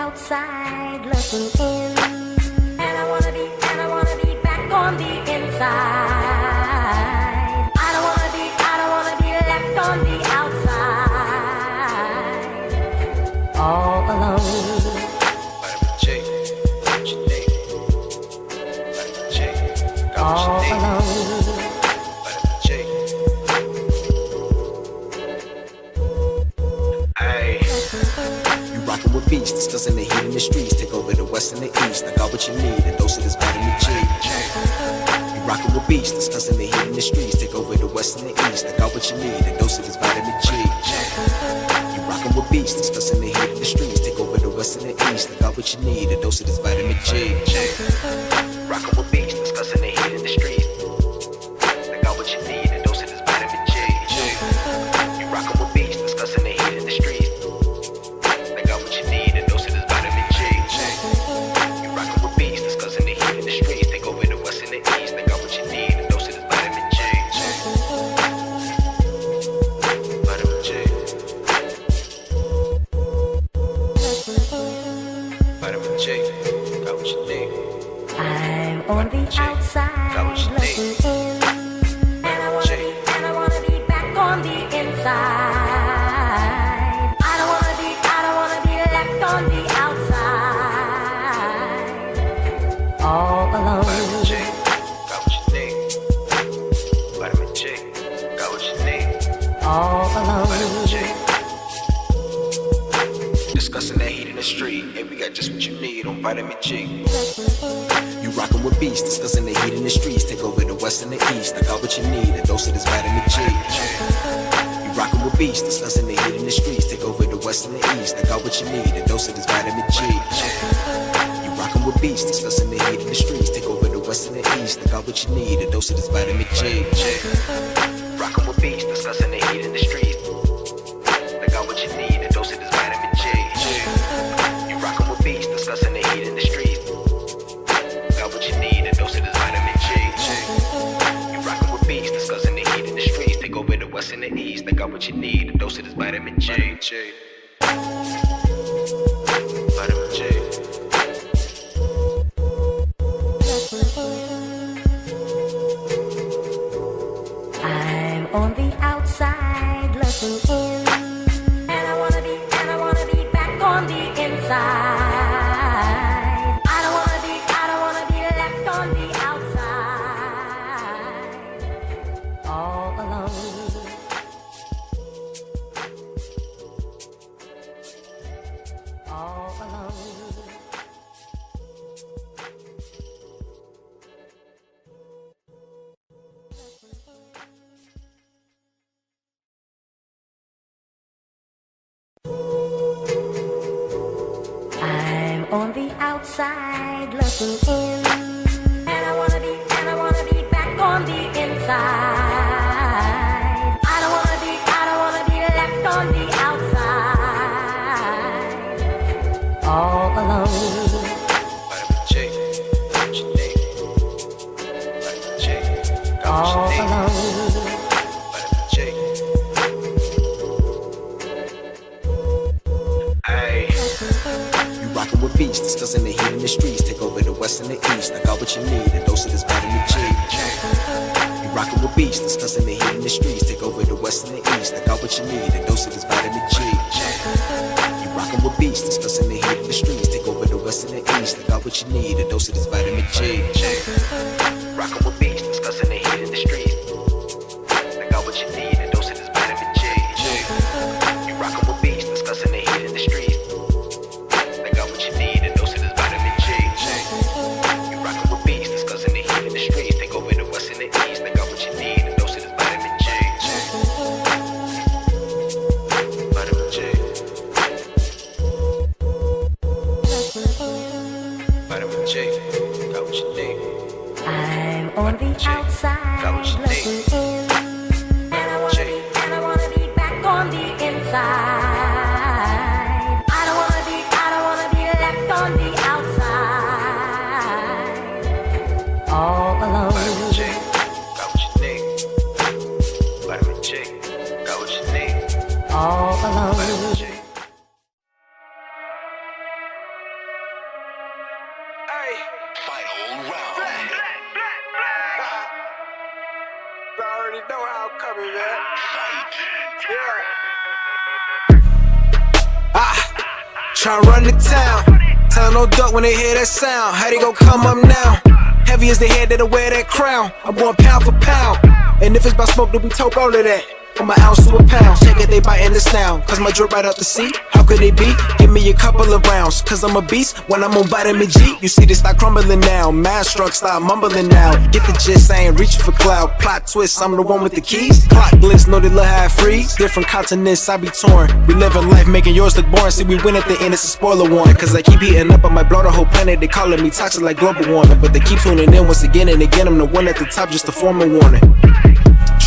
outside looking in, and I wanna be back on the inside. I don't wanna be left on the outside, all alone. All alone. You rockin' with beats, discussing the heat in the streets. Take over the west and the east. I got what you need, a dose of this vitamin G. You rockin' with beats, discussing the heat in the streets. Take over the west and the east. I got what you need, a dose of this vitamin G. You rockin' with beats, discussing the heat in the streets. Take over the west and the east. I got what you need, a dose of this vitamin G. Rockin' with beats, discussing the heat in the streets. I got what you need, a dose of this vitamin G. You rockin' with beats, discussing the heat in the streets. I got what you need, a dose of this vitamin G. You rockin' with beats, discussing the heat in the streets. Take over the west and the east. I got what you need, a dose of this vitamin G. Vitamin G. Vitamin G. Got what you need. I'm on the outside looking in, and I wanna be back on the inside. I don't wanna be left on the outside, all alone. Vitamin G. Got what you need. Vitamin G. Got what you need. All alone. Vitamin G. Discussing that heat in the street, and we got just what you need on vitamin G. You rockin' with beats, discussing the heat in the streets. Take over the west and the east. I got what you need, a dose of this vitamin G. You rockin' with beats, discussing the heat in the streets. Take over the west and the east. I got what you need, a dose of this vitamin G. You rockin' with beats, discussing the heat in the streets. Take over the west and the east. I got what you need, a dose of this vitamin G. Rockin' with beats, discussing the heat in the streets. I got what you need, a dose of this vitamin G. You rockin' with beats, discussing the heat in the streets. Got what you need, a dose of this vitamin G. You rockin' with beats, discussing the heat in the streets. Take over the west and the east. I got what you need, a dose of this vitamin G. Vitamin G. I'm on the outside looking in, and I wanna be back on the inside. I don't wanna be left on the outside, all alone. All alone. I'm on the outside looking in, and I wanna be back on the inside. I don't wanna be left on the outside, all alone. Vitamin G. Got what you need. Vitamin G. Got what All you need. alone. Vitamin G. Ay. You rockin' with beats, discussing the heat in the streets. Take over the west and the east. I got what you need, a dose of this vitamin G. You rockin' with beats, discussing the heat in the streets. Take over the west and the east. I got what you need, a dose of this vitamin G. You rockin' with beats, discussing the heat in the streets. Take over the west and the east. I got what you need, a dose of this vitamin G. Rockin' with beats, discussing the heat in the streets. I got what you need, a dose of this vitamin G. You rockin' with beats, discussing the heat in the streets. I got what you need, a dose of this vitamin G. You rockin' with beats, discussing the heat in the streets. Take over the west and the east. I got what you need, a dose of this vitamin G. Vitamin G. Vitamin G. Got what you need. I'm on the outside looking in, and I wanna be back on the inside. I don't wanna be left on the outside, all alone. Vitamin G. Got what you need. Vitamin G. Got what you need. All alone. Vitamin G. Final round. I already know how I'm coming, man. Tryna run the town. Tell no duck when they hear that sound. How they gon' come up now? Heavy as the head that'll wear that crown. I'm going pound for pound. And if it's about smoke, then we talk all of that. From an ounce to a pound. Shake it, they biting this now. Cause my drip right out the seat. How could they be? Give me a couple of rounds. Cause I'm a beast when I'm on vitamin G. You see this start crumbling now. Mad struck, start mumbling now. Get the gist, I ain't reaching for cloud. Plot twist, I'm the one with the keys. Clock blitz, know they look how it freeze. Different continents, I be torn. We living life, making yours look boring. See, we win at the end, it's a spoiler warning. Cause I keep heating up, I might blow the whole planet. They calling me toxic like global warming. But they keep tuning in once again and again. I'm the one at the top, just a formal warning.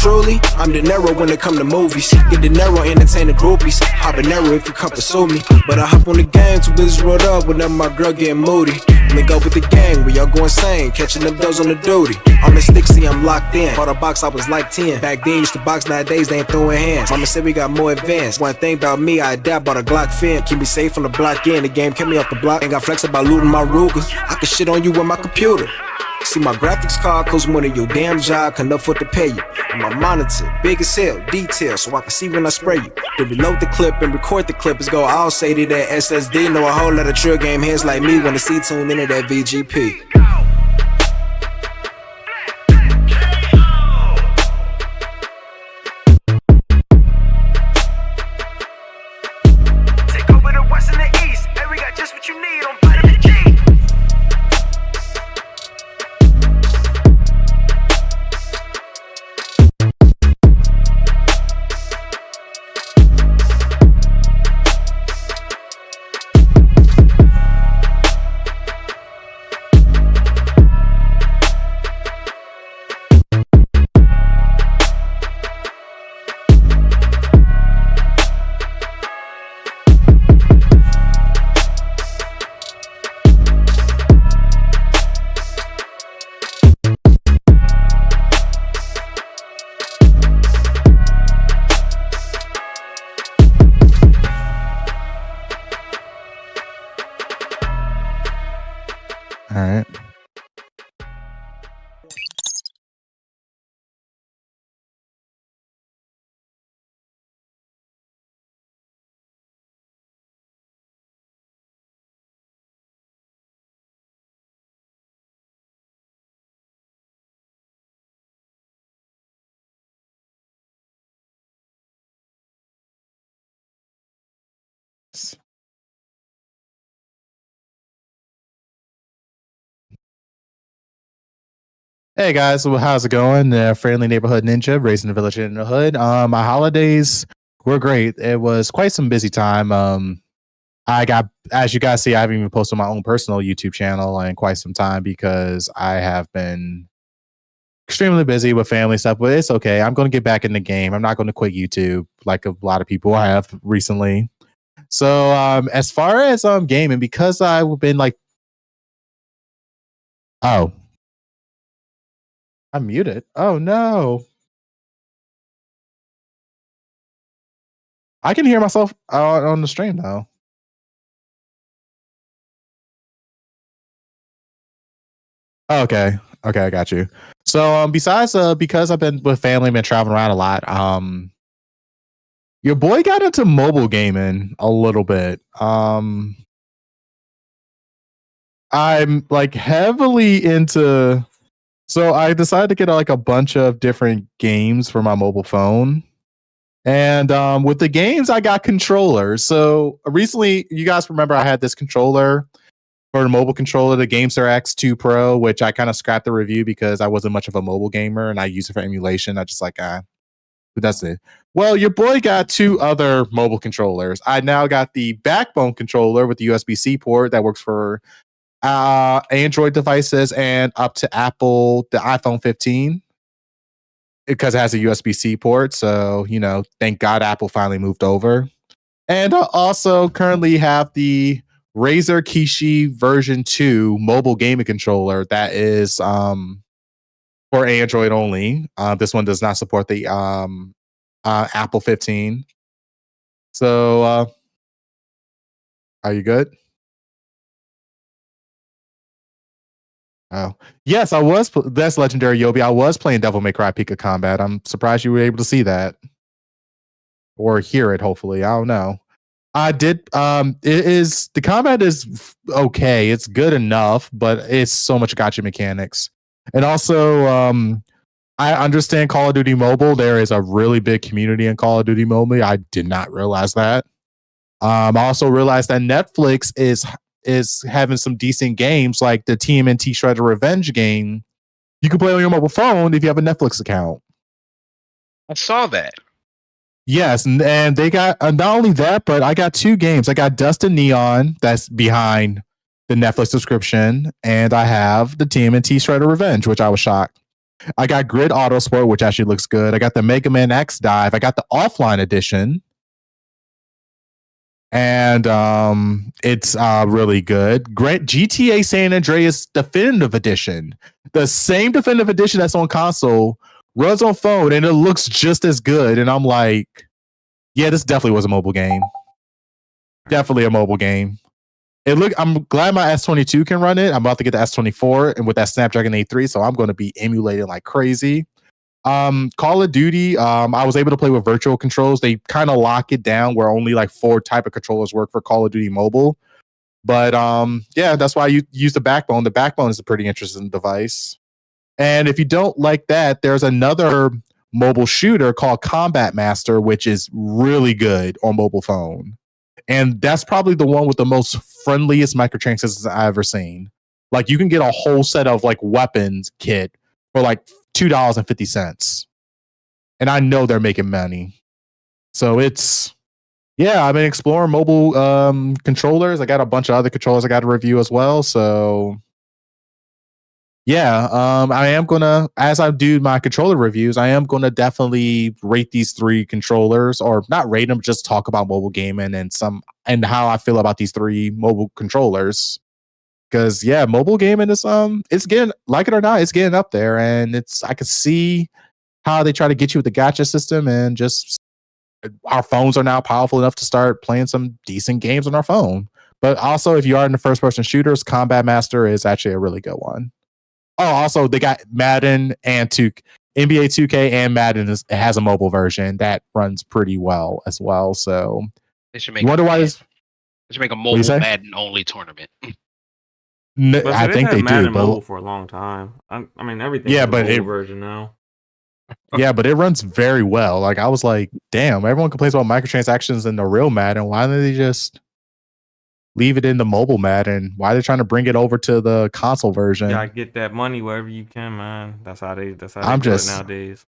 Truly, I'm De Niro when it come to movies. Get De Niro, entertain the groupies. Habanero if you come pursue me. But I hop on the gang, too busy rolled up whenever my girl getting moody. Link up with the gang, we all go insane. Catching them bills on the duty. I'm in Stixie, I'm locked in. Bought a box, I was like 10. Back then, used to box, nowadays they ain't throwing hands. Mama said we got more advanced. One thing about me, I adapt, bought a Glock fin. Keep me safe from the block in. The game kept me off the block. Ain't got flex about looting my Ruger. I can shit on you with my computer. See my graphics card costs more than your damn job can afford to pay you. And my monitor, big as hell, detail, so I can see when I spray you. To reload the clip and record the clip is go all say to that SSD. Know a whole lot of trill game heads like me wanna see tune into that VGP. Take over the west and the east, and we got just what you need on vitamin G. All right. Hey guys, well, how's it going? Friendly neighborhood ninja, raising the village in the hood. My holidays were great. It was quite some busy time. I got, as you guys see, I haven't even posted my own personal YouTube channel in quite some time because I have been extremely busy with family stuff. But it's okay. I'm going to get back in the game. I'm not going to quit YouTube like a lot of people have recently. So, as far as gaming, because I've been like, oh. I'm muted. Oh no. I can hear myself on the stream though. Okay. Okay, I got you. So besides because I've been with family, been traveling around a lot, your boy got into mobile gaming a little bit. I'm like heavily into, so I decided to get like a bunch of different games for my mobile phone. And with the games, I got controllers. So recently, you guys remember I had this controller for a mobile controller, the GameStar X2 Pro, which I kind of scrapped the review because I wasn't much of a mobile gamer and I use it for emulation. I just like, but that's it. Well, your boy got two other mobile controllers. I now got the Backbone controller with the USB-C port that works for Android devices and up to Apple, the iPhone 15, because it has a USB-C port. So, you know, thank God Apple finally moved over. And I also currently have the Razer Kishi version 2 mobile gaming controller that is for Android only. This one does not support the Apple 15. So are you good? Oh, yes, I was. That's legendary, Yobi. I was playing Devil May Cry Peak of Combat. I'm surprised you were able to see that or hear it. Hopefully, I don't know. I did. It is the combat is okay. It's good enough, but it's so much gotcha mechanics, and also, I understand Call of Duty Mobile. There is a really big community in Call of Duty Mobile. I did not realize that. I also realized that Netflix is having some decent games like the TMNT Shredder Revenge game. You can play on your mobile phone if you have a Netflix account. I saw that. Yes, and they got not only that, but I got 2 games. I got Dust and Neon that's behind the Netflix subscription, and I have the TMNT Shredder Revenge, which I was shocked. I got Grid Autosport, which actually looks good. I got the Mega Man X Dive. I got the offline edition, and it's really good. Great GTA San Andreas Definitive Edition, the same Definitive Edition that's on console, runs on phone, and it looks just as good. And I'm like, yeah, this definitely was a mobile game. Definitely a mobile game. I'm glad my S22 can run it. I'm about to get the S24 and with that Snapdragon 8 3, so I'm going to be emulating like crazy. Call of Duty, I was able to play with virtual controls. They kind of lock it down where only like 4 type of controllers work for Call of Duty Mobile. But yeah, that's why you use the Backbone. The Backbone is a pretty interesting device. And if you don't like that, there's another mobile shooter called Combat Master, which is really good on mobile phone. And that's probably the one with the most friendliest microtransactions I've ever seen. Like you can get a whole set of like weapons kit for like $2.50. And I know they're making money. So it's, yeah, I've been exploring mobile controllers. I got a bunch of other controllers I got to review as well. So yeah, I am gonna, as I do my controller reviews, I am gonna definitely rate these 3 controllers, or not rate them, just talk about mobile gaming and how I feel about these 3 mobile controllers. Because yeah, mobile gaming is it's getting, like it or not, it's getting up there, and I can see how they try to get you with the gacha system, and just our phones are now powerful enough to start playing some decent games on our phone. But also, if you are into first person shooters, Combat Master is actually a really good one. Oh, also they got Madden and NBA 2K and Madden has a mobile version that runs pretty well as well. So they should make they should make a mobile Madden only tournament. I think they do mobile for a long time. I mean everything. Yeah, but mobile version now. Yeah, but it runs very well. Like I was like, damn, everyone complains about microtransactions in the real Madden. Why don't they just leave it in the mobile Madden? Why are they trying to bring it over to the console version? Yeah, get that money wherever you can, man. That's how they do it nowadays.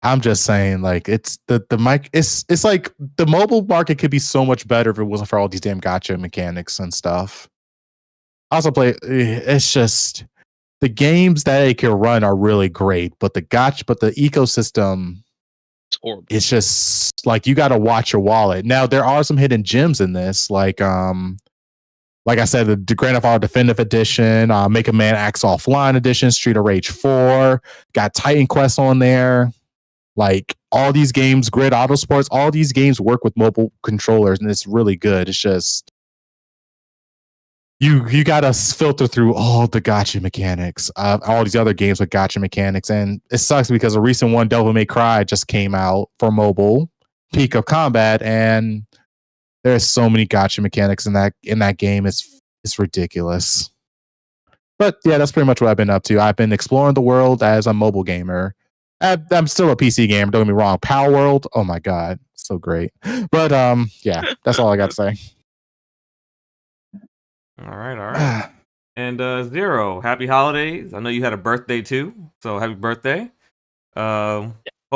I'm just saying, like, it's the mic. It's like the mobile market could be so much better if it wasn't for all these damn gotcha mechanics and stuff. Also, it's just the games that it can run are really great, but the ecosystem, it's horrible. It's just like you got to watch your wallet. Now there are some hidden gems in this, like I said, the Grand Theft Auto Definitive Edition, Mega Man X Offline Edition, Street of Rage 4, got Titan Quest on there. Like all these games, Grid Autosports, all these games work with mobile controllers, and it's really good. It's just you gotta filter through all the gotcha mechanics, all these other games with gotcha mechanics, and it sucks because a recent one, Devil May Cry, just came out for mobile, Peak of Combat, and there's so many gotcha mechanics in that game. It's ridiculous. But yeah, that's pretty much what I've been up to. I've been exploring the world as a mobile gamer. I'm still a PC gamer, don't get me wrong. Palworld, oh my god, so great. But yeah, that's all I got to say. All right. And Zero, happy holidays. I know you had a birthday too, so happy birthday. Hope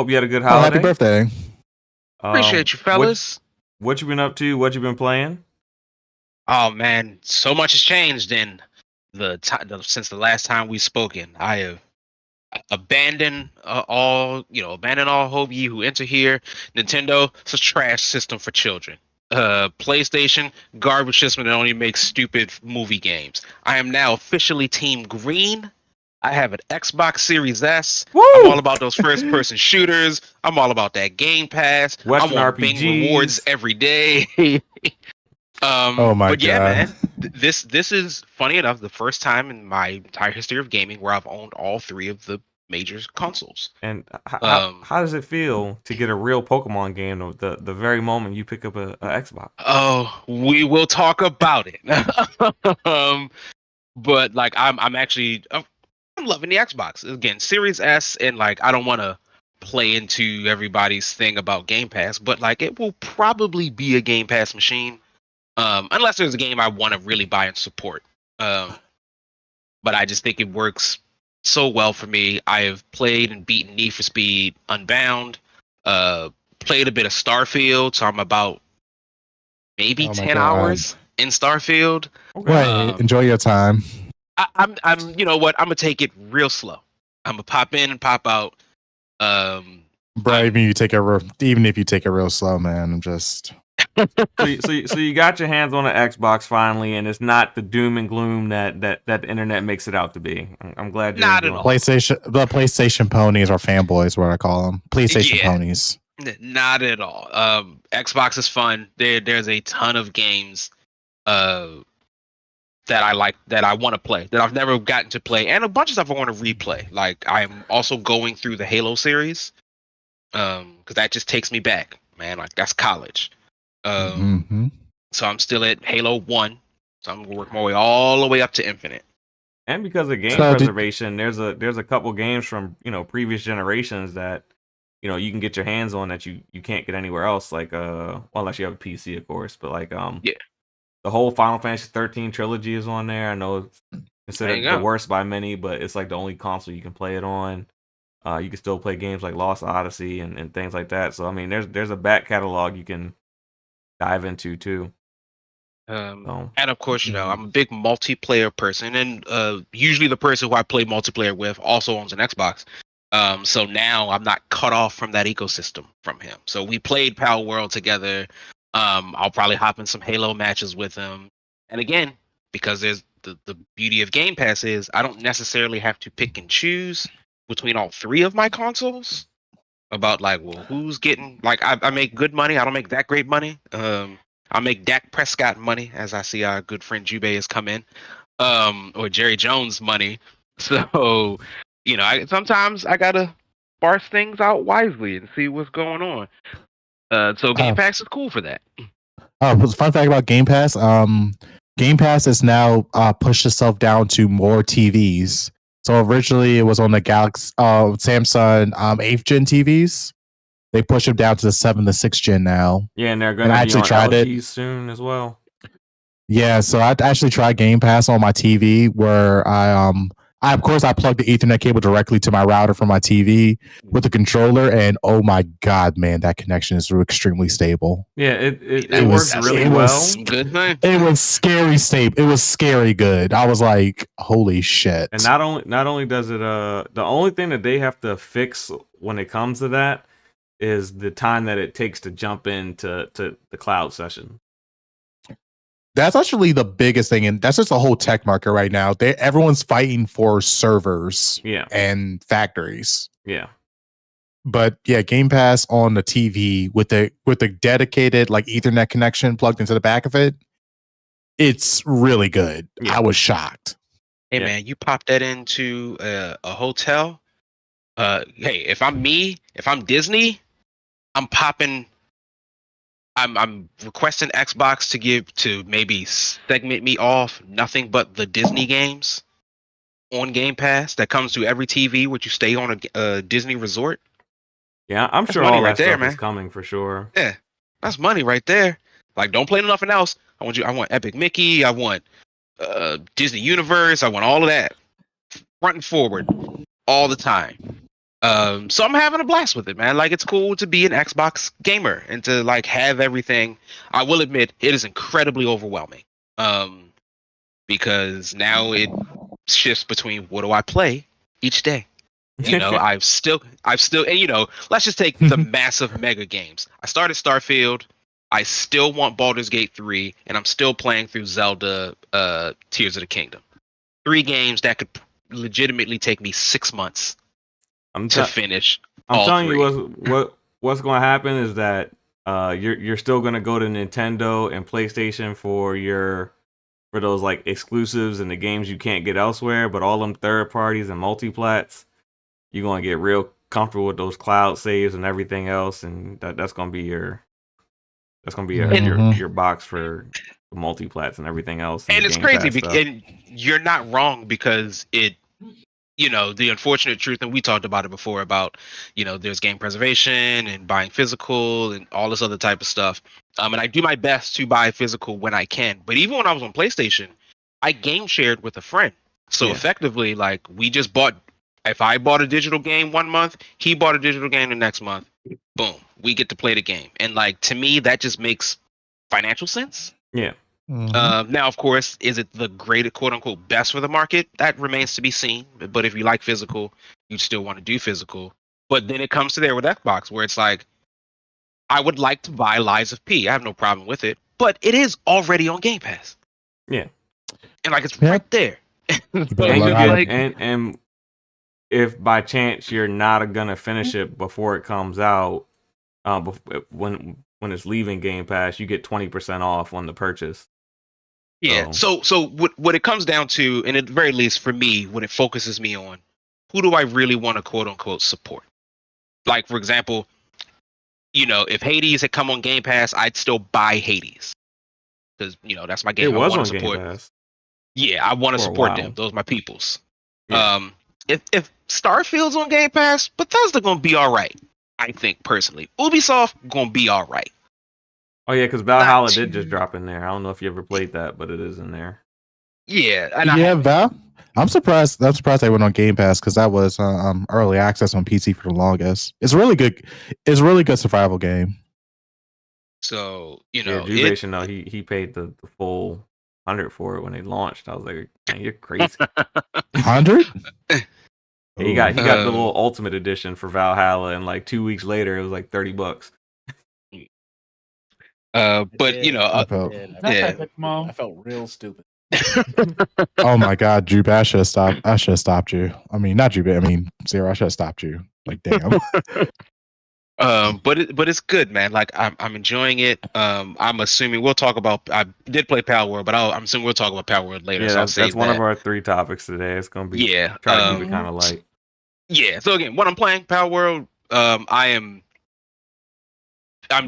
you had a good holiday. Happy birthday. Appreciate you, fellas. What you been up to? What you been playing? Oh man, so much has changed in since the last time we've spoken. I have abandoned all hope ye who enter here. Nintendo, it's a trash system for children. PlayStation, garbage system that only makes stupid movie games. I am now officially Team Green. I have an Xbox Series S. Woo! I'm all about those first-person shooters. I'm all about that Game Pass. Western I want RPGs. Bing rewards every day. Oh my god! Yeah, man. This is funny enough the first time in my entire history of gaming where I've owned all three of the major consoles. And Um, how does it feel to get a real Pokemon game the very moment you pick up a Xbox? oh, we will talk about it. But like I'm actually I'm loving the Xbox again, Series S, and like I don't want to play into everybody's thing about Game Pass, but like it will probably be a Game Pass machine, unless there's a game I want to really buy and support. But I just think it works so well for me. I have played and beaten Need for Speed Unbound, played a bit of Starfield, so I'm about maybe Oh my 10 God. hours in Starfield. Right. Enjoy your time. I'm you know what? I'm gonna take it real slow. I'm gonna pop in and pop out. Bro, even if you take it real slow, man, I'm just So you got your hands on an Xbox finally, and it's not the doom and gloom that the internet makes it out to be. I'm glad you're Not at enjoying all. it. the PlayStation ponies or fanboys, what I call them. PlayStation Yeah. ponies. Not at all. Xbox is fun. There's a ton of games that I like, that I want to play, that I've never gotten to play, and a bunch of stuff I want to replay. Like I'm also going through the Halo series, because that just takes me back, man. Like that's college. Mhm. So I'm still at Halo 1, so I'm gonna work my way all the way up to Infinite. And because of game So did- preservation, there's a couple games from previous generations that you can get your hands on that you can't get anywhere else. Like well, unless you have a PC, of course. But like Yeah. the whole Final Fantasy 13 trilogy is on there. I know it's There considered you the go. worst by many, but it's like the only console you can play it on. You can still play games like Lost Odyssey and things like that. So I mean, there's a back catalog you can dive into too. So And of course, I'm a big multiplayer person, and usually the person who I play multiplayer with also owns an Xbox. So now I'm not cut off from that ecosystem from him. So we played Palworld together. I'll probably hop in some Halo matches with him. And again, because there's the beauty of Game Pass is I don't necessarily have to pick and choose between all three of my consoles. About like, well, who's getting like I make good money. I don't make that great money. I make Dak Prescott money, as I see our good friend Jube has come in, or Jerry Jones money. So, sometimes I gotta parse things out wisely and see what's going on. So Game Pass is cool for that. Fun fact about Game Pass. Game Pass has now pushed itself down to more TVs. So originally it was on the Galaxy, Samsung 8th gen TVs. They pushed them down to the 7th to 6th gen now. yeah, and they're going to I be actually on tried LGs it. soon as well. Yeah, so I actually tried Game Pass on my TV, where I of course I plugged the Ethernet cable directly to my router from my TV with the controller, and oh my God, man, that connection is extremely stable. Yeah, it It works was- really it well. was- Good thing. It was scary stable. It was scary good. I was like, holy shit. And not only does it the only thing that they have to fix when it comes to that is the time that it takes to jump into the cloud session. That's actually the biggest thing, and that's just the whole tech market right now. Everyone's fighting for servers Yeah. and factories. Yeah. But yeah, Game Pass on the TV with the dedicated like Ethernet connection plugged into the back of it, it's really good. Yeah. I was shocked. Hey Yeah. man, you pop that into a hotel. Hey, if I'm Disney, I'm popping. I'm requesting Xbox to maybe segment me off nothing but the Disney games on Game Pass that comes to every TV which you stay on a Disney resort. Yeah, I'm That's sure money all right that there, stuff is man. coming for sure. Yeah, that's money right there. Like, don't play nothing else. I want Epic Mickey. I want Disney Universe. I want all of that, front and forward, all the time. So I'm having a blast with it, man. Like, it's cool to be an Xbox gamer and to like have everything. I will admit it is incredibly overwhelming. Because now it shifts between what do I play each day. I've still, and let's just take the massive mega games. I started Starfield. I still want Baldur's Gate 3, and I'm still playing through Zelda Tears of the Kingdom. 3 games that could legitimately take me 6 months to finish. I'm telling three. you what's going to happen is that you're still going to go to Nintendo and PlayStation for your for those like exclusives and the games you can't get elsewhere, but all them third parties and multiplats, you're gonna get real comfortable with those cloud saves and everything else, and that's gonna be your your box for multiplats and everything else. And it's Game crazy, Pass stuff. and you're not wrong, because it, the unfortunate truth, and we talked about it before about, there's game preservation and buying physical and all this other type of stuff. And I do my best to buy physical when I can. But even when I was on PlayStation, I game shared with a friend. So effectively, like, we just bought. If I bought a digital game one month, he bought a digital game the next month. Boom, we get to play the game. And like, to me, that just makes financial sense. Yeah. Now, of course, is it the great, quote unquote, best for the market? That remains to be seen. But if you like physical, you still want to do physical. But then it comes to there with Xbox, where it's like, I would like to buy Lies of P. I have no problem with it, but it is already on Game Pass. Yeah. And like, it's right there. And if by chance you're not gonna finish it before it comes out, when it's leaving Game Pass, you get 20% off on the purchase. Yeah. So what it comes down to, and at the very least for me, what it focuses me on, who do I really want to quote unquote support? Like, for example, if Hades had come on Game Pass, I'd still buy Hades, because that's my game. It was I on want to support. Game Pass. Yeah, I want to support them. Those are my peoples. Yeah. If Starfield's on Game Pass, Bethesda gonna be all right. I think personally, Ubisoft gonna be all right. Oh yeah, because Valhalla did just drop in there. I don't know if you ever played that, but it is in there. Yeah, and Val. I'm surprised they went on Game Pass, because that was early access on PC for the longest. It's really good. It's a really good survival game. So Jubation though, he paid the full 100 for it when they launched. I was like, man, you're crazy. 100? He got the little Ultimate Edition for Valhalla, and like 2 weeks later, it was like $30. But I felt real stupid. Oh my God, Jupe, I should have stopped you. I mean, not Jupe, I mean Zero, I should have stopped you. Like, damn. But it's good, man. Like, I'm enjoying it. I'm assuming we'll talk about. I did play Palworld, but I'm assuming we'll talk about Palworld later. Yeah, so that's one of our 3 topics today. It's gonna be try to keep it kind of light. Yeah. So again, when I'm playing Palworld, I'm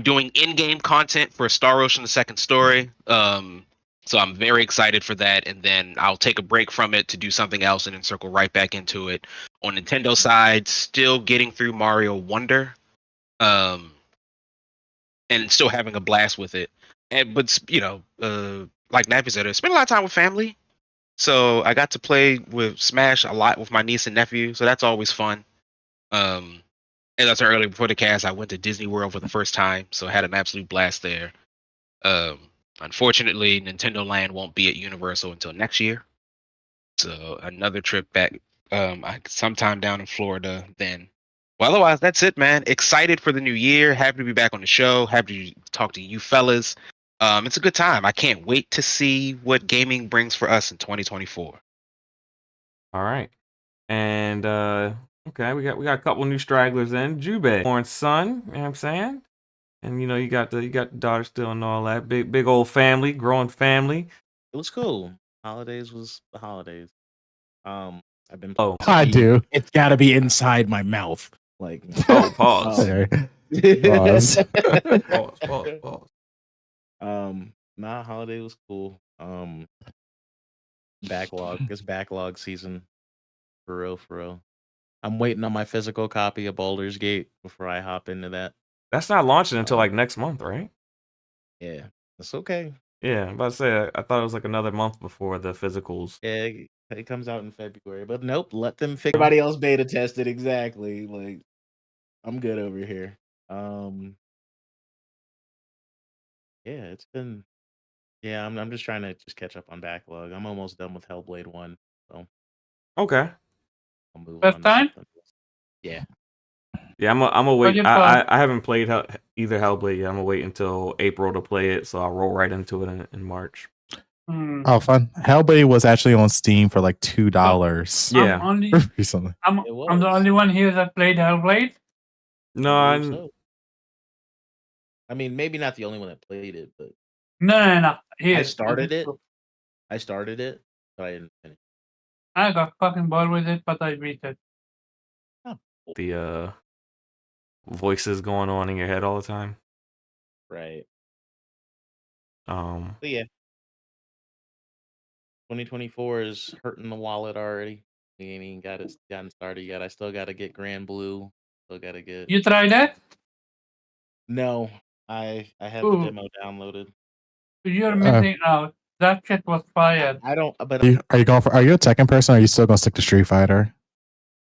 doing in-game content for Star Ocean: The Second Story. So I'm very excited for that, and then I'll take a break from it to do something else, and then circle right back into it. On Nintendo side, still getting through Mario Wonder. And still having a blast with it. But like Nappy said, I spent a lot of time with family. So I got to play with Smash a lot with my niece and nephew. So that's always fun. And that's earlier before the cast, I went to Disney World for the first time. So I had an absolute blast there. Unfortunately, Nintendo Land won't be at Universal until next year. So another trip back sometime down in Florida then. Well, otherwise, that's it, man. Excited for the new year. Happy to be back on the show. Happy to talk to you fellas. It's a good time. I can't wait to see what gaming brings for us in 2024. All right. And okay, we got a couple new stragglers in. Jube, born son, you know what I'm saying? And you got the daughter still and all that. Big old family, growing family. It was cool. Holidays was the holidays. I've been I do. It's gotta be inside my mouth. Like, pause. Pause. Holiday was cool. It's backlog season. For real. I'm waiting on my physical copy of Baldur's Gate before I hop into that. That's not launching until like next month, right? Yeah, that's okay. Yeah, I'm about to say, I thought it was like another month before the physicals. Yeah, it comes out in February, but nope, let them figure. Everybody else beta tested exactly. Like, I'm good over here. Yeah, it's been. Yeah, I'm just trying to catch up on backlog. I'm almost done with Hellblade 1, so okay. I'll move First on. time? Yeah. Yeah, I'm gonna wait. Looking I haven't played either Hellblade yet. I'm gonna wait until April to play it, so I'll roll right into it in March. Oh, fun! Hellblade was actually on Steam for like $2. Yeah, recently. I'm the only one here that played Hellblade. No, I mean, maybe not the only one that played it, but No. Here, I started it. I started it, but I didn't finish. I got fucking bored with it, but I beat it. The voices going on in your head all the time. Right. Um, But yeah, 2024 is hurting the wallet already. We ain't even gotten started yet. I still got to get Grand Blue. Still got to get. You tried it? No, I have the Ooh, demo downloaded. you're But missing out. That shit was fire. I don't. But Are you going for? Are you a Tekken person? Or are you still gonna stick to Street Fighter?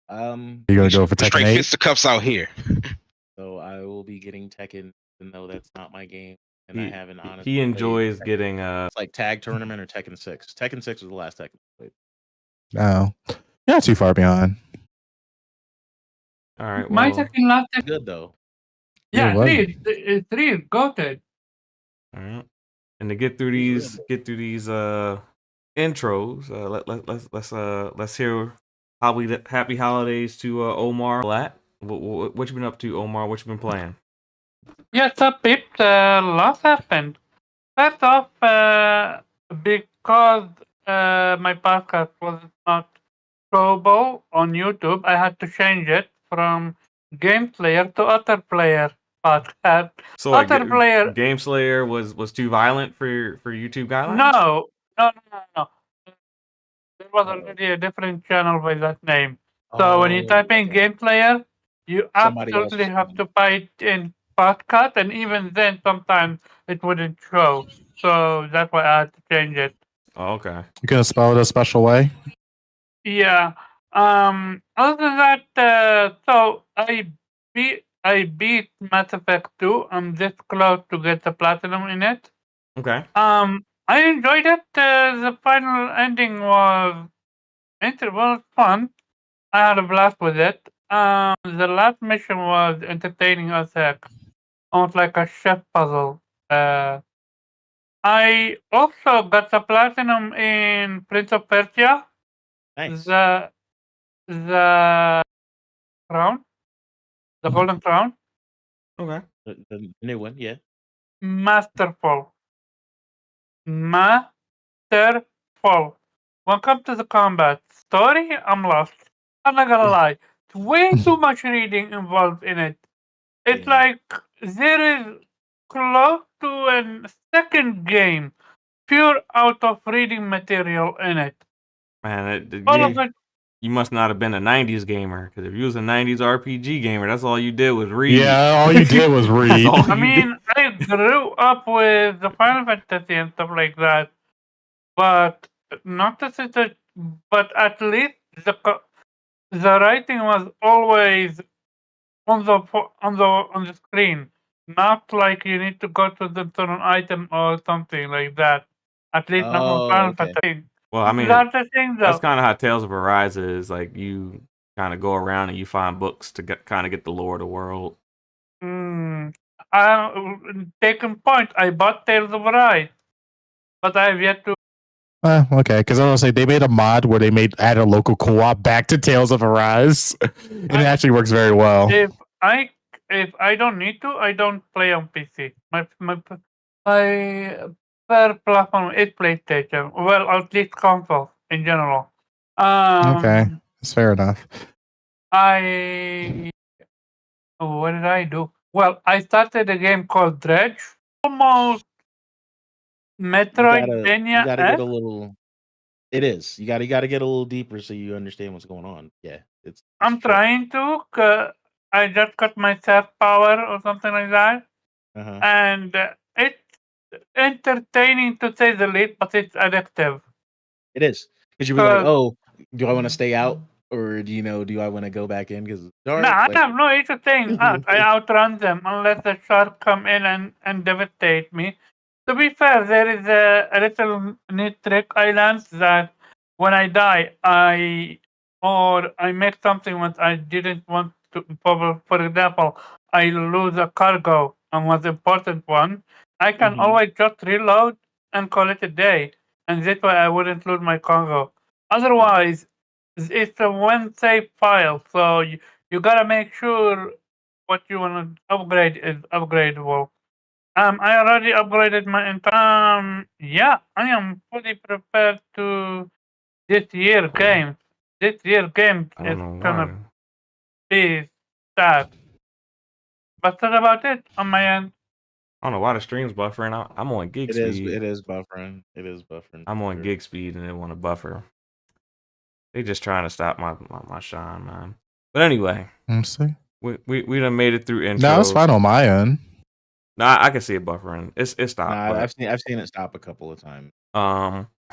Are you gonna go for Tekken Straight 8? fisticuffs out here. so I will be getting Tekken, even though that's not my game, and I haven't honestly. he played enjoys Tekken. getting It's like Tag Tournament or Tekken 6. Tekken 6 was the last Tekken I played. No, you're not too far behind. All right. My Well, second last. Good though. Yeah, It was. three. Got it. all right. And to get through It's real these intros, let's hear happy holidays to Omar. What you been up to, Omar? What you been playing? Yes, a bit. Lots happened. First off, because my podcast was not showable on YouTube, I had to change it from Game Player to Other Player podcast. So like, Other Player. Game Slayer was too violent for YouTube guidelines? No. There was already a different channel by that name. So when you type in Game Player, you Somebody else absolutely was have to type in podcast, and even then, sometimes it wouldn't show. So that's why I had to change it. Oh, okay. You gonna spell it a special way? Yeah. Other than that, so I beat Mass Effect 2. I'm this close to get the platinum in it. Okay. I enjoyed it. The final ending was fun. I had a blast with it. The last mission was entertaining as heck. Almost like a chef puzzle. I also got the platinum in Prince of Persia. Nice. The crown, the golden crown. Okay. The new one, yeah. Masterful. When it comes to the combat story, I'm lost. I'm not gonna lie. It's way too much reading involved in it. It's Yeah. like there is close to a second game pure out of reading material in it. Man, All of it. you must not have been a '90s gamer, because if you was a '90s RPG gamer, that's all you did was read. Yeah, all you did was read. That's all I you mean, I grew up with the Final Fantasy and stuff like that, but not to say that. But at least the writing was always on the screen, not like you need to go to an item or something like that. At least not on Final okay. Fantasy. Well, I mean, That's the thing, that's though. kind of how Tales of Arise is. Like, you kind of go around and you find books to get the lore of the world. Taking point, I bought Tales of Arise, but I have yet to. Okay, because I was gonna say they made a mod where they add a local co-op back to Tales of Arise, and it actually works very well. If I don't need to, I don't play on PC. My per platform is PlayStation. Well, at least console in general. Okay, that's fair enough. What did I do? Well, I started a game called Dredge. Almost Metroidvania. You gotta get a little. It is. You gotta get a little deeper so you understand what's going on. Yeah, it's I'm true. trying to. I just got my self power or something like that, and it's entertaining to say the least, but it's addictive. It is, because you'll be like, oh, do I want to stay out, or do I want to go back in because it's dark? No, I have no issue staying out. I outrun them unless the shark come in and devastate me. To be fair, there is a little neat trick I learned that when I die, I make something what I didn't want to. For example, I lose a cargo and was important one. I can always just reload and call it a day, and this way I wouldn't lose my cargo. Otherwise, it's a one save file, so you gotta make sure what you want to upgrade is upgradable. I already upgraded my yeah, I am fully prepared to this year game. This year game I is don't know gonna why. be sad. But that's about it on my end. I don't know why the stream's buffering. I'm on gig It is. speed. It is buffering. It is buffering. I'm on Sure. gig speed and they want to buffer. They just trying to stop my shine, man. But anyway, Let's see. we done made it through intro. No, it's fine on my end. Nah, I can see it buffering. It stopped. Nah, but, I've seen it stop a couple of times.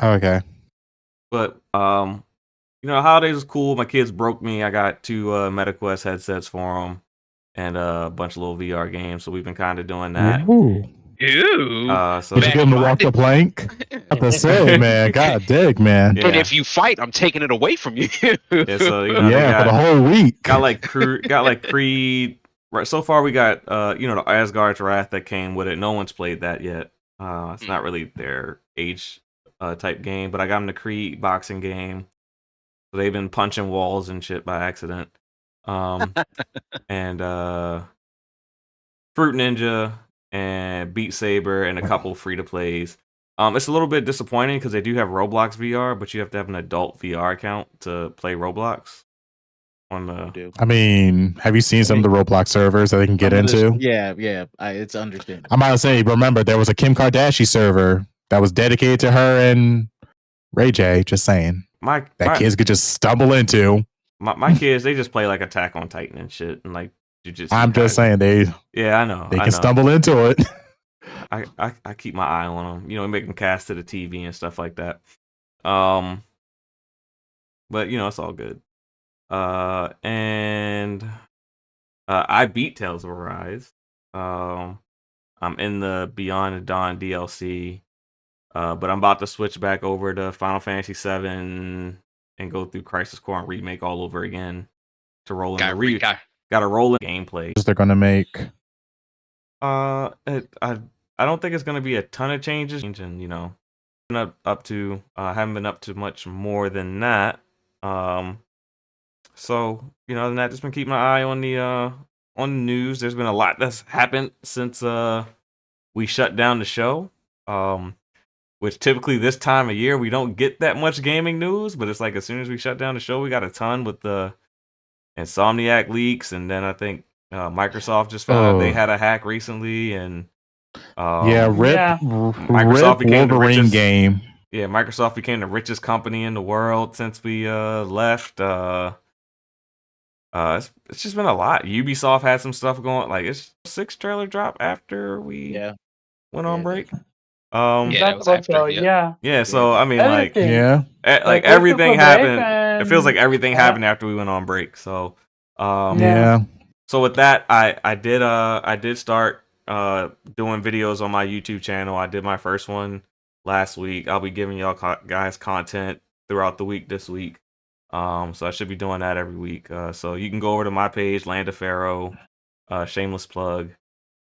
Okay. But you know, holidays was cool. My kids broke me. I got 2 MetaQuest headsets for them and a bunch of little VR games. So we've been kind of doing that. Ooh. Ew. So Did you get him to walk the plank? I have to say, man, god dig, man. Yeah. And if you fight, I'm taking it away from you. Yeah, so you know, Yeah, for the whole week. got like Creed. Right, so far we got you know, the Asgard's Wrath that came with it. No one's played that yet. It's not really their age type game, but I got them the Creed boxing game. So they've been punching walls and shit by accident. And Fruit Ninja and Beat Saber and a couple free to plays. It's a little bit disappointing because they do have Roblox VR, but you have to have an adult VR account to play Roblox. On the, I mean, have you seen some of the Roblox servers that they can get into? Yeah. It's understandable. I'm about to say, remember, there was a Kim Kardashian server that was dedicated to her and Ray J. Just saying. my Kids could just stumble into. my kids, they just play like Attack on Titan and shit, and like jujitsu. I'm just saying, Yeah, I know. they can stumble into it. I keep my eye on them. You know, make them cast to the TV and stuff like that. But you know, it's all good. And I beat Tales of Arise. I'm in the Beyond the Dawn DLC. But I'm about to switch back over to Final Fantasy VII and go through Crisis Core and remake all over again to roll in got to roll in gameplay. They're gonna make. I don't think it's gonna be a ton of changes. And you know, up to haven't been up to much more than that. So you know, other than that, just been keeping my eye on the news. There's been a lot that's happened since we shut down the show. Which typically this time of year we don't get that much gaming news, but it's like as soon as we shut down the show, we got a ton with the Insomniac leaks, and then I think Microsoft just found out they had a hack recently, and Microsoft became the richest game. Yeah, Microsoft became the richest company in the world since we left. It's just been a lot. Ubisoft had some stuff going. Like it's 6 trailer drop after we went on break. That was after, Yeah, so I mean, Everything. like everything happened. It feels like everything happened after we went on break. So, So with that, I did start doing videos on my YouTube channel. I did my first one last week. I'll be giving y'all guys content throughout the week this week. So I should be doing that every week. So you can go over to my page, Land of Pharaoh, shameless plug.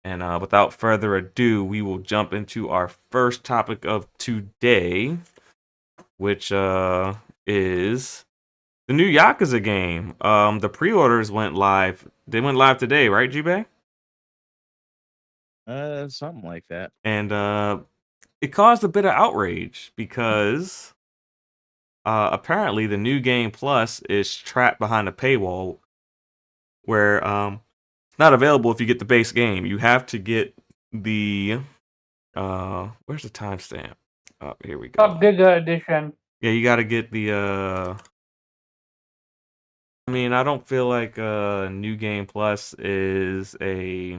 And without further ado, we will jump into our first topic of today, which is the new Yakuza game. The pre-orders went live. They went live today, right, Jubei? Something like that. And it caused a bit of outrage because apparently the new game plus is trapped behind a paywall where not available if you get the base game. You have to get the where's the timestamp? Oh, here we go. Top Giga Edition. Yeah, you got to get the I mean, I don't feel like New Game Plus is a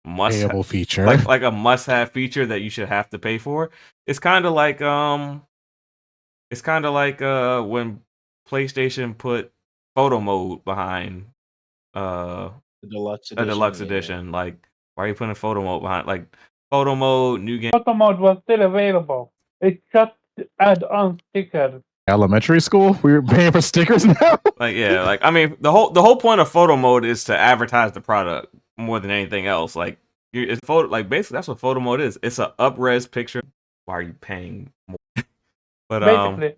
Payable feature. like a must-have feature that you should have to pay for. It's kind of like when PlayStation put photo mode behind The deluxe a edition. deluxe edition. Like, why are you putting photo mode behind? Like, photo mode, new game. Photo mode was still available. It just add-on stickers. Elementary school, we were paying for stickers now. Like, yeah, like I mean, the whole point of photo mode is to advertise the product more than anything else. Like, it's photo, like basically that's what photo mode is. It's a up-res picture. Why are you paying more? But Basically.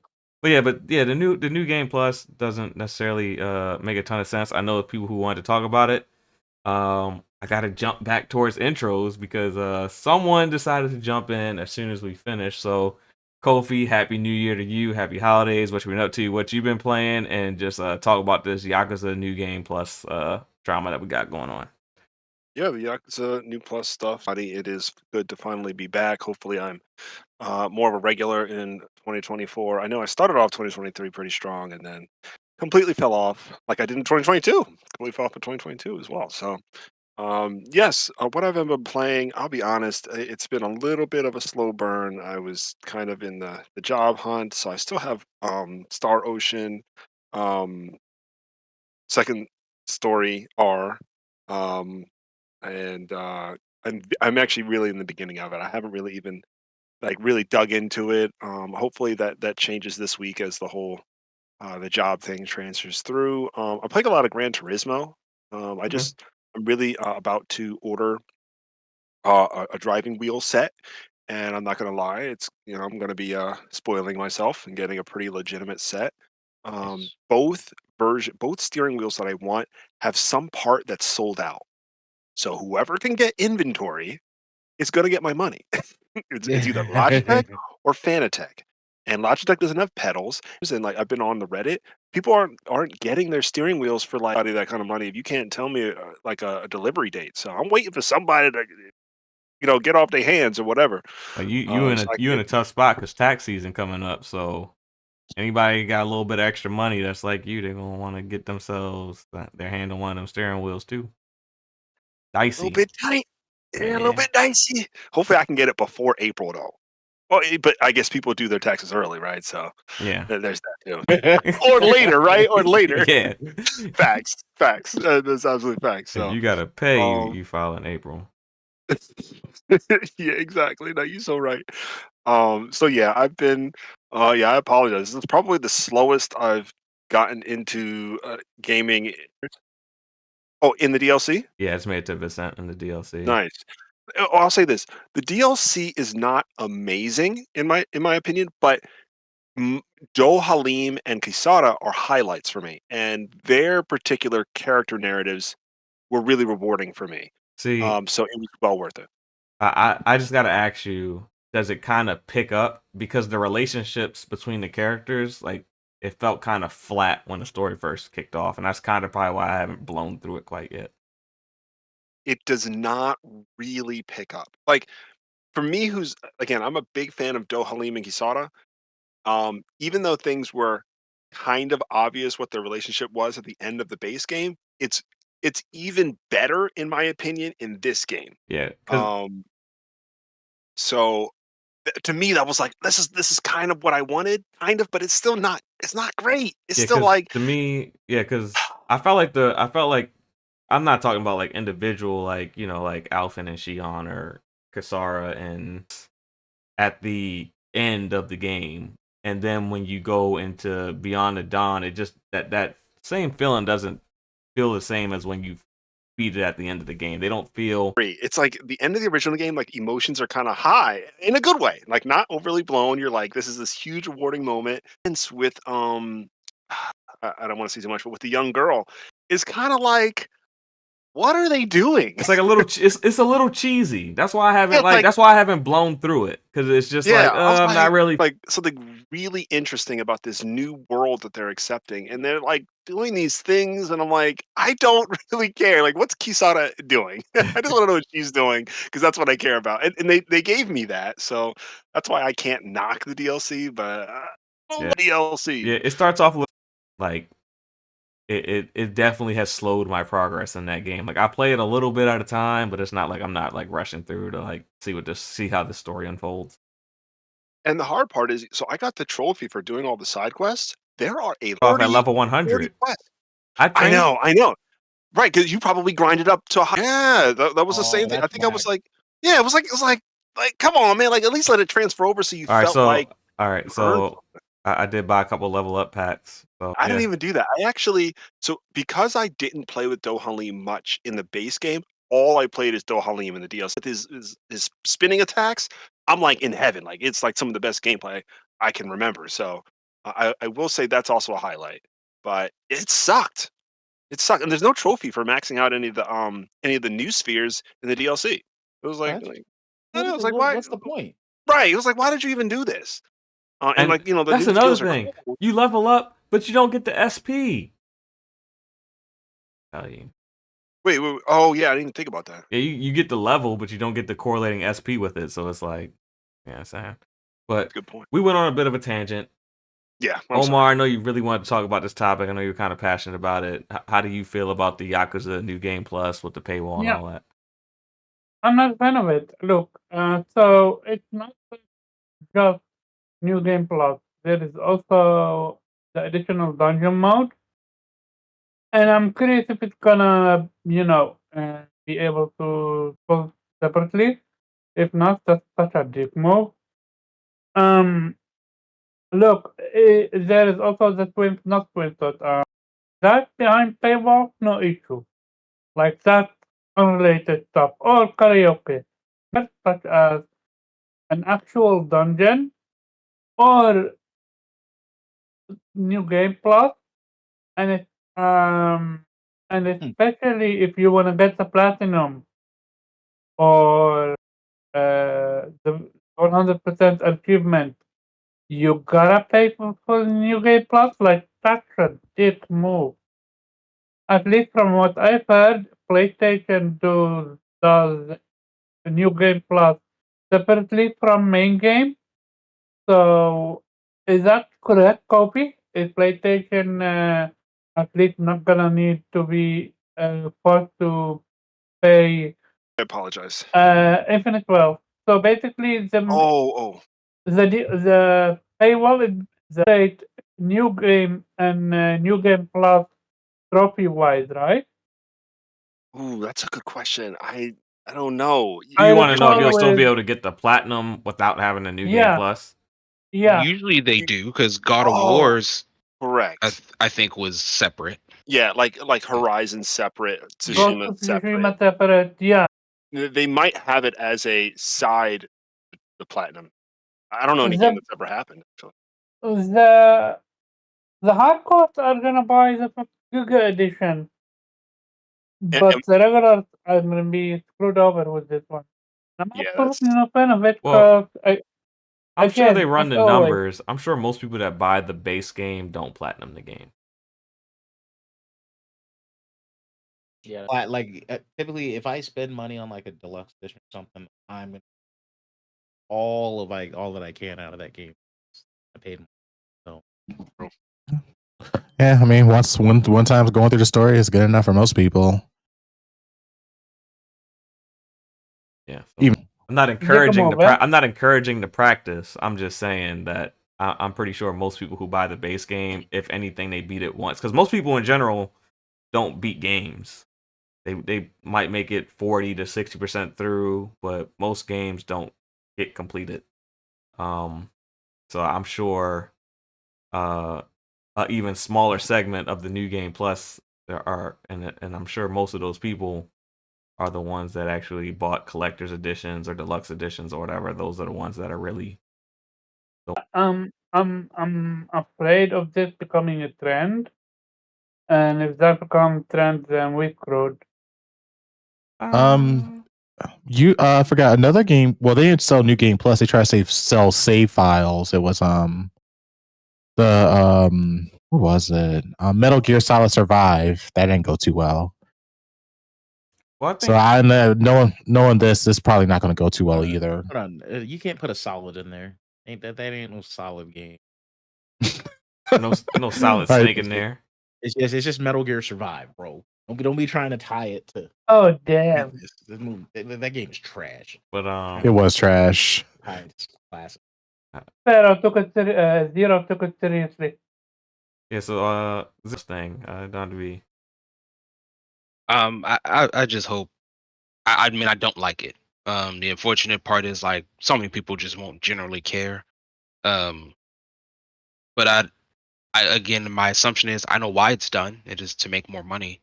But the new game plus doesn't necessarily make a ton of sense. I know people who wanted to talk about it. I I gotta jump back towards intros because someone decided to jump in as soon as we finished. So, Kofi, happy New Year to you, happy holidays. What you been up to? What you been playing? And just talk about this Yakuza new game plus drama that we got going on. Yeah, the Yakuza New Plus stuff. It is good to finally be back. Hopefully, I'm more of a regular in 2024. I know I started off 2023 pretty strong and then completely fell off, like I did in 2022. Completely fell off in 2022 as well. So, yes, what I've been playing, I'll be honest, it's been a little bit of a slow burn. I was kind of in the job hunt, so I still have Star Ocean, um, Second Story R. Um, and I'm actually really in the beginning of it. I haven't really even like really dug into it. Hopefully that changes this week as the whole the job thing transfers through. I'm playing a lot of Gran Turismo. Okay. I'm really about to order a driving wheel set, and I'm not gonna lie, it's I'm gonna be spoiling myself and getting a pretty legitimate set. Nice. Both steering wheels that I want have some part that's sold out. So whoever can get inventory is gonna get my money. It's either Logitech or Fanatec. And Logitech doesn't have pedals. And like I've been on the Reddit, people aren't getting their steering wheels for like that kind of money if you can't tell me like a delivery date. So I'm waiting for somebody to get off their hands or whatever. Like you in So a I you can in get a tough spot because tax season coming up. So anybody got a little bit of extra money that's like you, they're gonna want to get themselves their hand on one of them steering wheels too. a little Dicey. bit tight. Yeah, a little Yeah. bit dicey. Hopefully I can get it before April though. Well, but I guess people do their taxes early, right? So Yeah. there's that too. Or later, right? Or later. Yeah. Facts, facts. That's absolutely facts. If So, you gotta pay, you um, you file in April. yeah, exactly. No, you're so right. So yeah, yeah, I apologize. This is probably the slowest I've gotten into gaming. Oh, in the DLC? Yeah, it's made to Vicent in the DLC. Nice. I'll say this: the DLC is not amazing in my opinion, but M Joe Halim and Kisara are highlights for me, and their particular character narratives were really rewarding for me. See, So it was well worth it. I just gotta ask you, does it kind of pick up because the relationships between the characters, like it felt kind of flat when the story first kicked off, and that's kind of probably why I haven't blown through it quite yet. It does not really pick up. Like, for me, who's again, I'm a big fan of Joe Halim and Kisara. Even though things were kind of obvious what their relationship was at the end of the base game, it's even better in my opinion in this game. Yeah, cause Um, so to me that was like this is kind of what I wanted, kind of, but it's not great. It's yeah, still cause like to me, yeah, cause I felt like I'm not talking about like individual, like like Alphen and Shion or Kasara and at the end of the game. And then when you go into Beyond the Dawn, it just that same feeling doesn't feel the same as when you beat it at the end of the game. They don't feel great. It's like the end of the original game, like emotions are kind of high in a good way, like not overly blown. You're like, this is this huge rewarding moment. And with I don't want to say too much, but with the young girl, is kind of like, what are they doing? it's like a little it's a little cheesy. That's why I Yeah, haven't it's like, that's why I haven't blown through it cuz it's just yeah, like I was I'm not really like something really interesting about this new world that they're accepting, and they're like doing these things, and I'm like, I don't really care. Like, what's Kisara doing? I just want to know what she's doing because that's what I care about, and they gave me that, so that's why I can't knock the DLC, but yeah. DLC. Yeah, it starts off with like it definitely has slowed my progress in that game. Like I play it a little bit at a time, but it's not like I'm not like rushing through to like see how the story unfolds. And the hard part is, so I got the trophy for doing all the side quests. There are a Off at level 40 100. quests. I I trained know, I know. Right, because you probably grinded up to a high. Yeah, that was the Oh, same thing. I that's think I whack. was like, yeah, it was like, come on, man, like at least let it transfer over so you All right, felt like all right, you earned. so I did buy a couple level up packs. So I didn't yeah, even do that. I actually, so because I didn't play with Dohalim much in the base game, all I played is Dohalim in the DLC. With his spinning attacks, I'm like in heaven. Like it's like some of the best gameplay I can remember. So I will say that's also a highlight. But it sucked. It sucked, and there's no trophy for maxing out any of the new spheres in the DLC. It was like, What? I don't know, it was like, why? What's the point? Right? It was like, why did you even do this? And And like, the that's new another skills are thing. cool. You level up, but you don't get the SP. Tell you. Wait, oh yeah, I didn't even think about that. Yeah, you get the level, but you don't get the correlating SP with it. So it's like, yeah, sad. But Good point. we went on a bit of a tangent. Yeah, Omar, I know you really wanted to talk about this topic. I know you're kind of passionate about it. How do you feel about the Yakuza New Game Plus with the paywall and Yeah. all that? I'm not a fan of it. Look, so it's not just New Game Plus. There is also the additional dungeon mode. And I'm curious if it's gonna, be able to sold separately. If not, that's such a dick move. Look, there is also the not twin thought. That behind paywall, no issue. Like that unrelated stuff or karaoke, but such as an actual dungeon or new game plus, and it and especially if you want to get the platinum or the 100% achievement, you gotta pay for new game plus. Like that's a dick move. At least from what I've heard, PlayStation does new game plus separately from main game. So is that correct, Copy? Is PlayStation at least not gonna need to be forced to pay I apologize. Infinite Wealth? So basically, Oh, the paywall is the new game and new game plus trophy wise, right? ooh, that's a good question. I don't know. I You want to know if recall you'll still be with- able to get the platinum without having a new game Yeah. plus? Yeah, Usually they do because God of Oh. Wars, Correct. I think, was separate. Yeah, like Horizon separate, Ghost Tsushima of separate. Tsushima separate. Yeah, They might have it as a side, the platinum. I don't know any Is game that- that's ever happened. Actually. the hardcores are gonna buy the Giga edition, And- but and- the regular are gonna be screwed over with this one. I'm Yeah, absolutely not a fan of it Well, because I'm sure Again, they run as the always. numbers. I'm sure most people that buy the base game don't platinum the game. Yeah, like typically, if I spend money on like a deluxe edition or something, I'm gonna all that I can out of that game. I paid money. So Yeah, I mean, one time going through the story is good enough for most people. Yeah. So Even- I'm not encouraging move, eh? I'm not encouraging the practice. I'm just saying that I'm pretty sure most people who buy the base game, if anything, they beat it once. Because most people in general don't beat games. They might make it 40 to 60% through, but most games don't get completed. So I'm sure an even smaller segment of the new game plus there are, and I'm sure most of those people are the ones that actually bought collector's editions or deluxe editions or whatever. Those are the ones that are really. I'm afraid of this becoming a trend, and if that becomes trend, then we screwed. You I forgot another game. Well, they didn't sell New Game Plus. They tried to sell save files. It was what was it? Metal Gear Solid Survive. That didn't go too well. Well, I think, So I know knowing this is probably not going to go too well either. hold on, you can't put a solid in there. That ain't no solid game. no solid Right. snake in there. It's just Metal Gear Survive, bro. Don't be trying to tie it to Oh damn! this movie. That game is trash. But It was trash. It's classic. Zero took it seriously. yeah. So this thing not to be. I just hope. I mean, I don't like it. The unfortunate part is like so many people just won't generally care. But I again, my assumption is I know why it's done. It is to make more money.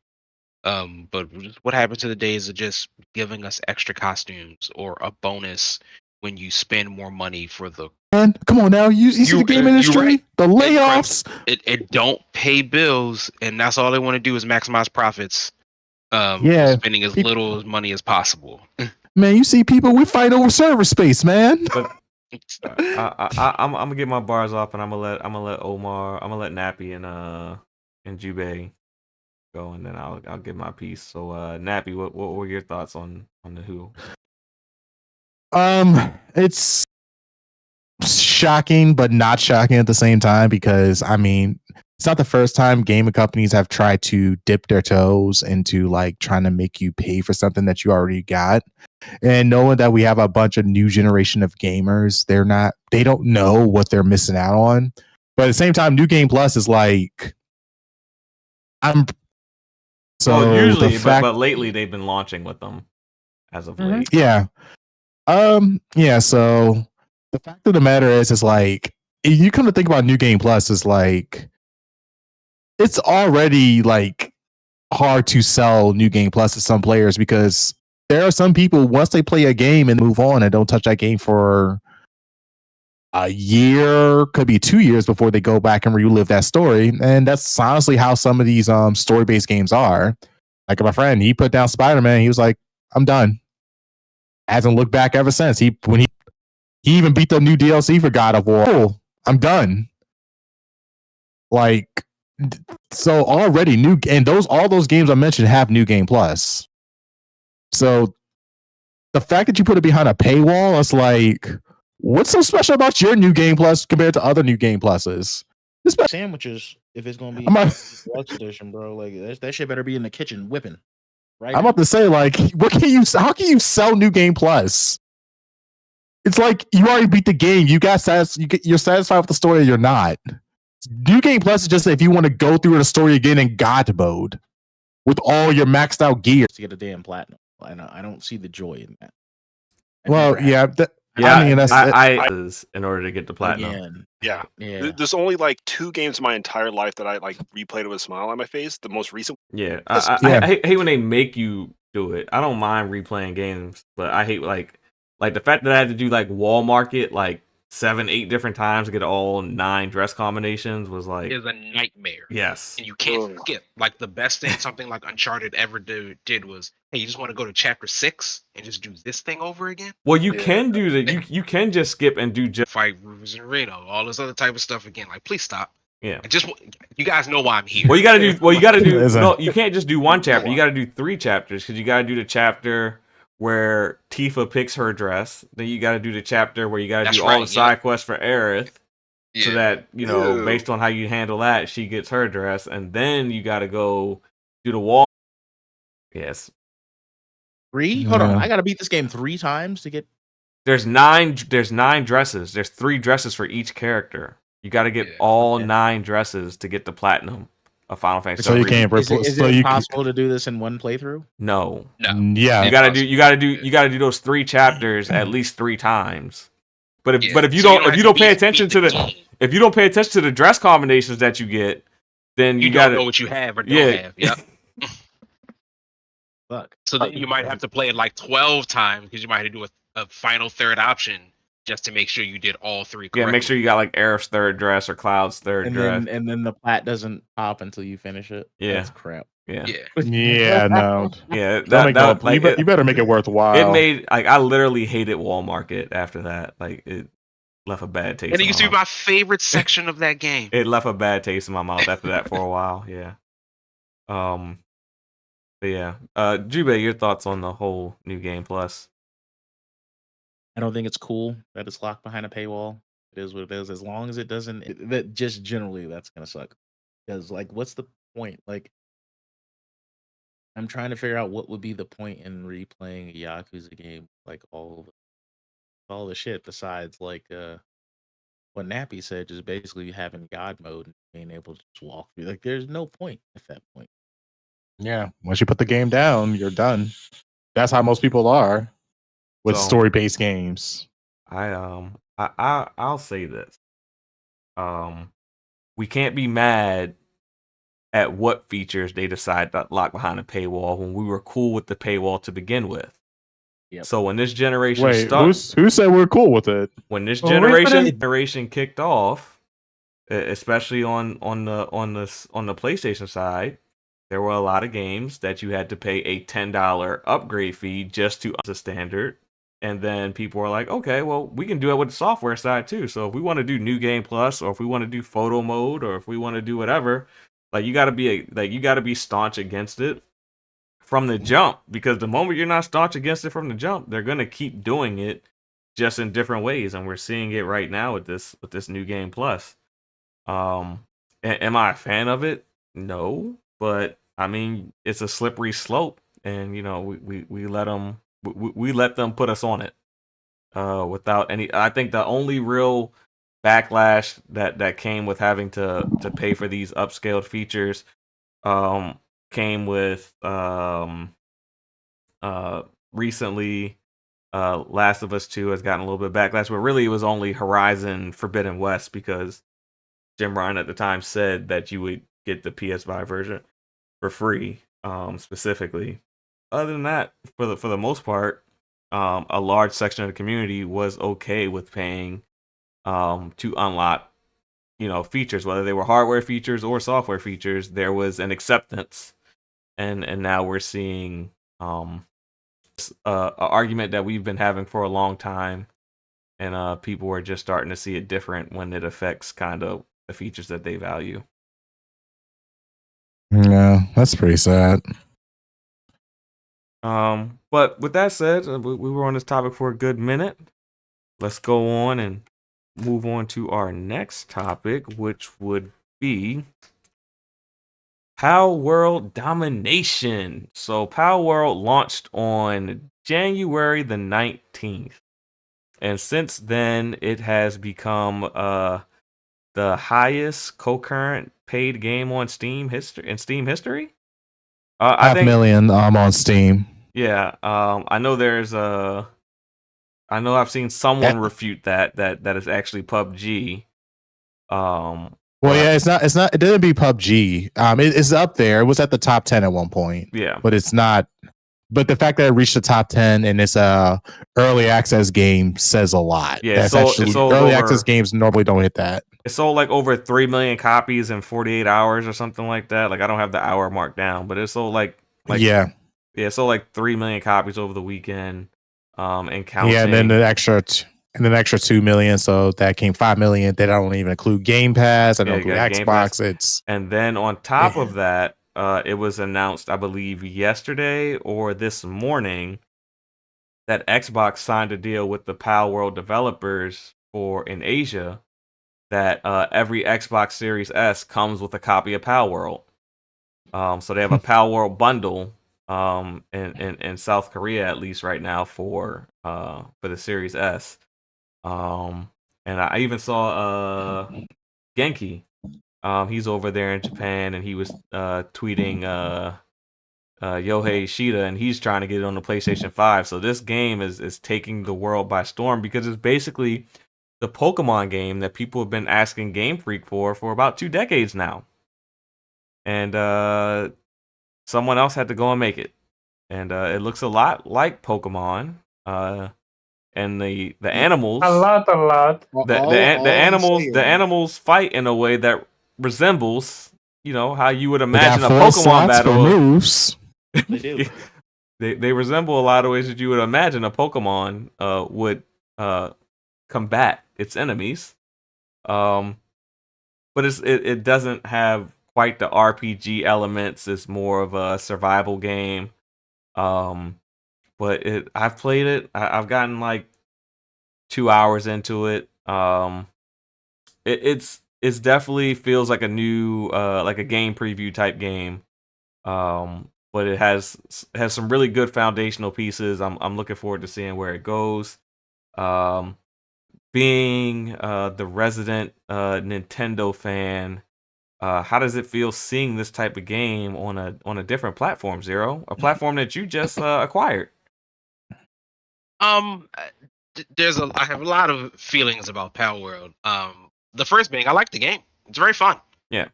But what happened to the days of just giving us extra costumes or a bonus when you spend more money for the Man, come on now. You see the game industry, right. the layoffs. It don't pay bills, and that's all they want to do is maximize profits. Yeah. Spending as little money as possible. Man, you see people, we fight over server space, man. But I'm gonna get my bars off, and I'm gonna let Omar, I'm gonna let Nappy and Jubei go, and then I'll give my piece. So Nappy, what were your thoughts on the Who? It's shocking, but not shocking at the same time, because I mean, it's not the first time gaming companies have tried to dip their toes into like trying to make you pay for something that you already got. And knowing that we have a bunch of new generation of gamers, they don't know what they're missing out on. But at the same time, New Game Plus is like, usually, but lately they've been launching with them as of late. Yeah. So the fact of the matter is like, you come to think about New Game Plus is like, it's already like hard to sell New Game Plus to some players, because there are some people, once they play a game and move on and don't touch that game for a year, could be 2 years before they go back and relive that story. And that's honestly how some of these story-based games are. Like my friend, he put down Spider-Man, he was like, I'm done. Hasn't looked back ever since. He even beat the new DLC for God of War. Oh, I'm done. Like, so already all those games I mentioned have New Game Plus. So the fact that you put it behind a paywall, it's like, what's so special about your New Game Plus compared to other New Game Pluses? Sandwiches, if it's gonna be deluxe edition, bro, like that shit better be in the kitchen whipping. Right. I'm about to say, like, how can you sell New Game Plus? It's like you already beat the game. You're satisfied with the story, or you're not. New Game Plus is just if you want to go through the story again in God mode with all your maxed out gear to get a damn platinum. I don't see the joy in that. I mean, that's in order to get the platinum. Yeah. There's only like 2 games in my entire life that I like replayed with a smile on my face. The most recent. Yeah, I hate when they make you do it. I don't mind replaying games, but I hate like the fact that I had to do like Wall Market like 7-8 different times to get all 9 dress combinations was like is a nightmare. Yes, and you can't skip. Like the best thing something like Uncharted ever did was, hey, you just want to go to chapter 6 and just do this thing over again. Well, you can do that. You can just skip and do just fight Rufus and Reno, all this other type of stuff again. Like, please stop. Yeah, you guys know why I'm here. Well, you gotta do. No, you can't just do one chapter. You gotta do 3 chapters, because you gotta do the chapter where Tifa picks her dress. Then you gotta do the chapter where you gotta do all the side quests for Aerith, so that based on how you handle that, she gets her dress, and then you gotta go do the wall. Yes. 3? Hold on, I gotta beat this game 3 times to get. There's 9 dresses. There's 3 dresses for each character. You got to get all 9 dresses to get the platinum of Final Fantasy. So you can't. Is it possible to do this in one playthrough? No. Yeah. You gotta do those 3 chapters at least 3 times. But if you don't pay attention to the dress combinations that you get, then you gotta don't know what you have or don't have. Yep. Fuck. So then you might have to play it like 12 times, because you might have to do a final third option just to make sure you did all 3 correctly. Yeah, make sure you got like Aerith's 3rd dress or Cloud's 3rd dress. And then the plat doesn't pop until you finish it. Yeah. That's crap. Yeah. No. Yeah, you better make it worthwhile. It made I literally hated Wall Market after that. Like, it left a bad taste. And it used to be my favorite section of that game. It left a bad taste in my mouth after that for a while. Yeah. But yeah. Jubei, your thoughts on the whole New Game Plus? I don't think it's cool that it's locked behind a paywall. It is what it is. As long as it doesn't, that just generally that's gonna suck. Because like, what's the point? Like, I'm trying to figure out what would be the point in replaying a Yakuza game, like all the shit besides like what Nappy said, just basically having God mode and being able to just walk through. Like, there's no point at that point. Yeah, once you put the game down, you're done. That's how most people are with story-based games. I'll say this. We can't be mad at what features they decide to lock behind a paywall when we were cool with the paywall to begin with. Yep. So when this generation Wait, who said we're cool with it? when this Well, we couldn't- generation kicked off, especially on the PlayStation side, there were a lot of games that you had to pay a $10 upgrade fee just to up the standard. And then people were like, okay, well, we can do it with the software side too. So if we want to do New Game Plus, or if we want to do photo mode, or if we want to do whatever, like you got to be staunch against it from the jump, because the moment you're not staunch against it from the jump, they're gonna keep doing it just in different ways, and we're seeing it right now with this New Game Plus. Am I a fan of it? No, but I mean, it's a slippery slope, and you know, we let them put us on it without any. I think the only real backlash that came with having to pay for these upscaled features came with recently. Last of Us 2 has gotten a little bit of backlash, but really it was only Horizon Forbidden West, because Jim Ryan at the time said that you would get the PS5 version for free, specifically. Other than that, for the most part, a large section of the community was okay with paying to unlock, you know, features, whether they were hardware features or software features. There was an acceptance, and now we're seeing an argument that we've been having for a long time, and people are just starting to see it different when it affects kind of the features that they value. Yeah, that's pretty sad. But with that said, we were on this topic for a good minute. Let's go on and move on to our next topic, which would be Palworld Domination. So Palworld launched on January the 19th. And since then, it has become the highest concurrent paid game on Steam history. I think 500,000 on Steam. Yeah, I know I know I've seen someone refute that it's actually PUBG. Well, yeah, it's not. It didn't be PUBG. It's up there. It was at the top 10 at one point. Yeah, but it's not. But the fact that it reached the top 10 and it's a early access game says a lot. Yeah, early access games normally don't hit that. It sold like over 3 million copies in 48 hours or something like that. Like, I don't have the hour marked down, but it sold like it sold like 3 million copies over the weekend. And counting. Yeah, and then the extra 2 million, so that came 5 million. They don't even include Game Pass. They don't include Xbox. And then on top of that, it was announced, I believe, yesterday or this morning, that Xbox signed a deal with the Palworld developers in Asia, that every Xbox Series S comes with a copy of Palworld. So they have a Palworld bundle in South Korea, at least right now, for the Series S. And I even saw Genki. He's over there in Japan, and he was tweeting Yohei Ishida, and he's trying to get it on the PlayStation 5. So this game is taking the world by storm, because it's basically the Pokemon game that people have been asking Game Freak for about 2 decades now. And someone else had to go and make it. And it looks a lot like Pokemon. And the animals, a lot. The animals fight in a way that resembles, you know, how you would imagine a Pokemon battle. Moves. They do. They resemble a lot of ways that you would imagine a Pokemon would combat its enemies. But it doesn't have quite the RPG elements. It's more of a survival game. But I've played it. I've gotten like 2 hours into it. It's definitely feels like a new like a game preview type game. But it has some really good foundational pieces. I'm looking forward to seeing where it goes. Being the resident Nintendo fan, how does it feel seeing this type of game on a different platform, Zero? A platform that you just acquired. I have a lot of feelings about Palworld. The first being, I like the game. It's very fun. Yeah.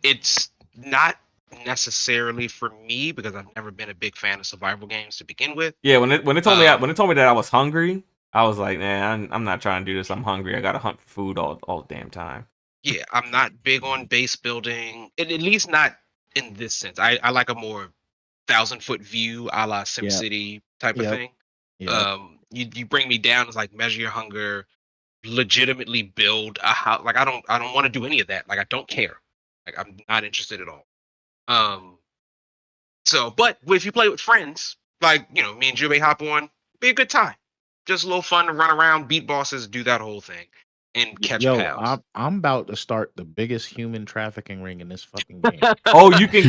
It's not necessarily for me because I've never been a big fan of survival games to begin with. Yeah, when it told me that I was hungry, I was like, man, I'm not trying to do this. I'm hungry. I gotta hunt for food all the damn time. Yeah, I'm not big on base building, at least not in this sense. I like a more 1,000-foot view, a la SimCity type of thing. You bring me down, it's like measure your hunger, legitimately build a house. Like I don't want to do any of that. Like I don't care. Like I'm not interested at all. So, but if you play with friends, like me and Jube hop on, be a good time. Just a little fun to run around, beat bosses, do that whole thing, and catch pals. I'm about to start the biggest human trafficking ring in this fucking game. Oh, you can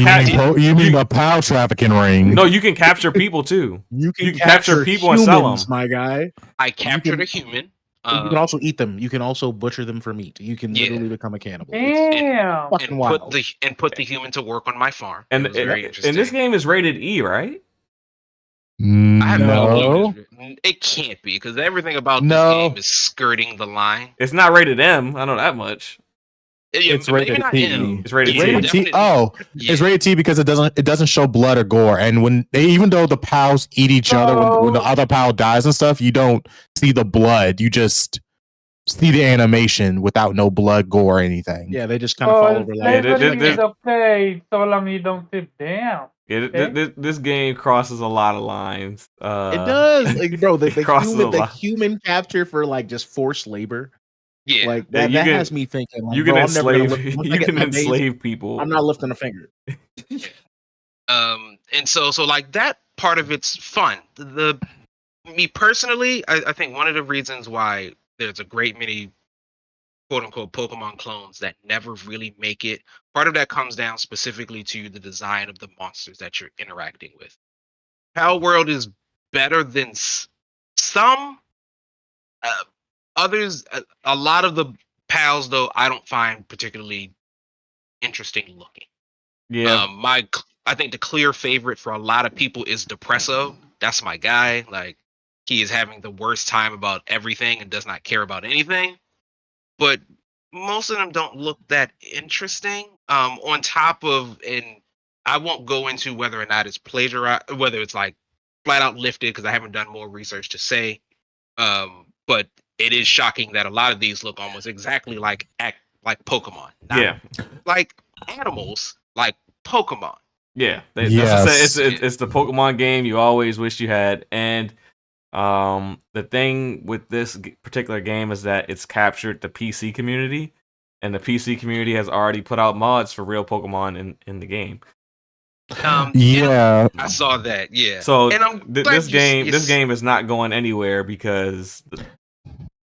you mean a POW trafficking ring? No, you can capture people too. You can capture people and sell them, my guy. I captured a human. You can also eat them. You can also butcher them for meat. You can literally become a cannibal. Damn. And put the human to work on my farm. And this game is rated E, right? I have No, it can't be because everything about this game is skirting the line. It's not rated M. I know that much. It's rated T. It's rated T. Oh, it's rated T because it doesn't show blood or gore. And when even though the pals eat each other, when the other pal dies and stuff, you don't see the blood. You just see the animation without no blood, gore, or anything. Yeah, they just kind of fall over. Is okay, so long you don't sit down. Yeah, this game crosses a lot of lines. It does, like, bro. The human capture for like just forced labor. Yeah, like that has me thinking. Like, you can enslave people. I'm not lifting a finger. And so like that part of it's fun. Me personally, I think one of the reasons why there's a great many quote unquote Pokemon clones that never really make it. Part of that comes down specifically to the design of the monsters that you're interacting with. Palworld is better than some others. A lot of the pals, though, I don't find particularly interesting looking. Yeah. I think the clear favorite for a lot of people is Depresso. That's my guy. Like he is having the worst time about everything and does not care about anything. But most of them don't look that interesting. On top of, and I won't go into whether or not it's plagiarized, whether it's like flat out lifted, because I haven't done more research to say. But it is shocking that a lot of these look almost exactly like Pokemon. Not like animals, like Pokemon. Yeah, it's the Pokemon game you always wish you had, and the thing with this particular game is that it's captured the PC community, and the PC community has already put out mods for real Pokemon in the game. I saw that. Yeah. So this game is not going anywhere because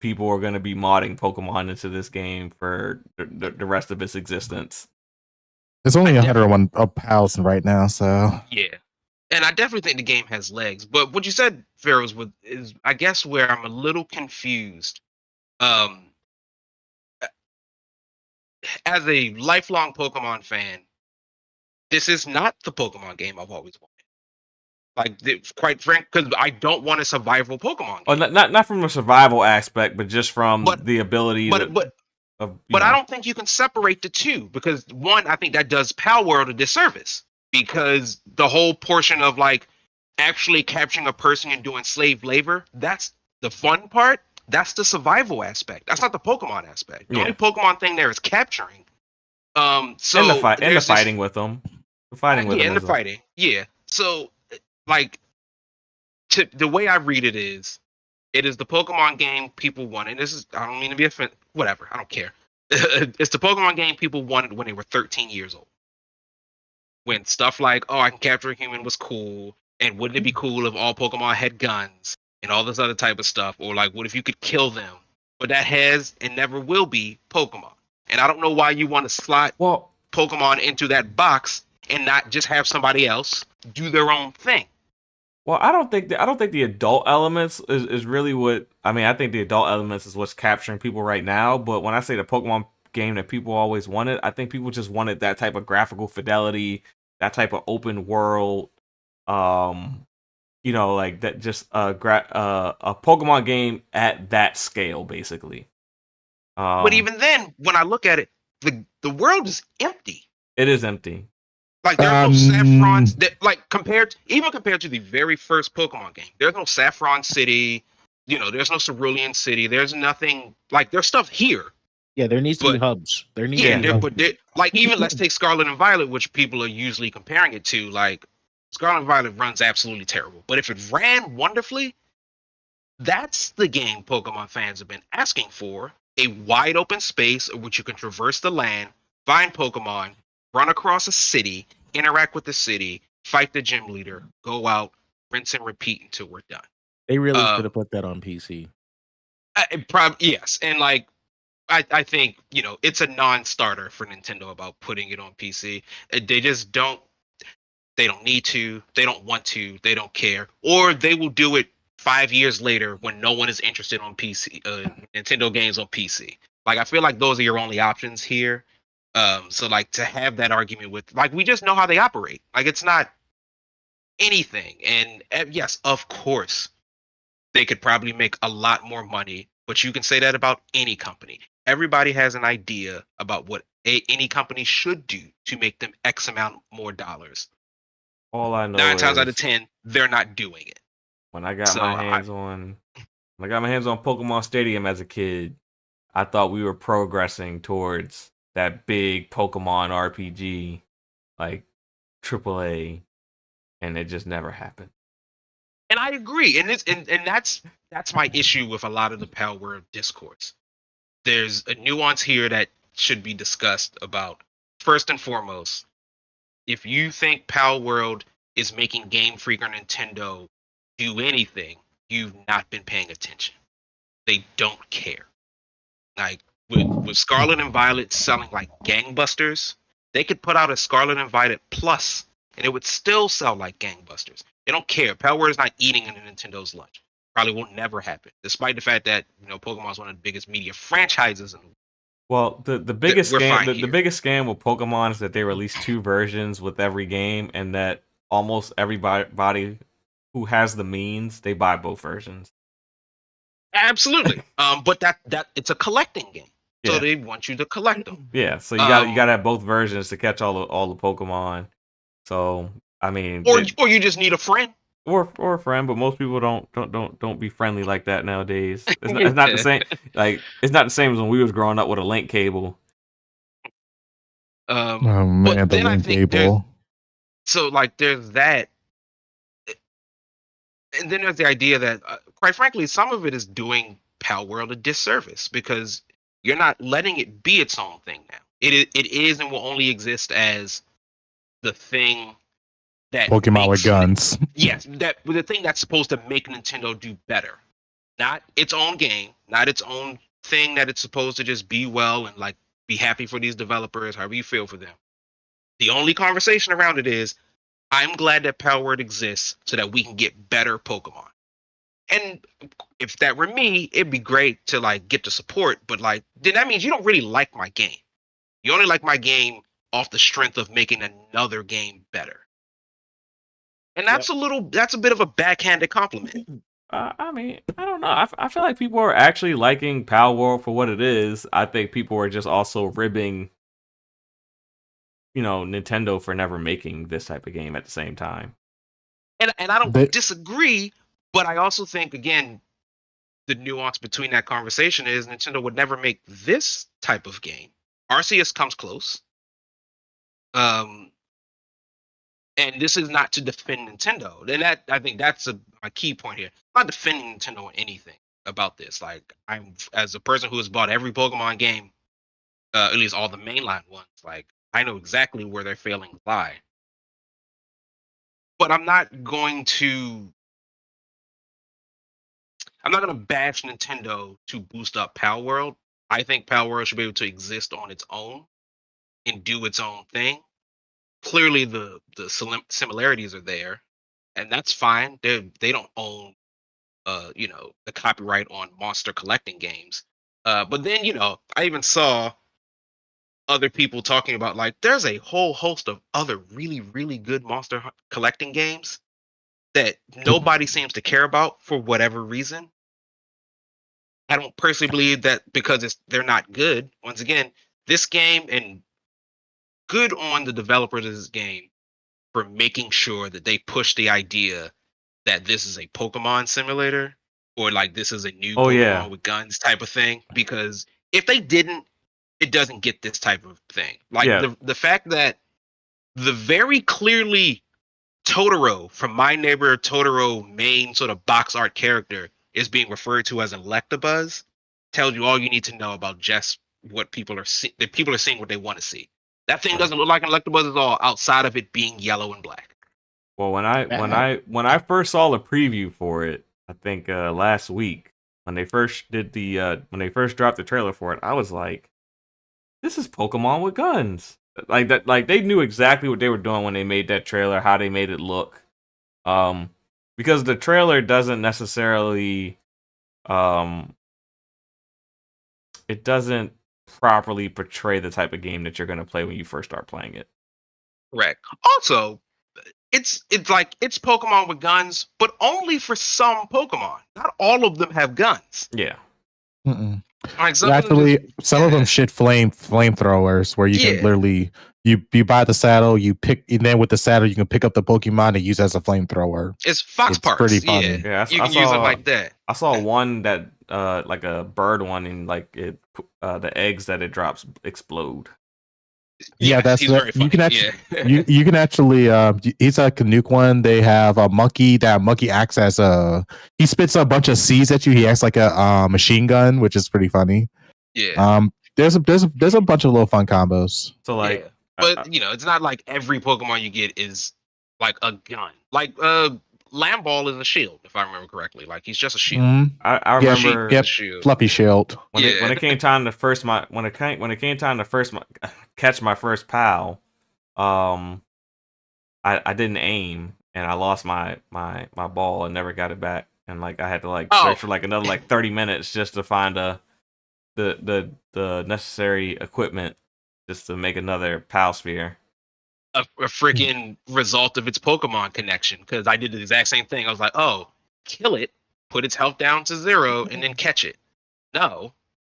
people are going to be modding Pokemon into this game for the rest of its existence. It's only 101 pals right now, so yeah. And I definitely think the game has legs. But what you said, Pharaoh's, is I guess where I'm a little confused. As a lifelong Pokemon fan, this is not the Pokemon game I've always wanted. Like, quite frank, because I don't want a survival Pokemon game. Oh, not from a survival aspect, but just from the ability But I don't think you can separate the two, because one, I think that does Palworld a disservice, because the whole portion of like actually capturing a person and doing slave labor, that's the fun part. That's the survival aspect. That's not the Pokemon aspect. The only Pokemon thing there is capturing. So and the fighting with them. The fighting with them. And the fighting. Yeah. So like the way I read it is the Pokemon game people wanted. This is, I don't mean to be offended. Whatever. I don't care. It's the Pokemon game people wanted when they were 13 years old. When stuff like, I can capture a human was cool, and wouldn't it be cool if all Pokemon had guns and all this other type of stuff, or like, what if you could kill them? But that has and never will be Pokemon. And I don't know why you want to slot Pokemon into that box and not just have somebody else do their own thing. Well, I don't think the adult elements is really what I mean. I think the adult elements is what's capturing people right now. But when I say the Pokemon game that people always wanted, I think people just wanted that type of graphical fidelity, that type of open world, like that, just a Pokemon game at that scale, basically. But even then, when I look at it, the world is empty. It is empty. Like there's no Saffron like compared to the very first Pokemon game. There's no Saffron City, there's no Cerulean City. There's nothing like there's stuff here. Yeah, there needs to be hubs. There needs to be hubs. Like even let's take Scarlet and Violet, which people are usually comparing it to. Like Scarlet and Violet runs absolutely terrible, but if it ran wonderfully, that's the game Pokemon fans have been asking for: a wide open space in which you can traverse the land, find Pokemon, run across a city, interact with the city, fight the gym leader, go out, rinse and repeat until we're done. They really should have put that on PC. Yes, and like I think it's a non-starter for Nintendo about putting it on PC. They just don't. They don't need to. They don't want to. They don't care. Or they will do it 5 years later when no one is interested on PC, Nintendo games on PC. Like I feel like those are your only options here. So like to have that argument with like we just know how they operate. Like it's not anything. And yes, of course, they could probably make a lot more money, but you can say that about any company. Everybody has an idea about what any company should do to make them X amount more dollars. All I know 9 times out of 10, they're not doing it. When I got my hands on Pokemon Stadium as a kid, I thought we were progressing towards that big Pokemon RPG, like AAA, and it just never happened. And I agree, and that's my issue with a lot of the Palworld discourse. There's a nuance here that should be discussed about. First and foremost, if you think Palworld is making Game Freak or Nintendo do anything, you've not been paying attention. They don't care. Like with Scarlet and Violet selling like gangbusters, they could put out a Scarlet and Violet Plus, and it would still sell like gangbusters. They don't care. Palworld is not eating into Nintendo's lunch. Probably won't never happen, despite the fact that Pokemon is one of the biggest media franchises in the world. Well, the biggest scam with Pokemon is that they release 2 versions with every game, and that almost everybody who has the means, they buy both versions. Absolutely. But that it's a collecting game, so they want you to collect them. Yeah, so you got to have both versions to catch all the Pokemon. So I mean, or you just need a friend. Or a friend, but most people don't be friendly like that nowadays. It's not the same. Like it's not the same as when we was growing up with a link cable. Oh man, the link cable. So like there's that, and then there's the idea that, quite frankly, some of it is doing Palworld a disservice because you're not letting it be its own thing now. It is and will only exist as the thing. That Pokemon with guns. Yes, the thing that's supposed to make Nintendo do better. Not its own game, not its own thing that it's supposed to just be well and like be happy for these developers, however you feel for them. The only conversation around it is, I'm glad that Palworld exists so that we can get better Pokemon. And if that were me, it'd be great to like get the support, but like then that means you don't really like my game. You only like my game off the strength of making another game better. And that's a bit of a backhanded compliment. I mean, I don't know. I feel like people are actually liking Palworld for what it is. I think people are just also ribbing, Nintendo for never making this type of game at the same time. And I don't disagree, but I also think, again, the nuance between that conversation is Nintendo would never make this type of game. Arceus comes close. And this is not to defend Nintendo. And that I think that's my key point here. I'm not defending Nintendo on anything about this. Like I'm as a person who has bought every Pokemon game, at least all the mainline ones, like I know exactly where their failings lie. But I'm not going to bash Nintendo to boost up Palworld. I think Palworld should be able to exist on its own and do its own thing. Clearly the similarities are there, and that's fine. They don't own the copyright on monster collecting games. But then I even saw other people talking about like there's a whole host of other really, really good monster collecting games that nobody seems to care about for whatever reason. I don't personally believe that because they're not good. Once again, this game, and good on the developers of this game, for making sure that they push the idea that this is a Pokemon simulator or like this is a new Pokemon with guns type of thing. Because if they didn't, it doesn't get this type of thing. Like the fact that the very clearly Totoro from My Neighbor Totoro main sort of box art character is being referred to as an Electabuzz tells you all you need to know about just what people are seeing. That people are seeing what they want to see. That thing doesn't look like an Electabuzz at all, outside of it being yellow and black. Well, when I first saw the preview for it, I think last week when they first did when they first dropped the trailer for it, I was like, "This is Pokemon with guns." Like that, like they knew exactly what they were doing when they made that trailer, how they made it look. Because the trailer doesn't necessarily, it doesn't properly portray the type of game that you're going to play when you first start playing it. Correct. Also, it's like it's Pokemon with guns, but only for some Pokemon. Not all of them have guns. Yeah. Like some of them shit flamethrowers where you can literally you buy the saddle, you pick, and then with the saddle you can pick up the Pokemon and use as a flamethrower. It's Fox Parks. Pretty funny. Yeah, you can use it like that. I saw one that like a bird one, and like it the eggs that it drops explode. Yeah, that's you can actually you can actually it's like a nuke one. They have a monkey. That monkey acts as he spits a bunch of seeds at you. He acts like a machine gun, which is pretty funny. Yeah. There's a bunch of little fun combos. So like, but it's not like every Pokemon you get is like a gun. Like Lamball is a shield, if I remember correctly. Like he's just a shield. Mm-hmm. I remember fluffy shield. When it came time to catch my first PAL, I didn't aim and I lost my ball and never got it back. And like I had to search for like another 30 minutes just to find the necessary equipment just to make another PAL sphere. A freaking result of its Pokemon connection, because I did the exact same thing. I was like, oh, kill it, put its health down to 0, and then catch it. No,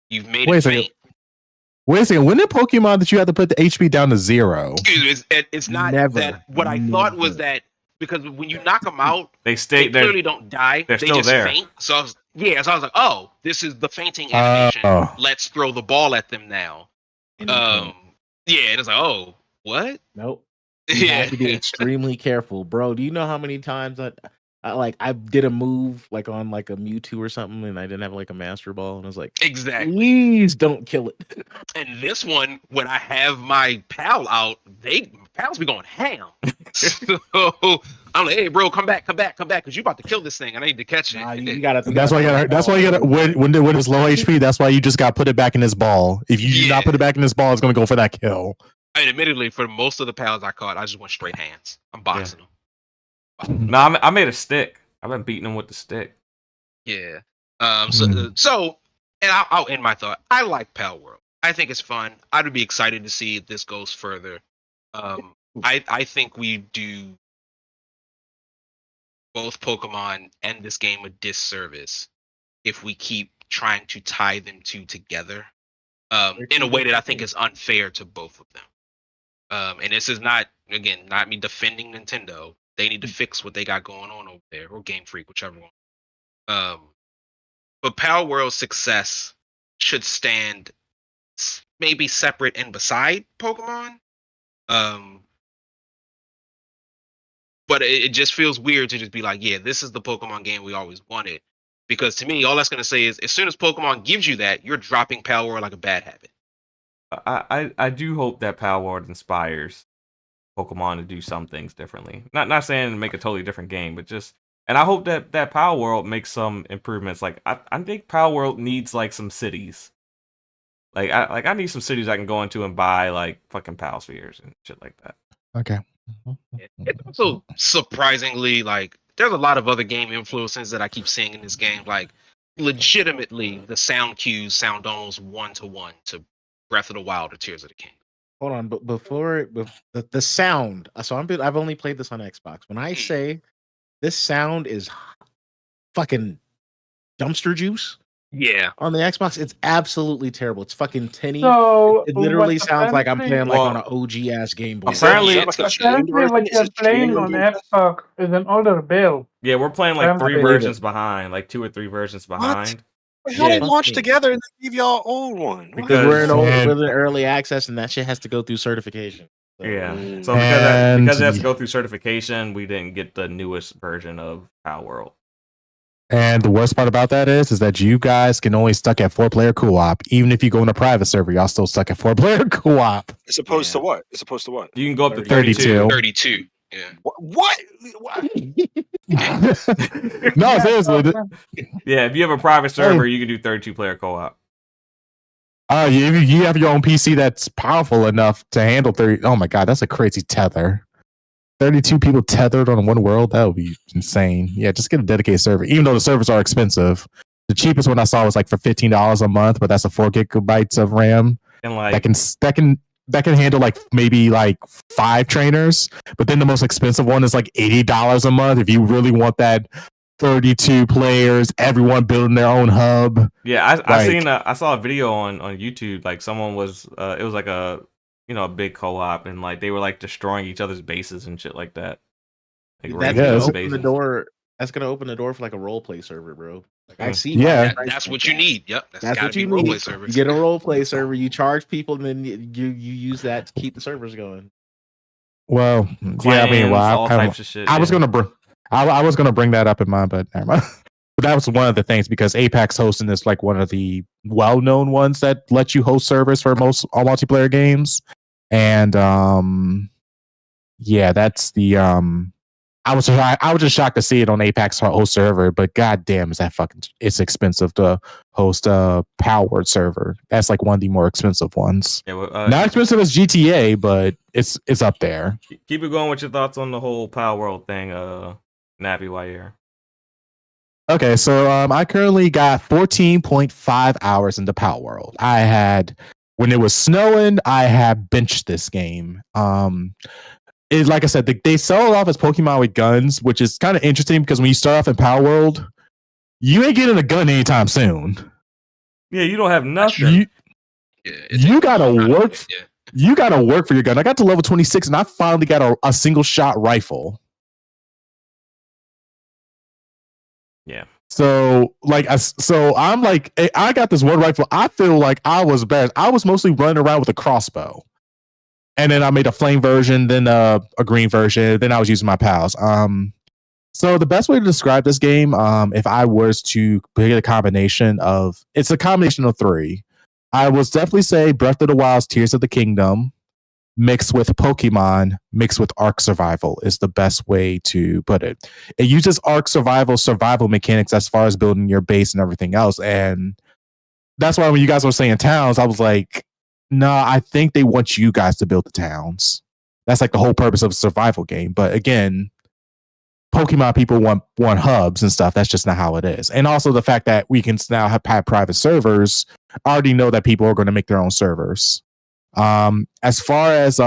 you've made it faint. Wait a second. When did Pokemon that you had to put the HP down to 0? It's not that. What I thought was that because when you knock them out, they clearly don't die. They just there. Faint. So I was like, oh, this is the fainting animation. Let's throw the ball at them now. And it's like, oh, what? Nope. You have to be extremely careful, bro. Do you know how many times I did a move like on like a Mewtwo or something, and I didn't have like a Master Ball, and I was like, exactly, please don't kill it. And this one, when I have my PAL out, pals be going ham. So I'm like, hey, bro, come back, because you about to kill this thing. I need to catch it. That's why you gotta. When it's low HP, that's why you just got to put it back in this ball. If you do not put it back in this ball, it's gonna go for that kill. And admittedly, for most of the pals I caught, I just went straight hands. I'm boxing them. No, I made a stick. I've been beating them with the stick. Yeah. So, and I'll end my thought. I like Palworld. I think it's fun. I would be excited to see if this goes further. I think we do both Pokemon and this game a disservice if we keep trying to tie them two together in a way that I think is unfair to both of them. And this is not me defending Nintendo. They need to fix what they got going on over there, or Game Freak, whichever one. But Palworld's success should stand maybe separate and beside Pokemon. But it just feels weird to just be like, yeah, this is the Pokemon game we always wanted. Because to me, all that's going to say is, as soon as Pokemon gives you that, you're dropping Palworld like a bad habit. I do hope that Palworld inspires Pokemon to do some things differently. Not saying to make a totally different game, but just, and I hope that Palworld makes some improvements. Like I think Palworld needs like some cities. Like I need some cities I can go into and buy like fucking Pal spheres and shit like that. Okay. It's also surprisingly like there's a lot of other game influences that I keep seeing in this game. Like legitimately, the sound cues sound almost 1-to-1 to Breath of the Wild or Tears of the Kingdom. Hold on, but before the sound, so I've only played this on Xbox. When I say this sound is fucking dumpster juice, Yeah. On the Xbox, it's absolutely terrible. It's fucking tinny. So It literally what sounds like I'm apparently- playing like Well, on an OG ass Game Boy. apparently- Is that like a chained Apparently, what version? Is you're it playing chained on Game Pass? Xbox is an older build. Yeah, we're playing like I 3 believe versions it. behind, like 2 or 3 versions behind. How they Yeah. launched together and they give y'all old one? What? Because we're in And- we're in early access, and that shit has to go through certification. So, Yeah. Mm. So because it has to And- go through certification, we didn't get the newest version of Palworld. And the worst part about that is that you guys can only stuck at 4-player co-op. Even if you go in a private server, y'all still stuck at 4-player co-op. As opposed to Yeah. what? As opposed to what? You can go up to 32. 32. Yeah. What? No, seriously. Yeah, if you have a private server, you can do 32-player co-op. You have your own PC that's powerful enough to handle 30. Oh my god, that's a crazy tether. 32 people tethered on one world. That would be insane. Yeah, just get a dedicated server. Even though the servers are expensive, the cheapest one I saw was like for $15 a month, but that's a 4 gigabytes of RAM. And like that can handle like maybe like 5 trainers. But then the most expensive one is like $80 a month if you really want that 32 players, everyone building their own hub. yeah, I saw a video on YouTube. Like someone was it was like a big co-op, and like they were like destroying each other's bases and shit like that. Like That's raiding gonna those open bases. the door. That's gonna open the door for like a role play server, bro. Like I see. Yeah. That's what you need. Yep. That's gotta what be you roleplay need. servers. You get a role play server. You charge people, and then you use that to keep the servers going. Well, Clans, yeah, I mean, all types of shit. I was gonna bring that up in mine, but never mind. But that was one of the things because Apex hosting is like one of the well-known ones that let you host servers for most all multiplayer games. And yeah, that's the I was just shocked to see it on Apex host server, but goddamn, is that fucking it's expensive to host a Palworld server. That's like one of the more expensive ones. Yeah, well, Not expensive as GTA, but it's up there. keep it going with your thoughts on the whole Palworld thing, Nappy, while you're here. Okay, so I currently got 14.5 hours into Palworld. I had when it was snowing, I had benched this game. Like I said, they sell it off as Pokemon with guns, which is kind of interesting because when you start off in Palworld, you ain't getting a gun anytime soon. Yeah, you don't have nothing. You gotta work. Yeah. You gotta work for your gun. I got to level 26, and I finally got a single shot rifle. Yeah. So I'm like, I got this one rifle. I feel like I was bad. I was mostly running around with a crossbow, and then I made a flame version, then a green version. Then I was using my pals. So the best way to describe this game, if I was to pick a combination of, it's a combination of 3. I would definitely say Breath of the Wild's Tears of the Kingdom mixed with Pokemon, mixed with Ark Survival is the best way to put it. It uses Ark survival mechanics as far as building your base and everything else. And that's why when you guys were saying towns, I was like, nah, I think they want you guys to build the towns. That's like the whole purpose of a survival game. But again, Pokemon people want hubs and stuff. That's just not how it is. And also the fact that we can now have private servers, I already know that people are going to make their own servers. As far as they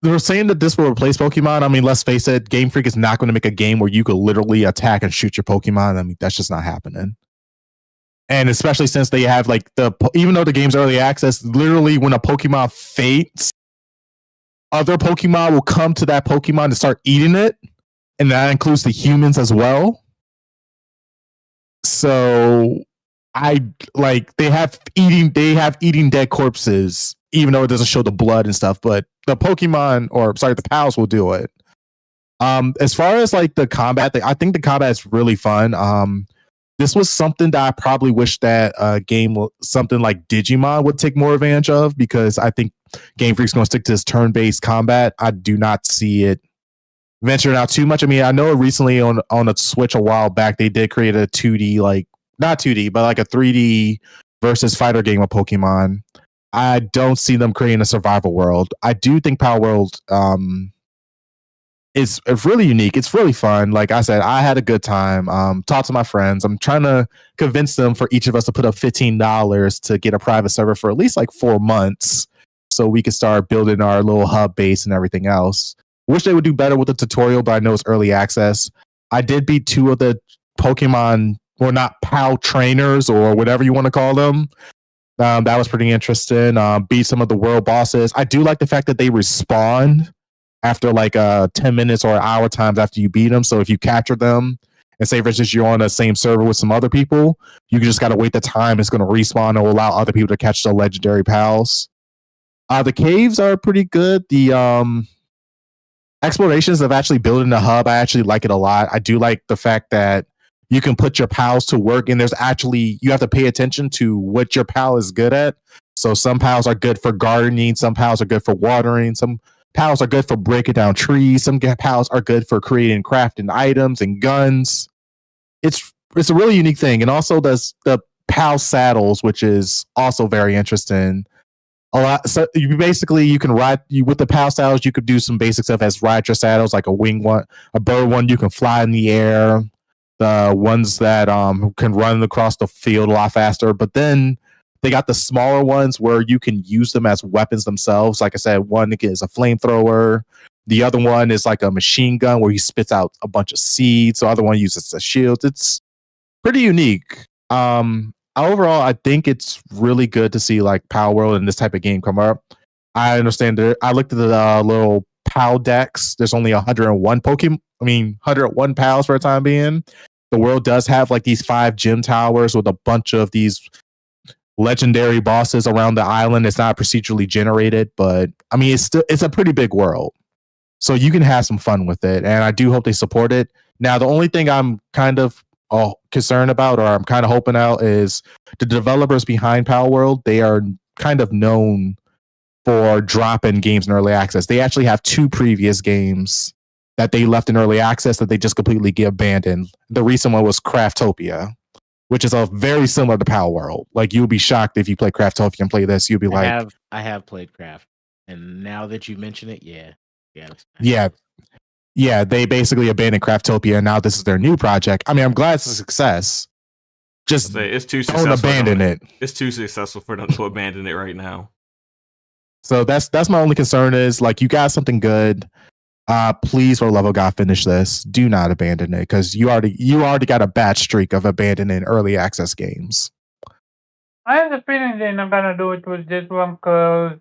were saying that this will replace Pokemon. I mean, let's face it, Game Freak is not going to make a game where you could literally attack and shoot your Pokemon. I mean, that's just not happening. And especially since they have like even though the game's early access, literally when a Pokemon faints, other Pokemon will come to that Pokemon and start eating it, and that includes the humans as well. So they have eating dead corpses, even though it doesn't show the blood and stuff, but the pals will do it. As far as like the combat, I think the combat is really fun. This was something that I probably wish that a game something like Digimon would take more advantage of, because I think Game Freak's going to stick to this turn-based combat. I do not see it venturing out too much. I mean, I know recently on a Switch a while back, they did create a 2D, like not 2D, but like a 3D versus fighter game of Pokemon. I don't see them creating a survival world. I do think Palworld is really unique. It's really fun. Like I said, I had a good time. Talked to my friends. I'm trying to convince them for each of us to put up $15 to get a private server for at least like 4 months, so we could start building our little hub base and everything else. Wish they would do better with the tutorial, but I know it's early access. I did beat 2 of the Pokemon or not PAL trainers or whatever you want to call them. That was pretty interesting. Beat some of the world bosses. I do like the fact that they respawn after like 10 minutes or an hour times after you beat them. So if you capture them and say, for instance, you're on the same server with some other people, you just got to wait the time. It's going to respawn and will allow other people to catch the legendary pals. The caves are pretty good. The explorations of actually building a hub, I actually like it a lot. I do like the fact that you can put your pals to work, and there's actually, you have to pay attention to what your pal is good at. So some pals are good for gardening, some pals are good for watering, some pals are good for breaking down trees, some pals are good for creating crafting items and guns. It's a really unique thing. And also there's the pal saddles, which is also very interesting. A lot. So you can ride with the pal saddles. You could do some basic stuff as ride your saddles, like a wing one, a bird one. You can fly in the air. The ones that can run across the field a lot faster. But then they got the smaller ones where you can use them as weapons themselves. Like I said, one is a flamethrower. The other one is like a machine gun where he spits out a bunch of seeds. The other one uses a shield. It's pretty unique. Overall, I think it's really good to see like Palworld and this type of game come up. I understand that. I looked at the little PAL decks. There's only 101 Pokemon. 101 pals for a time being. The world does have like these 5 gym towers with a bunch of these legendary bosses around the island. It's not procedurally generated, but I mean, it's a pretty big world, so you can have some fun with it. And I do hope they support it. Now, the only thing I'm kind of concerned about, or I'm kind of hoping out, is the developers behind Palworld. They are kind of known for dropping games in early access. They actually have 2 previous games that they left in early access that they just completely get abandoned. The recent one was Craftopia, which is a very similar to Palworld. Like, you'll be shocked if you play Craftopia and play this. You'll be I have played Craft, and now that you mention it, yeah. They basically abandoned Craftopia, and now this is their new project. I mean, I'm glad it's a success. Just it's too don't successful. abandon it. It's too successful for them to abandon it right now. So that's my only concern is, like, you got something good. Please, for the love of God, finish this. Do not abandon it, because you already got a bad streak of abandoning early access games. I have a feeling they're not gonna do it with this one because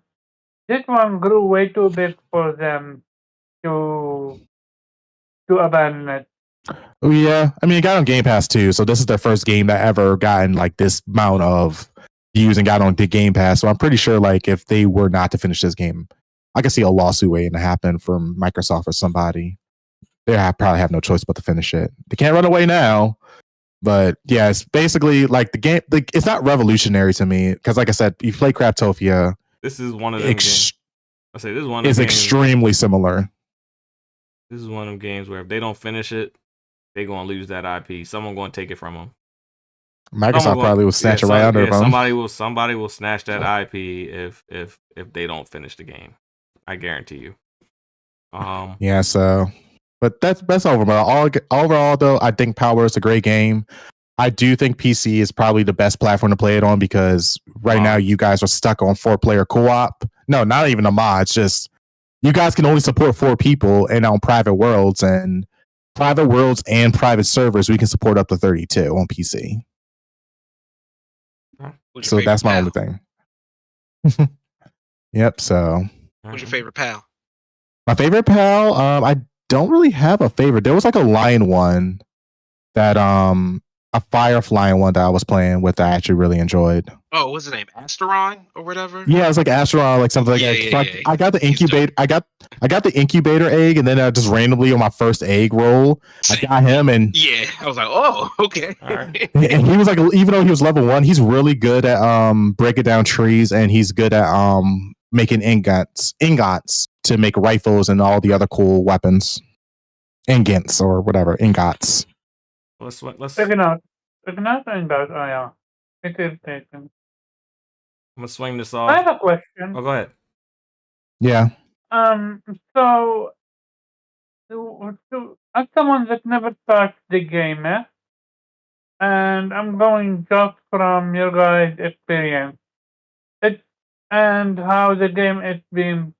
this one grew way too big for them to abandon it. Oh yeah, I mean, it got on Game Pass too, so this is their first game that ever gotten like this amount of views and got on the Game Pass. So I'm pretty sure, like, if they were not to finish this game, I could see a lawsuit waiting to happen from Microsoft or somebody. They probably have no choice but to finish it. They can't run away now, but yeah, it's basically like the game. It's not revolutionary to me because, like I said, you play Craftopia. This is one of them games. I say this is one of is them extremely similar. This is one of them games where if they don't finish it, they're gonna lose that IP. Someone gonna take it from them. Microsoft probably will snatch it right under them. Somebody will snatch that IP if they don't finish the game. I guarantee you. Yeah. So, but that's overall. Overall, though, I think Power is a great game. I do think PC is probably the best platform to play it on because right now you guys are stuck on 4-player co-op. No, not even a mod. It's just you guys can only support 4 people and on private worlds and private servers. We can support up to 32 on PC. So that's my only thing. Yep. So, what's your favorite pal? My favorite pal, I don't really have a favorite. There was like a lion one that a firefly one that I was playing with that I actually really enjoyed. Oh, what's his name? Asteron or whatever? Yeah, it was like Asteron, like something like that. I got the incubator. I got the incubator egg, and then just randomly on my first egg roll, I got him, and yeah, I was like, oh, okay. Right. And he was like, even though he was level 1, he's really good at breaking down trees, and he's good at making ingots to make rifles and all the other cool weapons. Ingots or whatever, ingots. Let's check it out. Ingots. Oh yeah, it is taken. I'm gonna swing this off. I have a question. Oh, go ahead. Yeah. So, as someone that never touched the game, and I'm going just from your guys' experience, and how the game is being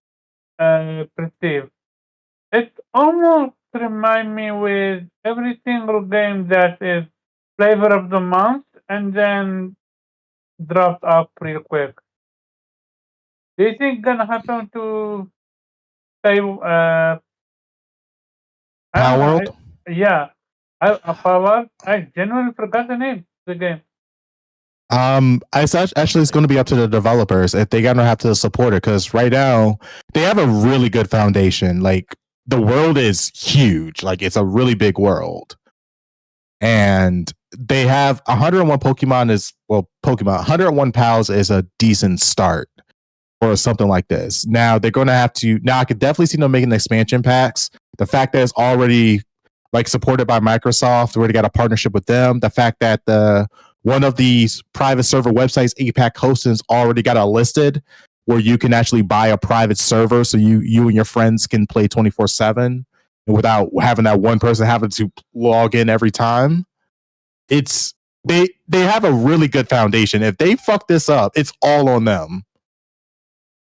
perceived. It almost reminds me with every single game that is flavor of the month and then dropped off real quick. Do you think gonna happen to say I don't know. Palworld. Yeah, Power. I genuinely forgot the name of the game. Actually, it's going to be up to the developers if they're going to have to support it because right now they have a really good foundation. Like the world is huge, like it's a really big world, and they have 101 Pokemon. Pokemon 101 pals is a decent start for something like this. Now they're going to have to. Now I could definitely see them making expansion packs. The fact that it's already like supported by Microsoft, we already got a partnership with them. The fact that one of these private server websites, APAC Hostings, already got a listed where you can actually buy a private server so you and your friends can play 24/7 without having that one person having to log in every time. It's they have a really good foundation. If they fuck this up, it's all on them.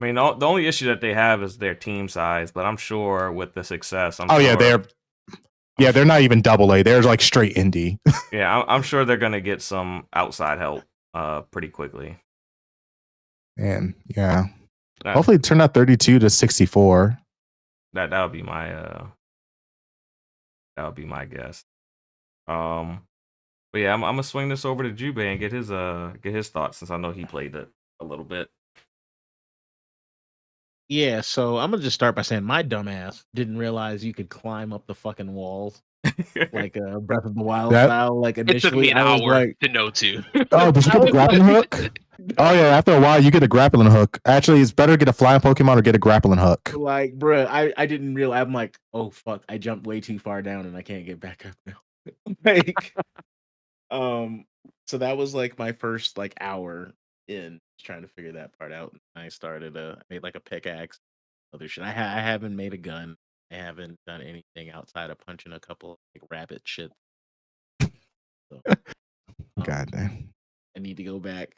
I mean, the only issue that they have is their team size, but I'm sure with the success, they're not even AA. They're like straight indie. Yeah, I'm sure they're gonna get some outside help pretty quickly. And yeah, hopefully turn out 32 to 64. That would be my guess. But yeah, I'm gonna swing this over to Jubei and get his thoughts since I know he played it a little bit. Yeah, so I'm gonna just start by saying my dumbass didn't realize you could climb up the fucking walls like a Breath of the Wild style. Like It took initially, me an I was hour like, to know too. Oh, did you get the grappling hook? Oh yeah, after a while you get a grappling hook. Actually, it's better to get a flying Pokemon or get a grappling hook. like, bruh, I didn't realize. I'm like, oh fuck, I jumped way too far down and I can't get back up now. Like, so that was like my first like hour in trying to figure that part out. I started made like a pickaxe, other shit. I haven't made a gun. I haven't done anything outside of punching a couple of like rabbit shit. So, God damn. I need to go back.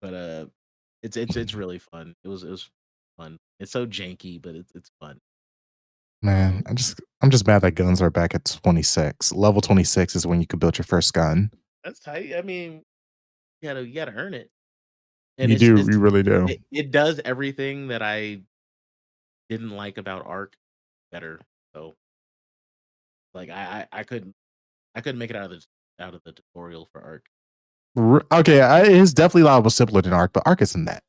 But it's really fun. It was fun. It's so janky, but it's fun. Man, I'm just mad that guns are back at 26. Level 26 is when you could build your first gun. That's tight. I mean, you gotta earn it. And You really do. It does everything that I didn't like about Arc better. So like I couldn't make it out of the tutorial for Arc. Okay, it's definitely a lot more simpler than Arc, but Arc isn't that.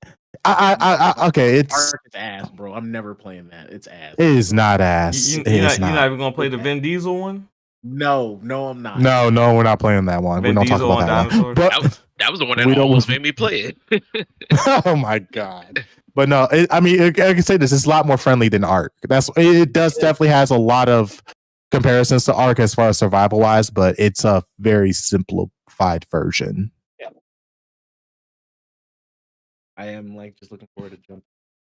Okay, it's Arc is ass, bro. I'm never playing that. It's ass. It is not ass. You're not even gonna play the Vin Diesel one? No, I'm not. No, we're not playing that one. We don't talk about that one. But that was the one that almost made me play it. Oh my god! But no, I mean, I can say this: it's a lot more friendly than Arc. It definitely has a lot of comparisons to Arc as far as survival wise, but it's a very simplified version. Yeah, I am like just looking forward to jumping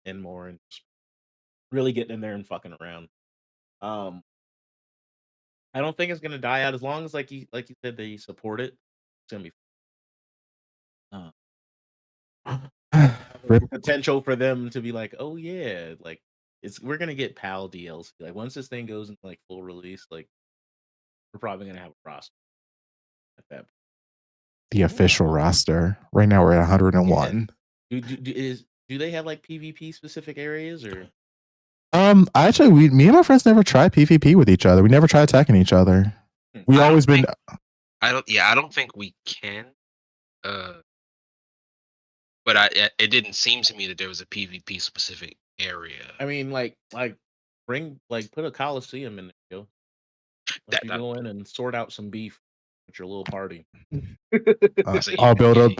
in more and just really getting in there and fucking around. I don't think it's gonna die out as long as like you said they support it. It's gonna be potential for them to be like, oh yeah, like we're gonna get PAL DLC. Like once this thing goes into like full release, like we're probably gonna have a roster at that point. The official roster. Right now we're at 101. Yeah. Do they have like PvP specific areas or? Actually, me and my friends never tried PvP with each other. We never tried attacking each other. We always been. I don't think we can. But it didn't seem to me that there was a PvP specific area. I mean, like put a Coliseum in there, yo. You go in and sort out some beef with your little party. I'll build up.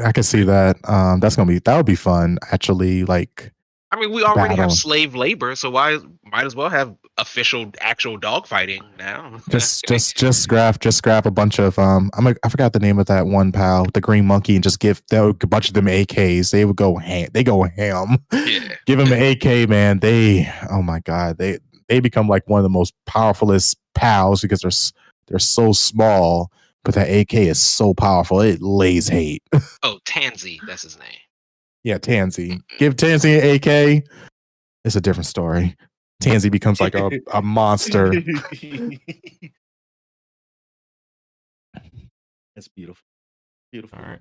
I can see that. That would be fun. Actually, like. I mean, we already have slave labor, so might as well have actual dogfighting now. just grab a bunch of I forgot the name of that one pal, the green monkey, and just give a bunch of them AKs. They would go ham. They go ham. Yeah. Give them an AK, man. Oh my god, they become like one of the most powerfulest pals because they're so small, but that AK is so powerful. It lays hate. Oh, Tansy, that's his name. Yeah, Tansy. Give Tansy an AK. It's a different story. Tansy becomes like a monster. That's beautiful. Beautiful. All right.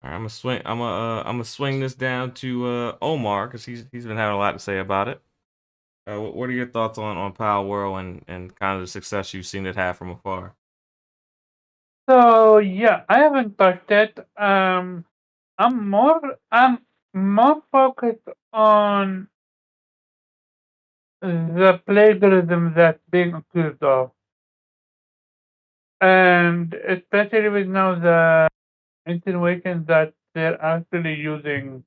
I'm gonna swing. I'm gonna swing this down to Omar because he's been having a lot to say about it. What are your thoughts on Palworld and kind of the success you've seen it have from afar? So yeah, I haven't touched it. I'm more focused on the plagiarism that's being accused of, and especially with now the insinuation that they're actually using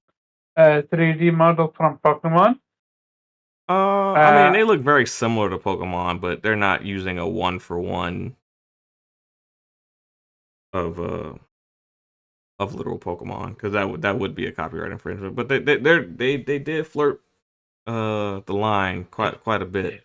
3D models from Pokemon. I mean, they look very similar to Pokemon, but they're not using a 1-for-1 of literal Pokemon because that would be a copyright infringement. But they did flirt the line quite a bit.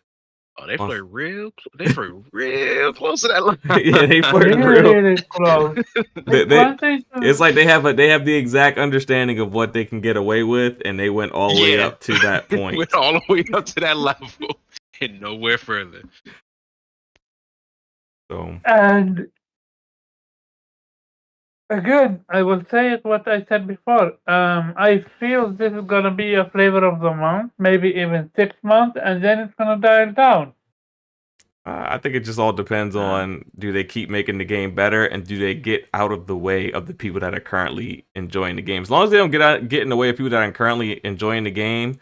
Oh, they flirt real close to that line. Yeah, they flirt really close. It's like they have the exact understanding of what they can get away with, and they went all the way up to that point. Went all the way up to that level and nowhere further. So And again, I will say it what I said before. I feel this is gonna be a flavor of the month, maybe even 6 months, and then it's gonna die down. I think it just all depends on do they keep making the game better and do they get out of the way of the people that are currently enjoying the game. As long as they don't get in the way of people that are currently enjoying the game,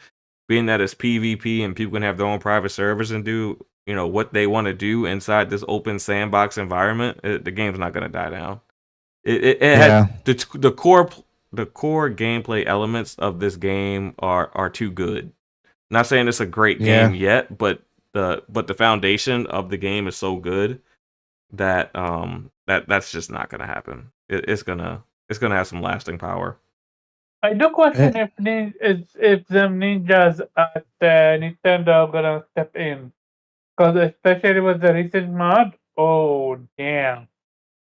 being that it's PvP and people can have their own private servers and do what they want to do inside this open sandbox environment, the game's not going to die down. It has the core gameplay elements of this game are too good. Not saying it's a great game yet, but the foundation of the game is so good that that's just not gonna happen. It's gonna have some lasting power. I do question if them ninjas at Nintendo are gonna step in, because especially with the recent mod. Oh damn!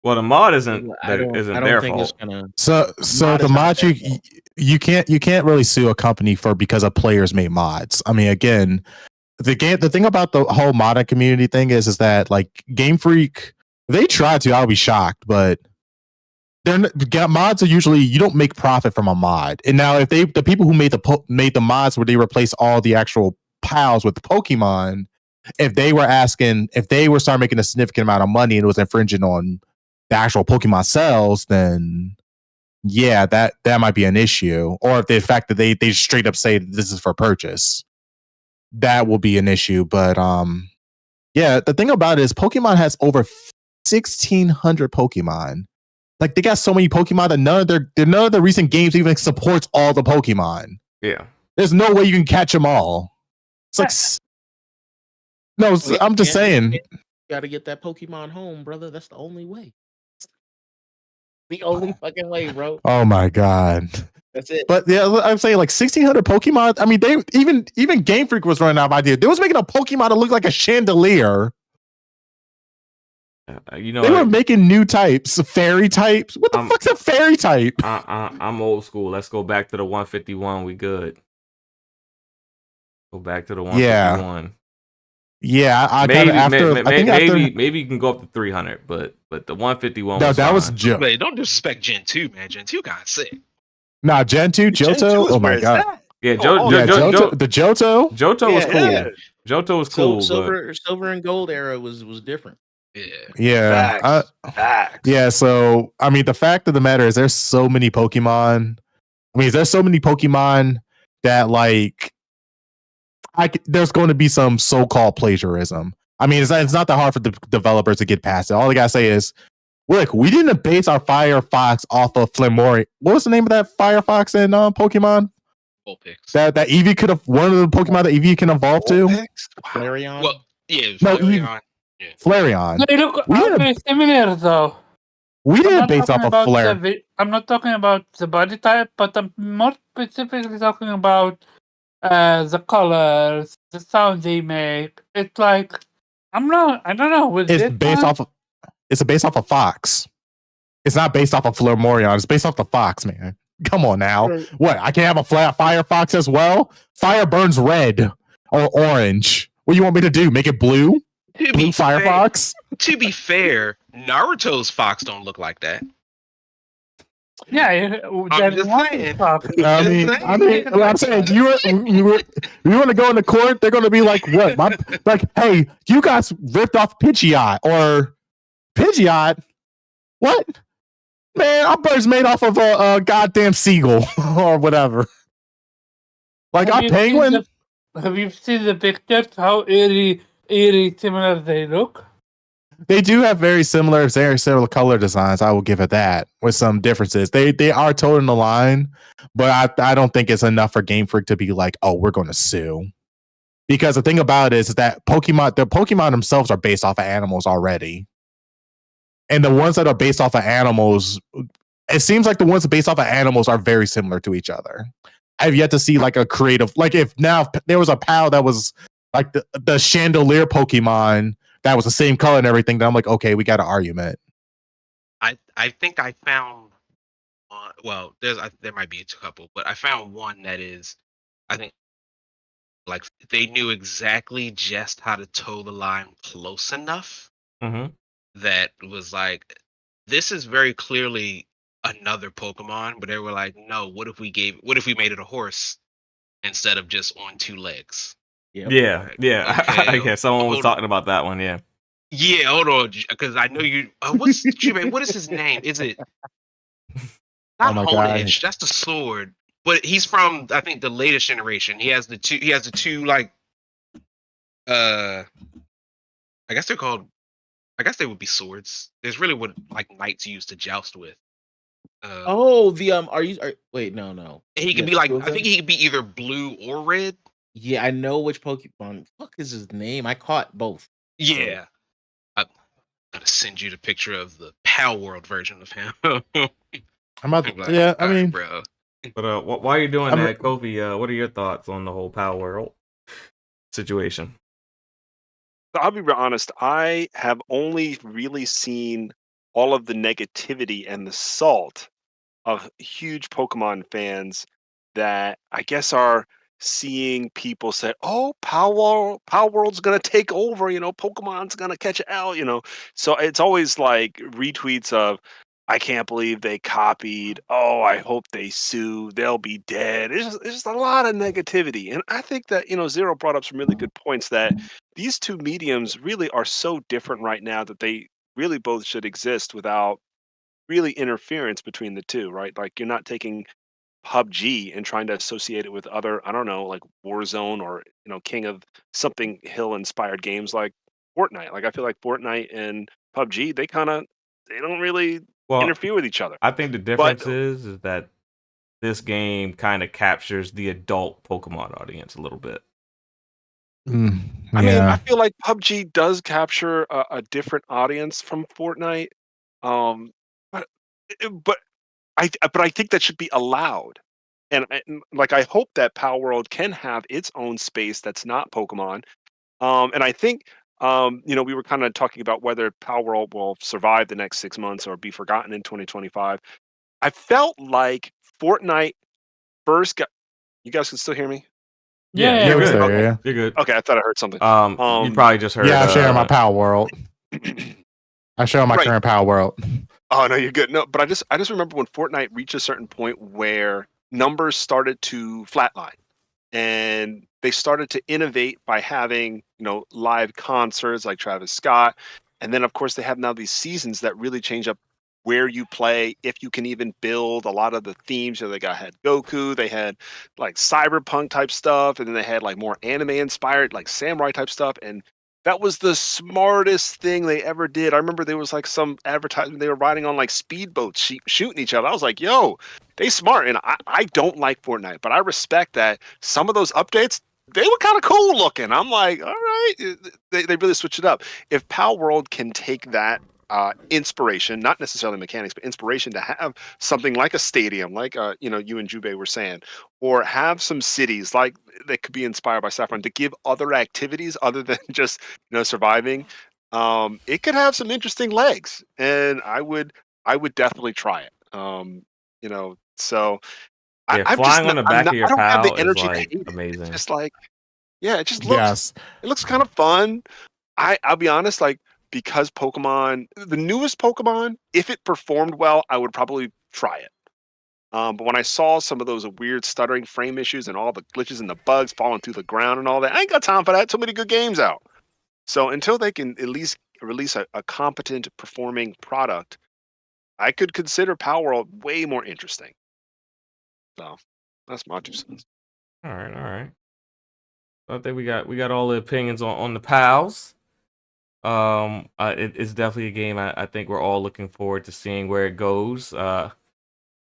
Well, the mod isn't their fault. So the mod you can't really sue a company because a players made mods. I mean, again, the thing about the whole modding community thing is that like Game Freak, they try to. I'll be shocked, but mods are usually you don't make profit from a mod. And now if the people who made the mods where they replace all the actual piles with the Pokemon, if they were starting making a significant amount of money and it was infringing on the actual Pokemon sales, then yeah, that might be an issue. Or if the fact that they straight up say this is for purchase, that will be an issue. But yeah, the thing about it is Pokemon has over 1,600 Pokemon. Like they got so many Pokemon that none of the recent games even supports all the Pokemon. Yeah, there's no way you can catch them all. It's like no, I'm just saying. You got to get that Pokemon home, brother. That's the only way. The only fucking way, bro. Oh my god. That's it. But yeah, I'm saying like 1,600 Pokemon. I mean, they even Game Freak was running out of ideas. They was making a Pokemon that looked like a chandelier. They were making new types, fairy types. What the fuck's a fairy type? I'm old school. Let's go back to the 151. We good. Go back to the 151. Yeah, I maybe you can go up to 300, but the 151. No, that was Joe. Wait, don't disrespect Gen 2, man. Gen 2 got sick. Nah, Gen 2, Johto. Oh my god. Yeah, Johto. The Johto. Johto was cool. Johto was cool. Silver and gold era was different. Yeah. Facts. Yeah. So I mean, the fact of the matter is, there's so many Pokemon. I mean, there's so many Pokemon that like. There's going to be some so-called plagiarism. I mean, it's not that hard for the developers to get past it. All they gotta say is, look, we didn't base our Firefox off of Flamori. What was the name of that Firefox in Pokemon? Vulpix. That Eevee could have one of the Pokemon that Eevee can evolve to. Flareon. Well, yeah, Flareon. Yeah. Flareon. They look very similar though. We didn't base off of Flare. I'm not talking about the body type, but I'm more specifically talking about the colors, the sound they make. It's like I don't know. It's based off of Fox. It's not based off of Flamorion. It's based off the Fox, man. Come on now. What? I can't have a Firefox as well? Fire burns red or orange. What do you want me to do? Make it blue? Blue Firefox? To be fair, Naruto's fox don't look like that. Yeah, I'm there's just one saying. fox. I'm saying, you want to go into court? They're going to be like, what? Like, hey, you guys ripped off Pidgeot or Pidgeot? What? Man, our bird's made off of a goddamn seagull or whatever. Like Have our you seen penguin. Have you seen the pictures? How eerie similar they look? They do have very similar color designs. I will give it that, with some differences. They are toting the line, but I don't think it's enough for Game Freak to be like, oh, we're going to sue. Because the thing about it is that the Pokemon themselves are based off of animals already, and the ones that are based off of animals, it seems like the ones based off of animals are very similar to each other. I've yet to see like a creative, like if now there was a PAL that was like the chandelier Pokemon that was the same color and everything, then I'm like, okay, we got an argument. I think I found well, there might be a couple, but I found one that is, I think, like they knew exactly just how to toe the line close enough that was like, this is very clearly another Pokemon, but they were like, no, what if we made it a horse instead of just on two legs? Yeah, Okay. yeah. Someone was talking about that one. Yeah. Yeah, hold on, because I know you. What's what is his name? Is it not Honedge? That's the sword, but he's from, I think, the latest generation. He has the two like, I guess they're called. I guess they would be swords. There's really what like knights use to joust with. Wait, no. He could be like, I think he could be either blue or red. Yeah, I know which Pokemon. Fuck is his name? I caught both. Yeah. I'm gonna send you the picture of the Palworld version of him. I mean, bro. But while you're doing that, Kofi, what are your thoughts on the whole Palworld situation? I'll be real honest. I have only really seen all of the negativity and the salt of huge Pokemon fans that I guess are seeing people say, "Oh, Palworld's gonna take over. Pokemon's gonna catch it out." So it's always like retweets of, "I can't believe they copied. Oh, I hope they sue. They'll be dead." It's just a lot of negativity, and I think that Zero brought up some really good points that these two mediums really are so different right now that they really both should exist without really interference between the two, right? Like you're not taking PUBG and trying to associate it with other, I don't know, like Warzone or King of something Hill inspired games like Fortnite. Like I feel like Fortnite and PUBG, they don't really interfere with each other. I think the difference is that this game kind of captures the adult Pokemon audience a little bit. I mean, I feel like PUBG does capture a different audience from Fortnite. But I think that should be allowed, and like I hope that Palworld can have its own space that's not Pokemon. And I think we were kind of talking about whether Palworld will survive the next 6 months or be forgotten in 2025. I felt like Fortnite first got. You guys can still hear me? Yeah, you're good. Okay. Yeah. You're good. Okay, I thought I heard something. You probably just heard. Yeah, I'm sharing my Palworld. I share my current Palworld. Oh no, you're good. No, but I just remember when Fortnite reached a certain point where numbers started to flatline, and they started to innovate by having live concerts like Travis Scott, and then of course they have now these seasons that really change up where you play, if you can even build a lot of the themes. They had Goku, they had like cyberpunk type stuff, and then they had like more anime inspired like samurai type stuff, and that was the smartest thing they ever did. I remember there was like some advertisement they were riding on like speedboats shooting each other. I was like, yo, they smart. And I don't like Fortnite, but I respect that some of those updates, they were kind of cool looking. I'm like, all right, they really switched it up. If Palworld can take that inspiration, not necessarily mechanics, but inspiration to have something like a stadium, like you and Jubei were saying, or have some cities like that could be inspired by Saffron to give other activities other than just surviving. It could have some interesting legs, and I would definitely try it. So I'm flying just on the back of your PAL is like amazing. It's just like, yeah, it just looks. It looks kind of fun. I'll be honest, like because Pokemon, the newest Pokemon, if it performed well, I would probably try it. But when I saw some of those weird stuttering frame issues and all the glitches and the bugs falling through the ground and all that, I ain't got time for that. Too many good games out. So until they can at least release a competent performing product, I could consider Palworld way more interesting. So that's my 2 cents. All right, all right. I think we got all the opinions on the pals. It's definitely a game I think we're all looking forward to seeing where it goes.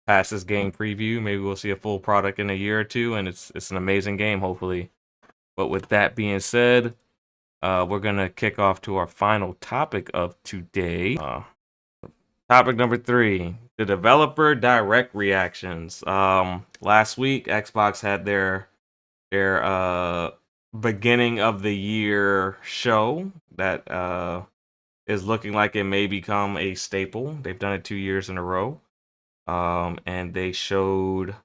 Past this game preview, maybe we'll see a full product in a year or two, and it's an amazing game, hopefully. But with that being said, we're gonna kick off to our final topic of today. Topic number 3: the developer direct reactions. Last week, Xbox had their beginning of the year show that is looking like it may become a staple. They've done it 2 years in a row. And they showed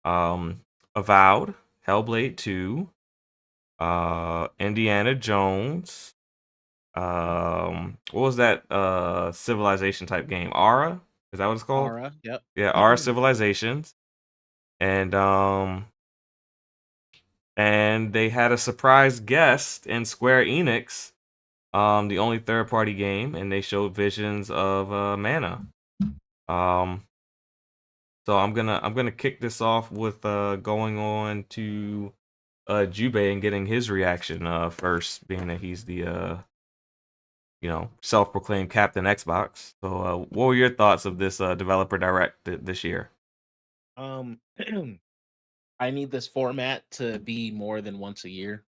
Avowed, Hellblade 2, Indiana Jones, what was that civilization type game? Aura? Is that what it's called? Aura, yep. Yeah, Aura Civilizations. And they had a surprise guest in Square Enix, the only third party game, and they showed visions of Mana. So I'm gonna kick this off with going on to Jubei and getting his reaction first, being that he's the self-proclaimed Captain Xbox. So what were your thoughts of this developer direct this year? I need this format to be more than once a year.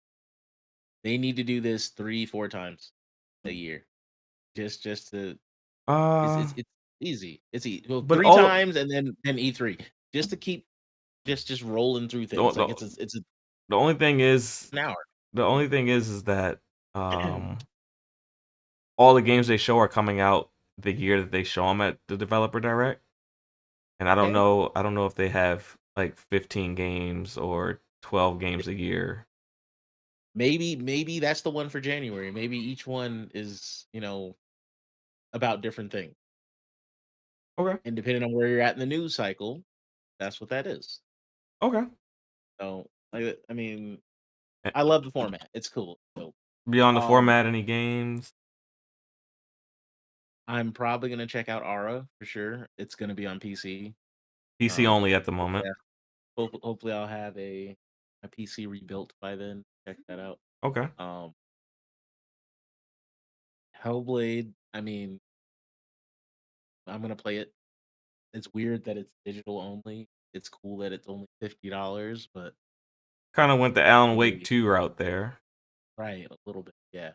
They need to do this 3-4 times a year. Just to it's easy. It's easy. Well, But 3 all- times and then E3. Just to keep just rolling through things. Like it's the only thing is an hour. the only thing is that all the games they show are coming out the year that they show them at the developer direct, and I don't know if they have like 15 games or 12 games a year. Maybe that's the one for January. Maybe each one is, about different things. Okay. And depending on where you're at in the news cycle, that's what that is. Okay. So, I mean, Eh, I love the format. It's cool. So, Beyond the format, any games? I'm probably gonna check out Aura for sure. It's gonna be on PC. PC only at the moment. Yeah. Hopefully, I'll have a PC rebuilt by then. Check that out. Okay. Hellblade. I mean, I'm gonna play it. It's weird that it's digital only. It's cool that it's only $50, but Kind of went the Alan Wake 2 route there. right, a little bit, yeah.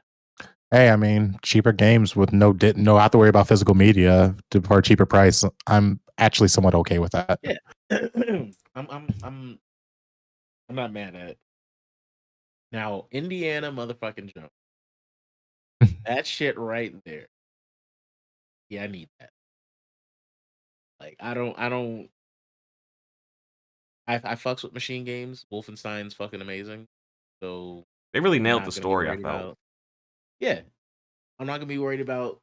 Hey, I mean, cheaper games with no have to worry about physical media for a cheaper price. I'm actually somewhat okay with that. Yeah. I'm not mad at it. Now, Indiana motherfucking Jones. That shit right there. Yeah, I need that. Like, I fucks with machine games. Wolfenstein's fucking amazing. So They really I'm nailed not the gonna be story, I worried felt. about. Yeah. I'm not gonna be worried about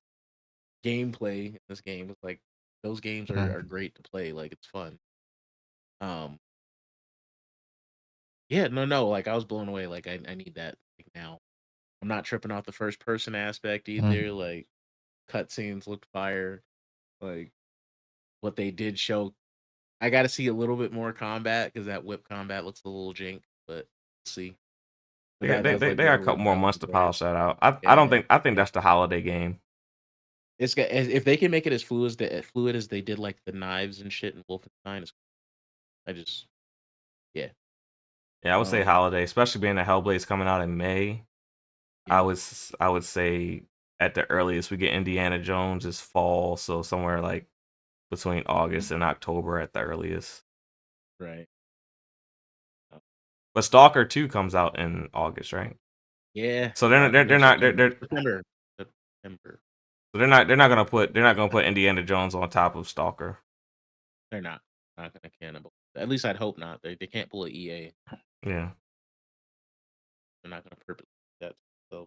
gameplay in this game. It's like those games are great to play. Like, it's fun. Yeah, no, like I was blown away. Like I need that like now. I'm not tripping off the first person aspect either. Like cutscenes looked fire. Like what they did show. I got to see a little bit more combat because that whip combat looks a little jank. But let's see. But They that's, like, got a literally couple more about months to right? polish that out. I think that's the holiday game. It's got if they can make it as fluid as they did like the knives and shit in Wolfenstein. Yeah. Yeah, I would say holiday, especially being that Hellblade's coming out in May. Yeah. I would say at the earliest we get Indiana Jones is fall, so somewhere like between August and October at the earliest. Right. But Stalker 2 comes out in August, right? Yeah. So they're not September. So they're not gonna put Indiana Jones on top of Stalker. They're not gonna cannibal. At least I'd hope not. They can't pull an EA. Yeah. They're not gonna purpose that. So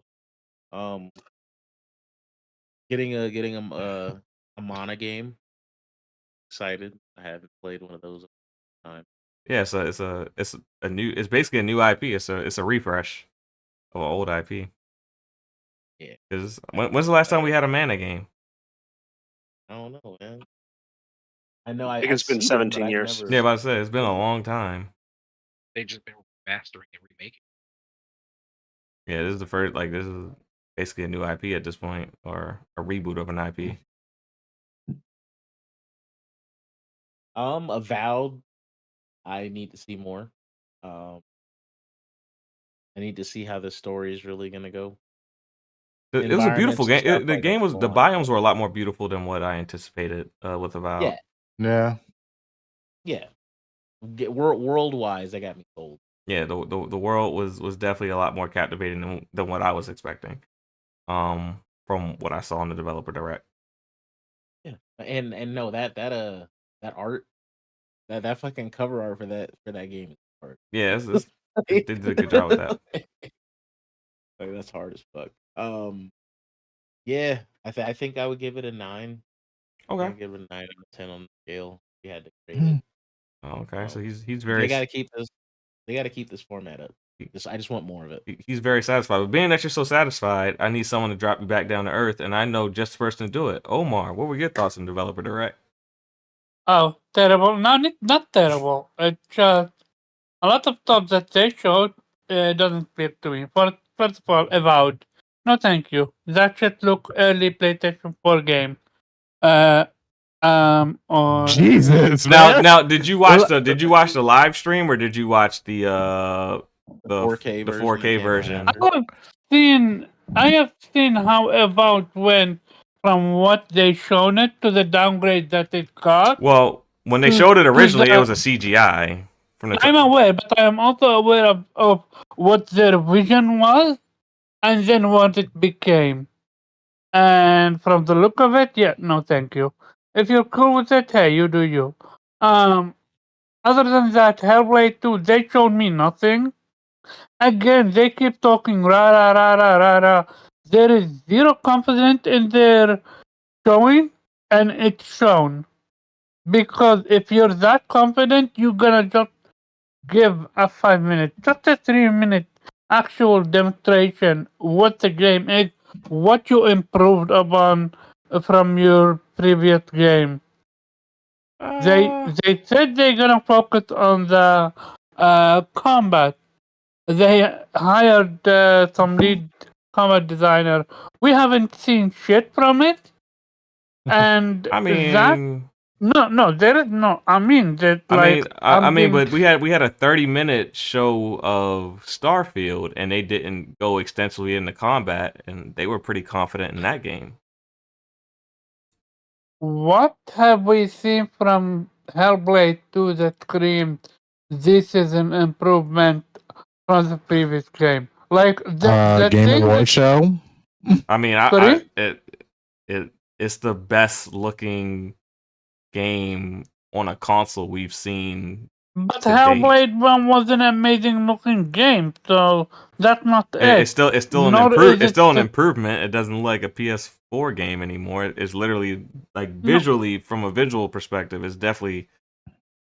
getting a Mana game. Excited. I haven't played one of those in a long time. Yeah, it's basically a new IP. It's a refresh of an old IP. Yeah. Because when's the last time we had a Mana game? I don't know, man. I know I think it's been 17 years. Yeah, about to say it's been a long time. They've just been mastering and remaking. Yeah, this is the first. Like, this is basically a new IP at this point, or a reboot of an IP. Avowed. I need to see more. I need to see how the story is really gonna go. It was a beautiful game. Environments and The stuff, game was like, the on. biomes were a lot more beautiful than what I anticipated with Avowed. Yeah, Yeah. yeah. World wise, that got me sold. Yeah, the world was definitely a lot more captivating than what I was expecting. From what I saw in the developer direct. Yeah, and no, that art, that fucking cover art for that game is hard. Yeah, they did a good job with that. Like, that's hard as fuck. Yeah, I think I would give it a 9. Okay. I'd give it a 9 out of 10 on the scale. If you had to grade it. Okay, so he's They very gotta keep this. They gotta keep this format up. I just want more of it. he's very satisfied. But being that you're so satisfied, I need someone to drop you back down to earth, and I know just the person to do it. Omar, what were your thoughts on developer direct? Oh, terrible. No, not terrible. It's just a lot of stuff that they showed doesn't speak to me. First of all, Avowed. No, thank you. That should look early PlayStation 4 game. Or Jesus, man. Now, did you watch the live stream or did you watch the 4K the version 4K version? I have seen how Avowed went from what they shown it to the downgrade that it got. Well, when they showed it originally, it was a CGI. I'm aware, but I am also aware of what their vision was and then what it became. And from the look of it, yeah, no thank you. If you're cool with it, hey, you do you. Other than that, Hellblade 2, they showed me nothing. Again, they keep talking rah rah rah rah rah rah. There is zero confidence in their showing, and it's shown. Because if you're that confident, you're gonna just give a 5 minute, just a 3 minute actual demonstration what the game is, what you improved upon from your previous game. They said they're gonna focus on the combat. They hired some lead combat designer. We haven't seen shit from it, and I mean, that no, there is no. I mean that. Like, but we had a 30-minute show of Starfield, and they didn't go extensively into combat, and they were pretty confident in that game. What have we seen from Hellblade 2 that screams this is an improvement from the previous game? Like the Game thing Award that, show. I mean, Sorry? it's the best looking game on a console we've seen. but to date. Hellblade 1 was an amazing looking game, so that's not it. It's still an improvement. It doesn't look like a PS4 game anymore. It's literally like visually, from a visual perspective, it's definitely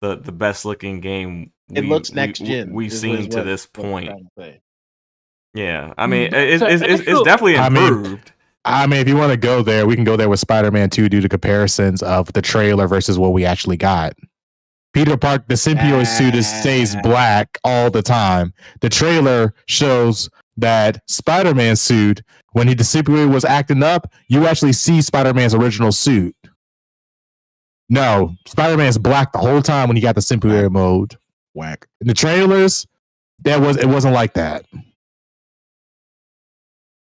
the best looking game. It looks next gen. We've seen to this point. Yeah, I Mm, mean, that's it's definitely I mean, improved. I mean, if you want to go there, we can go there with Spider-Man 2 due to comparisons of the trailer versus what we actually got. Peter Parker, the symbiote suit stays black all the time. The trailer shows that Spider-Man suit, when the symbiote was acting up, you actually see Spider-Man's original suit. No, Spider-Man's black the whole time when he got the symbiote mode. Whack. In the trailers, it wasn't like that.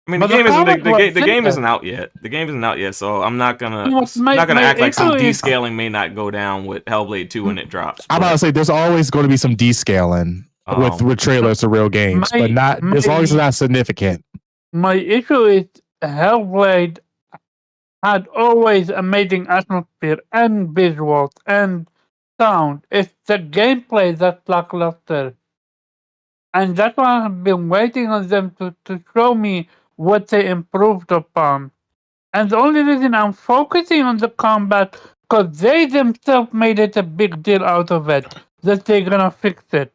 I mean, But the game isn't the out yet. The game isn't out yet, so I'm not gonna my act like some issue is- descaling may not go down with Hellblade 2 when it drops. I'm about to say there's always going to be some descaling with trailers to real games, but not as long as it's not significant. My issue is Hellblade had always amazing atmosphere and visuals and sound. It's the gameplay that's lackluster. And that's why I've been waiting on them to show me what they improved upon. And the only reason I'm focusing on the combat because they themselves made it a big deal out of it that they're gonna fix it.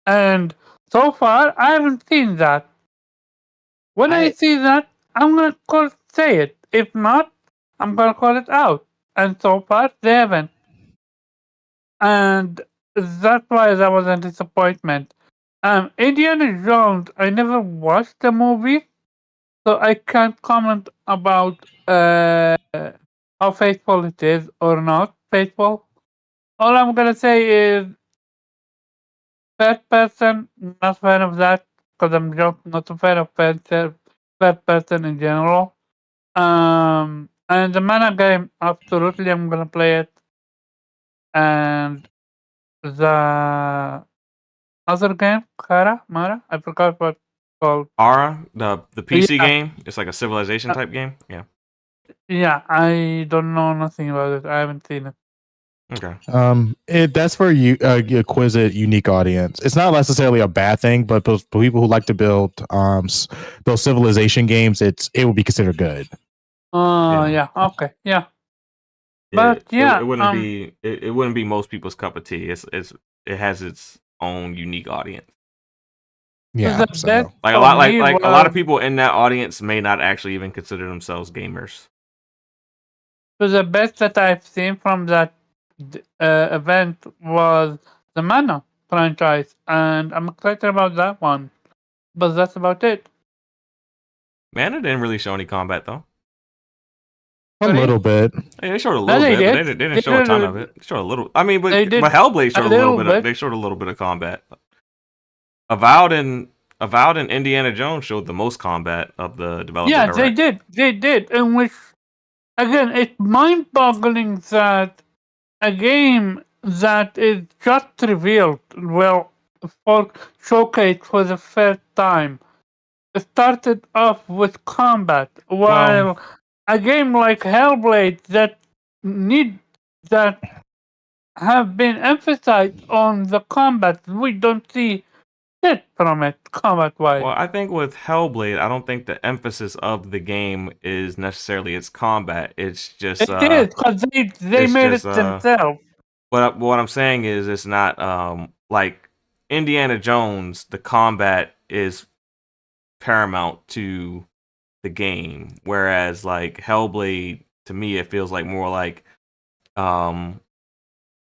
And so far, I haven't seen that. When I see that, I'm gonna say it. If not, I'm gonna call it out. And so far, they haven't. And that's why that was a disappointment. Indiana Jones, I never watched the movie, so I can't comment about how faithful it is or not faithful. All I'm gonna say is third person, not fan of that because I'm just not a fan of third person in general. And the mana game, absolutely, I'm gonna play it. And the other game, Mara, I forgot what it's called. Ara, the PC Yeah. game, it's like a civilization type game. Yeah. Yeah, I don't know nothing about it. I haven't seen it. Okay. That's for you, exquisite, unique audience. It's not necessarily a bad thing, but those people who like to build those civilization games, it would be considered good. Yeah. Okay. Yeah. But yeah, it wouldn't be it wouldn't be most people's cup of tea. It has its own unique audience. Yeah, so like a lot a lot of people in that audience may not actually even consider themselves gamers. So the best that I've seen from that event was the Mana franchise, and I'm excited about that one. But that's about it. Mana didn't really show any combat though. A little bit. Yeah, they showed a little bit, but they didn't show a ton of it. They showed a little. I mean, but Hellblade showed a little bit. They showed a little bit of combat. Avowed and Indiana Jones showed the most combat of the developer. Yeah, direct. they did, in which again it's mind-boggling that a game that is just revealed, well, for showcase for the first time, started off with combat, while a game like Hellblade that have been emphasized on the combat, we don't see shit from it combat-wise. Well, I think with Hellblade, I don't think the emphasis of the game is necessarily its combat. It's just it is because they made it themselves. But what I'm saying is, it's not like Indiana Jones. The combat is paramount to the game, whereas like Hellblade, to me, it feels like more like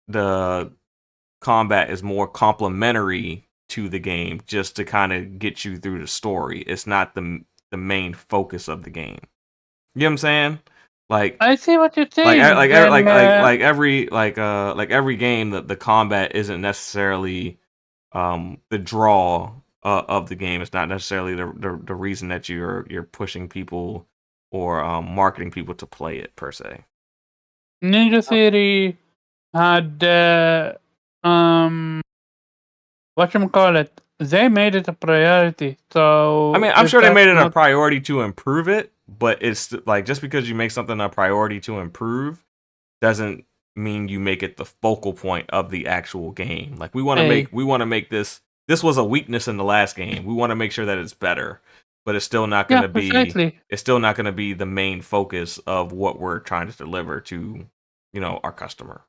the combat is more complementary to the game, just to kind of get you through the story. It's not the main focus of the game. You know what I'm saying? Like, I see what you're saying. Like every game, that the combat isn't necessarily the draw of the game. It's not necessarily the reason that you're pushing people or marketing people to play it per se. Ninja Theory had whatchamacallit, they made it a priority. So I mean, I'm sure they made it a priority to improve it, but it's like, just because you make something a priority to improve doesn't mean you make it the focal point of the actual game. Like, we want to make this was a weakness in the last game. We want to make sure that it's better, but it's still not going to be it's still not going to be the main focus of what we're trying to deliver to, our customer.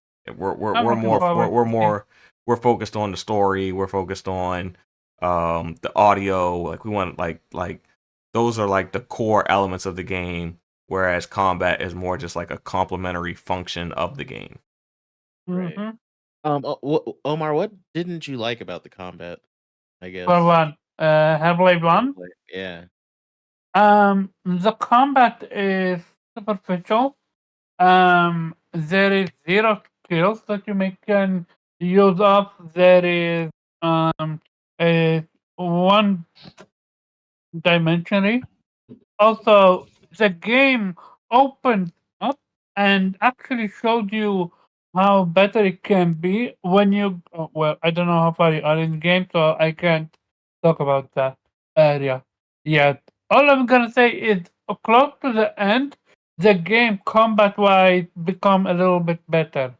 We're focused on the story. We're focused on the audio. Like, we want like those are like the core elements of the game, whereas combat is more just like a complementary function of the game. Right. Omar, what didn't you like about the combat? I guess. For one, Hellblade 1. Yeah. The combat is superficial. There is 0 skills that you can use up. There is a one dimensionary. Also, the game opened up and actually showed you how better it can be when you. Well, I don't know how far you are in the game, so I can't talk about that area yet. All I'm gonna say is, close to the end, the game combat-wise become a little bit better.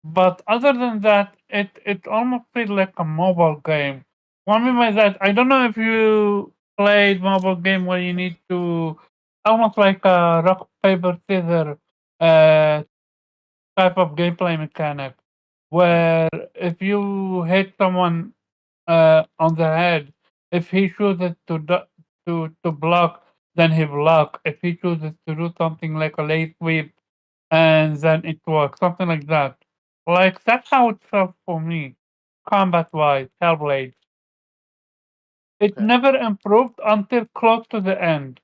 But other than that, it almost feels like a mobile game. What I mean by that, I don't know if you played mobile game where you need to almost like a rock paper scissors uh, type of gameplay mechanic, where if you hit someone on the head, if he chooses to block, then he block. If he chooses to do something like a late sweep, and then it works, something like that. Like that's how it felt for me, combat wise, Hellblade. It Okay. never improved until close to the end.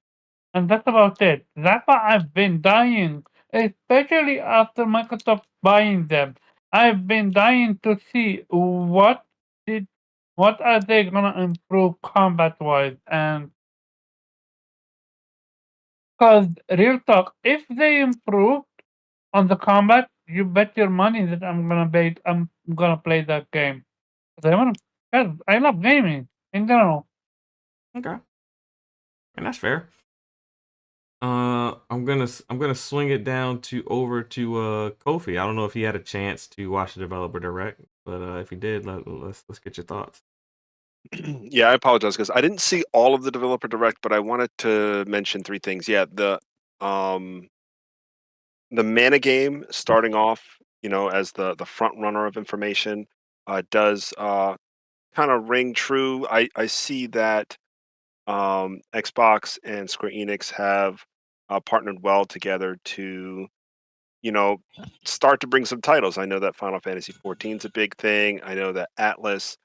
And that's about it. That's why I've been dying, especially after Microsoft buying them. I've been dying to see did what are they gonna improve combat wise. And because real talk, if they improve on the combat, you bet your money that I'm gonna play that game. 'Cause I love gaming in general. Okay, and that's fair. I'm gonna swing it down to over to Kofi. I don't know if he had a chance to watch the developer direct, but if he did, let's get your thoughts. Yeah, I apologize because I didn't see all of the developer direct, but I wanted to mention three things. Yeah, um the mana game starting off, as the front runner of information, does kind of ring true. I see that Xbox and Square Enix have partnered well together to you know, start to bring some titles. I know that Final Fantasy 14 is a big thing. I know that Atlas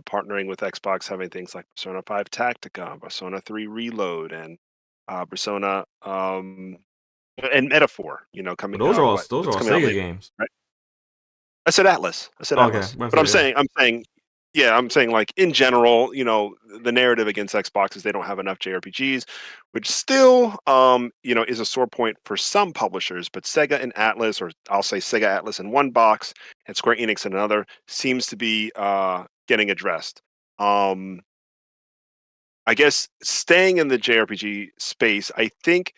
partnering with Xbox, having things like Persona 5 Tactica, Persona 3 Reload, and Persona and Metaphor. But Coming those are what's all coming out Sega later, games. right? I said Atlas. I said Oh, okay, Atlas. about But to say, yeah. I'm saying like in general, the narrative against Xbox is they don't have enough JRPGs, which still, is a sore point for some publishers. But Sega and Atlas, or I'll say Sega Atlas in one box and Square Enix in another, seems to be getting addressed. Um, I guess staying in the JRPG space, I think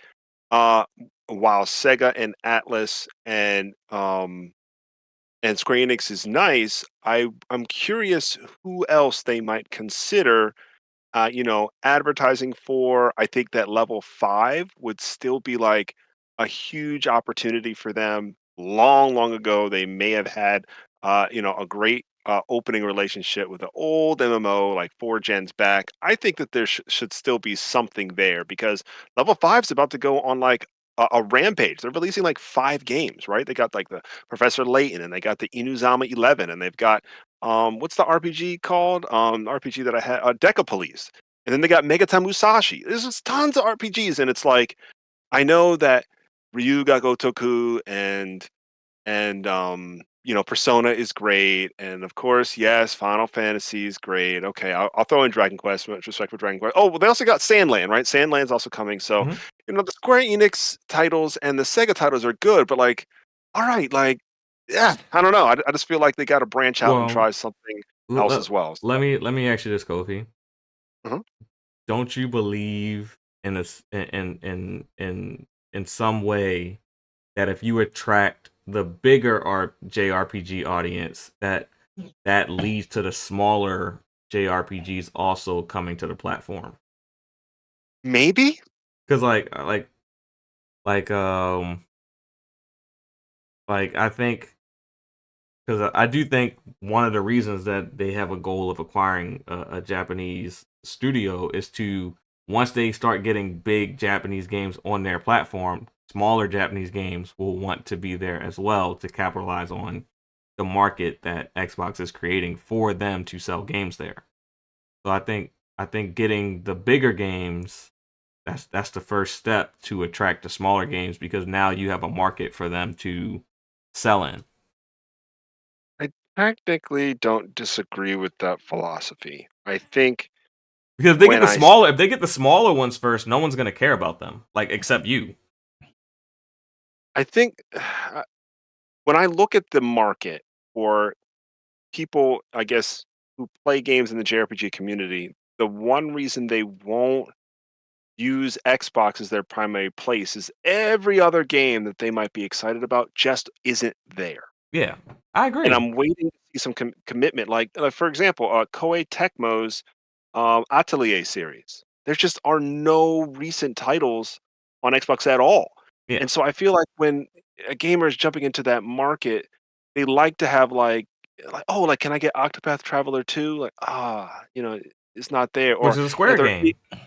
uh, while Sega and Atlas and Square Enix is nice, I'm curious who else they might consider, advertising for. I think that level 5 would still be like a huge opportunity for them. Long, long ago, they may have had, a great opening relationship with the old MMO, like 4 gens back. I think that there should still be something there because level 5 is about to go on like a rampage. They're releasing like 5 games, right? They got like the Professor Layton and they got the Inuzama 11 and they've got what's the RPG called? RPG that I had, Decapolice, and then they got Megata Musashi. There's just tons of RPGs, and it's like I know that Ryuga Gotoku and Persona is great, and of course, yes, Final Fantasy is great. Okay, I'll throw in Dragon Quest. Much respect for Dragon Quest. Oh, well, they also got Sandland, right? Sandland's also coming. So Mhm. the Square Enix titles and the Sega titles are good, but like, all right, like, yeah, I don't know. I just feel like they got to branch out and Well, try something l- else l- as well. let me ask you this, Kofi. Uh-huh. Don't you believe in in some way that if you attract the bigger JRPG audience, that leads to the smaller JRPGs also coming to the platform? Maybe. Because like um like I think because I do think one of the reasons that they have a goal of acquiring a Japanese studio is to, once they start getting big Japanese games on their platform, smaller Japanese games will want to be there as well to capitalize on the market that Xbox is creating for them to sell games there. So I think getting the bigger games, that's the first step to attract the smaller games because now you have a market for them to sell in. I technically don't disagree with that philosophy. I think Because if they get when the I s- smaller, if they get the smaller ones first, no one's gonna care about them, like except you. I think when I look at the market for people, I guess, who play games in the JRPG community, the one reason they won't use Xbox as their primary place is every other game that they might be excited about just isn't there. Yeah, I And agree. I'm waiting to see some commitment. Like, for example, Koei Tecmo's Atelier series. There just are no recent titles on Xbox at all. Yeah. And so I feel like when a gamer is jumping into that market, they like to have like oh, like can I get Octopath Traveler 2? Like it's not there. Which Or is a Square game. That's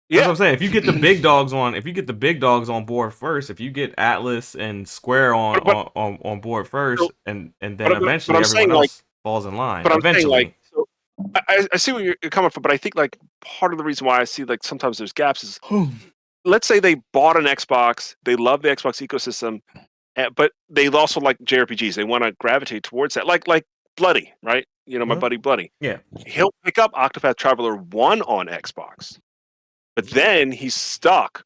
yeah, what I'm saying. If you get the big dogs on board first, if you get Atlas and Square but on board first, so, and then but eventually I'm everyone saying like else falls in line. but I'm saying Eventually. like so I see where you're coming from, but I think like part of the reason why I see like sometimes there's gaps is let's say they bought an Xbox, they love the Xbox ecosystem, but they also like JRPGs. They want to gravitate towards that, like Bloody, right? My buddy Bloody. Yeah. He'll pick up Octopath Traveler 1 on Xbox, but then he's stuck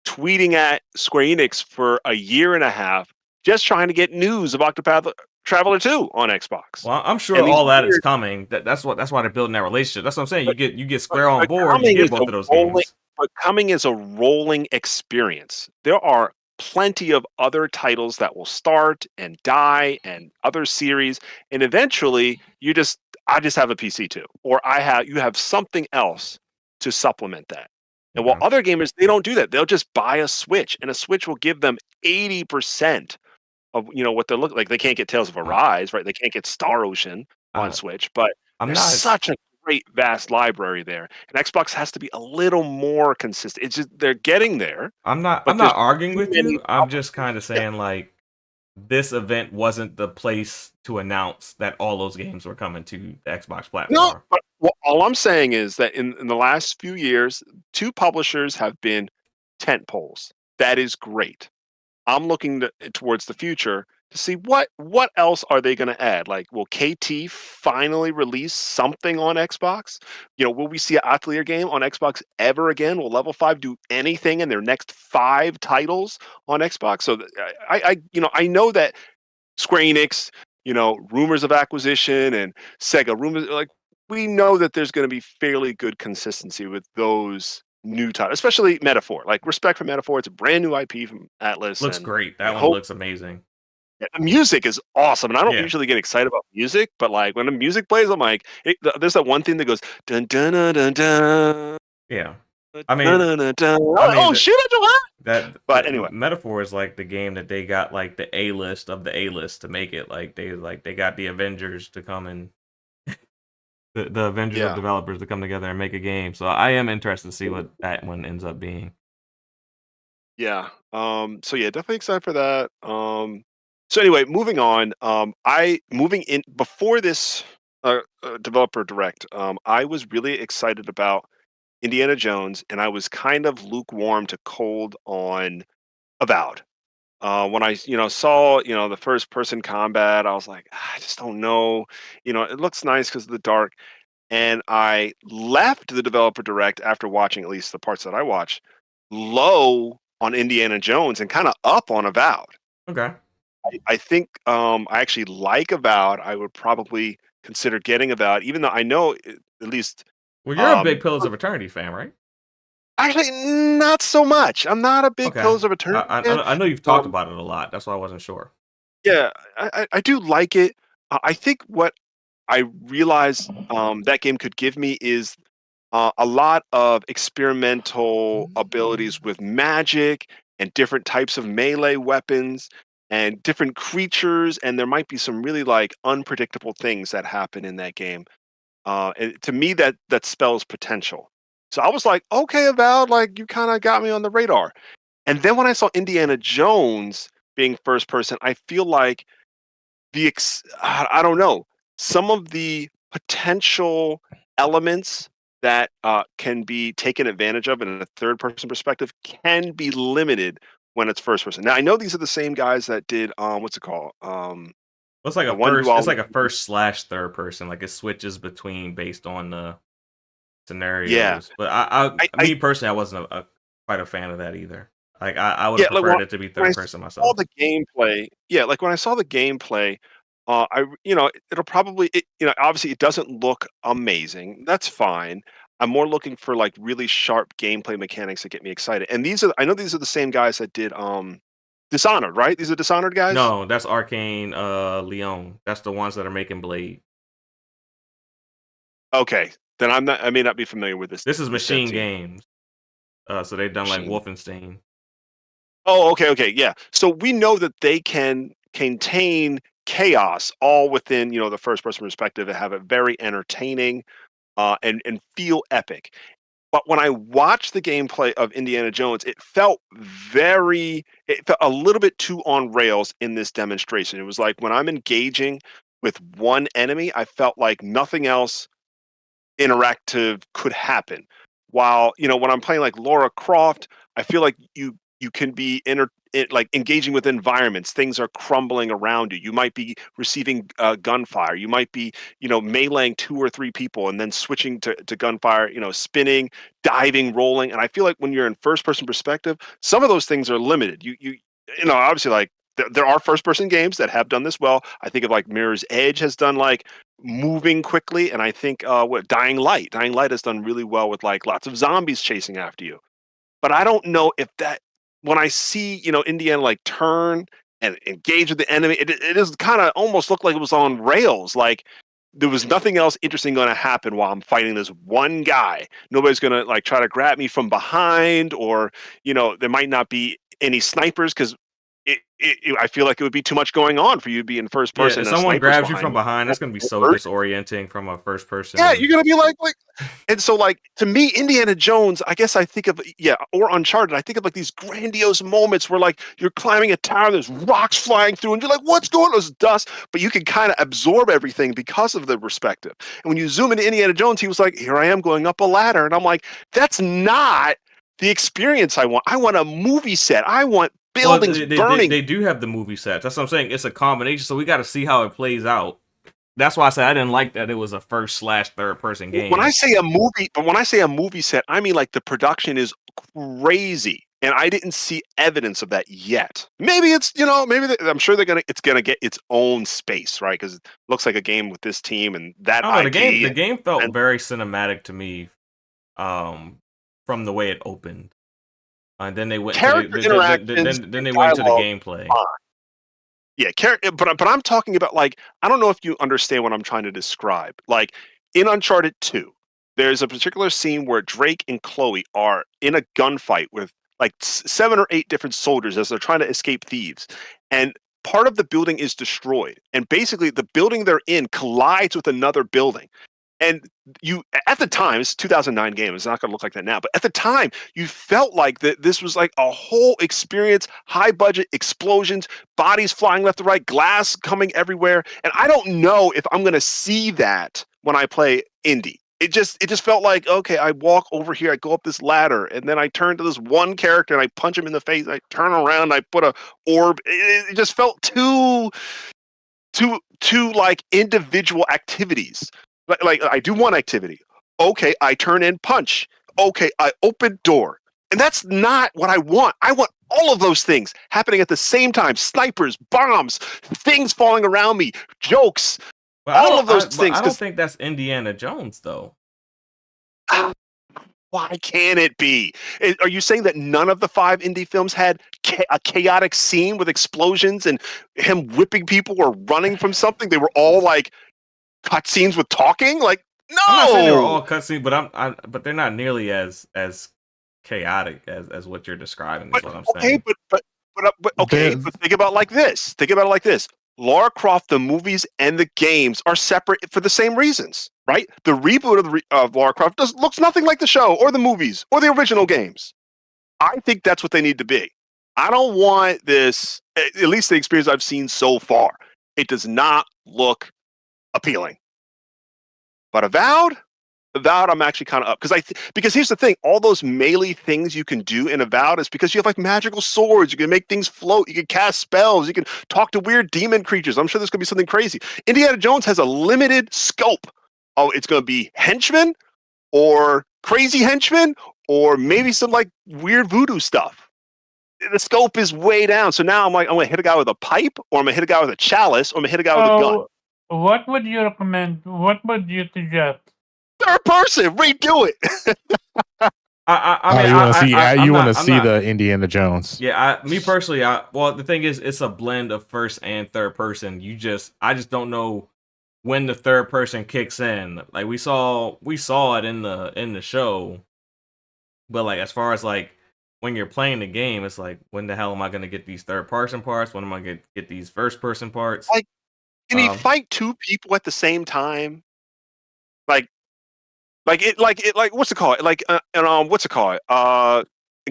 tweeting at Square Enix for a year and a half, just trying to get news of Octopath Traveler 2 on Xbox. Well, I'm sure And these all that is weird- coming. That's why they're building that relationship. That's what I'm saying. You get Square but on board, you coming get is both a of those rolling- games. But coming is a rolling experience. There are plenty of other titles that will start and die and other series, and eventually I just have a PC too, or you have something else to supplement that. And while Okay. other gamers, they don't do that. They'll just buy a Switch, and a Switch will give them 80% of what they're looking like. They can't get Tales of Arise, right? They can't get Star Ocean on Switch, but I'm there's not such a great vast library there. And Xbox has to be a little more consistent. It's just they're getting there. I'm not but there's arguing too with many you. I'm just kind of Yeah. saying like this event wasn't the place to announce that all those games were coming to the Xbox platform. No, but all I'm saying is that in the last few years, 2 publishers have been tent poles. That is great. I'm looking towards the future to see what else are they going to add. Like, will KT finally release something on Xbox? Will we see an Atelier game on Xbox ever again? Will Level 5 do anything in their next 5 titles on Xbox? So I know that Square Enix, rumors of acquisition, and Sega rumors, like we know that there's going to be fairly good consistency with those new titles, especially Metaphor. Like respect for Metaphor, it's a brand new IP from Atlas. Looks and great. I That one hope- looks amazing. yeah, the music is awesome, and I don't Yeah. usually get excited about music, but like when the music plays, I'm like, there's that one thing that goes dun dun dun dun dun. Yeah. Dun, I mean- dun, dun, dun. I mean, oh the- shit! But But anyway. Metaphor is like the game that they got like the A-list of the A-list to make it. Like they got the Avengers to come and the Avengers Yeah. of developers to come together and make a game. So I am interested to see what that one ends up being. Yeah. So yeah, definitely excited for that. So anyway, moving on. Moving in before this developer direct. I was really excited about Indiana Jones, and I was kind of lukewarm to cold on Avowed. When I saw the first person combat, I was like, I just don't know. It looks nice because of the dark. And I left the developer direct after watching at least the parts that I watched low on Indiana Jones and kind of up on Avowed. Okay. I think I actually like Avowed. I would probably consider getting Avowed, even though I know at least. Well, you're a big Pillars of Eternity fan, right? Actually, not so much. I'm not a big Okay. Pillars of Eternity fan. I know you've talked about it a lot. That's why I wasn't sure. Yeah, I do like it. I think what I realized that game could give me is a lot of experimental abilities with magic and different types of melee weapons and different creatures, and there might be some really like unpredictable things that happen in that game. And to me, that spells potential. So I was like, okay, Avowed, like you kind of got me on the radar. And then when I saw Indiana Jones being first person, I feel like I don't know, some of the potential elements that can be taken advantage of in a third person perspective can be limited when it's first person. Now I know these are the same guys that did what's it called? It's like the a one first. duality- It's like a first/third person. Like it switches between based on the scenarios. Yeah. But me personally, I wasn't quite a fan of that either. Like I would Yeah, have like, preferred when it to be when I third person myself. all the gameplay. Yeah, like when I saw the gameplay, it'll probably obviously it doesn't look amazing. That's fine. I'm more looking for like really sharp gameplay mechanics that get me excited. And I know these are the same guys that did Dishonored, right? These are Dishonored guys? No, that's Arcane Leon. That's the ones that are making Blade. Okay. Then I may not be familiar with this. This is this Machine team. Games. So they've done like Machine. Wolfenstein. Oh, okay, yeah. So we know that they can contain chaos all within, the first person perspective and have it very entertaining, and feel epic. But when I watched the gameplay of Indiana Jones, it felt a little bit too on rails in this demonstration. It was like when I'm engaging with one enemy, I felt like nothing else interactive could happen. While, when I'm playing like Laura Croft, I feel like you can be like engaging with environments. Things are crumbling around you. You might be receiving gunfire. You might be, meleeing 2 or 3 people and then switching to gunfire. Spinning, diving, rolling. And I feel like when you're in first person perspective, some of those things are limited. Obviously, like there are first person games that have done this well. I think of like Mirror's Edge has done like moving quickly, and I think what Dying Light has done really well with like lots of zombies chasing after you. But I don't know if that, when I see, Indiana like turn and engage with the enemy, it is kind of almost looked like it was on rails. Like there was nothing else interesting going to happen while I'm fighting this one guy. Nobody's going to like try to grab me from behind, or there might not be any snipers because I feel like it would be too much going on for you to be in first Yeah, person if and a someone sniper's grabs you from behind behind, that's gonna be so you. disorienting from a first person. Yeah, you're gonna be like, and so like to me, Indiana Jones, I guess I think of or Uncharted. I think of like these grandiose moments where like you're climbing a tower, there's rocks flying through, and you're like, what's going on? There's dust, but you can kind of absorb everything because of the perspective. And when you zoom into Indiana Jones, he was like, here I am going up a ladder, and I'm like, that's not the experience I want. I want a movie set. I want buildings burning. They do have the movie sets. That's what I'm saying. It's a combination, so we got to see how it plays out. That's why I said I didn't like that it was a first/third person game. When I say a movie set, I mean like the production is crazy, and I didn't see evidence of that yet. Maybe it's I'm sure it's gonna get its own space, right? Because it looks like a game with this team and that I don't know, IP. the game felt very cinematic to me, from the way it opened, and then they went then they went into the gameplay. Yeah, but I'm talking about like, I don't know if you understand what I'm trying to describe. Like in Uncharted 2, there's a particular scene where Drake and Chloe are in a gunfight with like 7 or 8 different soldiers as they're trying to escape thieves. And part of the building is destroyed. And basically the building they're in collides with another building. And at the time, it's a 2009 game. It's not going to look like that now. But at the time, you felt like that this was like a whole experience, high budget explosions, bodies flying left to right, glass coming everywhere. And I don't know if I'm going to see that when I play Indy. It just felt like, okay, I walk over here, I go up this ladder, and then I turn to this one character and I punch him in the face. I turn around, I put a orb. It just felt too like individual activities. Like I do one activity. Okay, I turn in punch. Okay, I open door. And that's not what I want. I want all of those things happening at the same time. Snipers, bombs, things falling around me, jokes, all of those things. I don't think that's Indiana Jones though. Why can't it be? Are you saying that none of the 5 indie films had a chaotic scene with explosions and him whipping people or running from something? They were all like cutscenes with talking? Like, no. I'm not saying they were all cutscenes, but they're not nearly as chaotic as what you're describing. Is what I'm saying. Okay, but think about it like this. Lara Croft, the movies and the games are separate for the same reasons, right? The reboot of Lara Croft looks nothing like the show or the movies or the original games. I think that's what they need to be. I don't want this, at least the experience I've seen so far. It does not look appealing. But Avowed, I'm actually kind of up because here's the thing: all those melee things you can do in Avowed is because you have like magical swords. You can make things float. You can cast spells. You can talk to weird demon creatures. I'm sure there's gonna be something crazy. Indiana Jones has a limited scope. Oh, it's gonna be henchmen, or crazy henchmen, or maybe some like weird voodoo stuff. The scope is way down. So now I'm like, I'm gonna hit a guy with a pipe, or I'm gonna hit a guy with a chalice, or I'm gonna hit a guy with a gun. What would you recommend? What would you suggest? Third person, redo it. You want to see the Indiana Jones? Yeah, me personally, well, the thing is, it's a blend of first and third person. I just don't know when the third person kicks in. Like we saw it in the show, But like as far as like when you're playing the game, it's like when the hell am I gonna get these third person parts? When am I gonna get these first person parts? Like, can he Um, fight two people at the same time? Like what's it called? What's it called?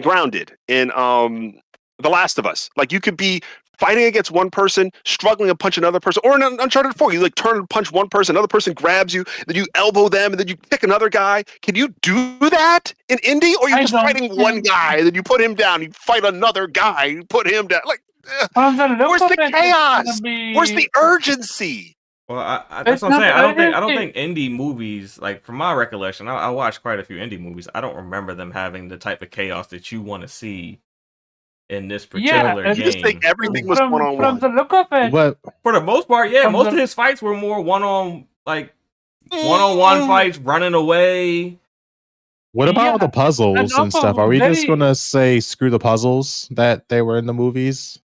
Grounded in The Last of Us. Like you could be fighting against one person, struggling to punch another person, or in Uncharted 4, you like turn and punch one person, another person grabs you, then you elbow them, and then you pick another guy. Can you do that in indie, or you're just fighting one guy, and then you put him down, you fight another guy, you put him down? Like, where's the chaos? Where's the urgency? Well, that's what I'm saying. I don't think indie movies, like from my recollection, I watched quite a few indie movies. I don't remember them having the type of chaos that you want to see in this particular game. You just think everything was one on From the look of it, But for the most part, yeah, most of his fights were more one-on-one fights, running away. what about the puzzles and stuff? Are we just gonna say screw the puzzles that they were in the movies?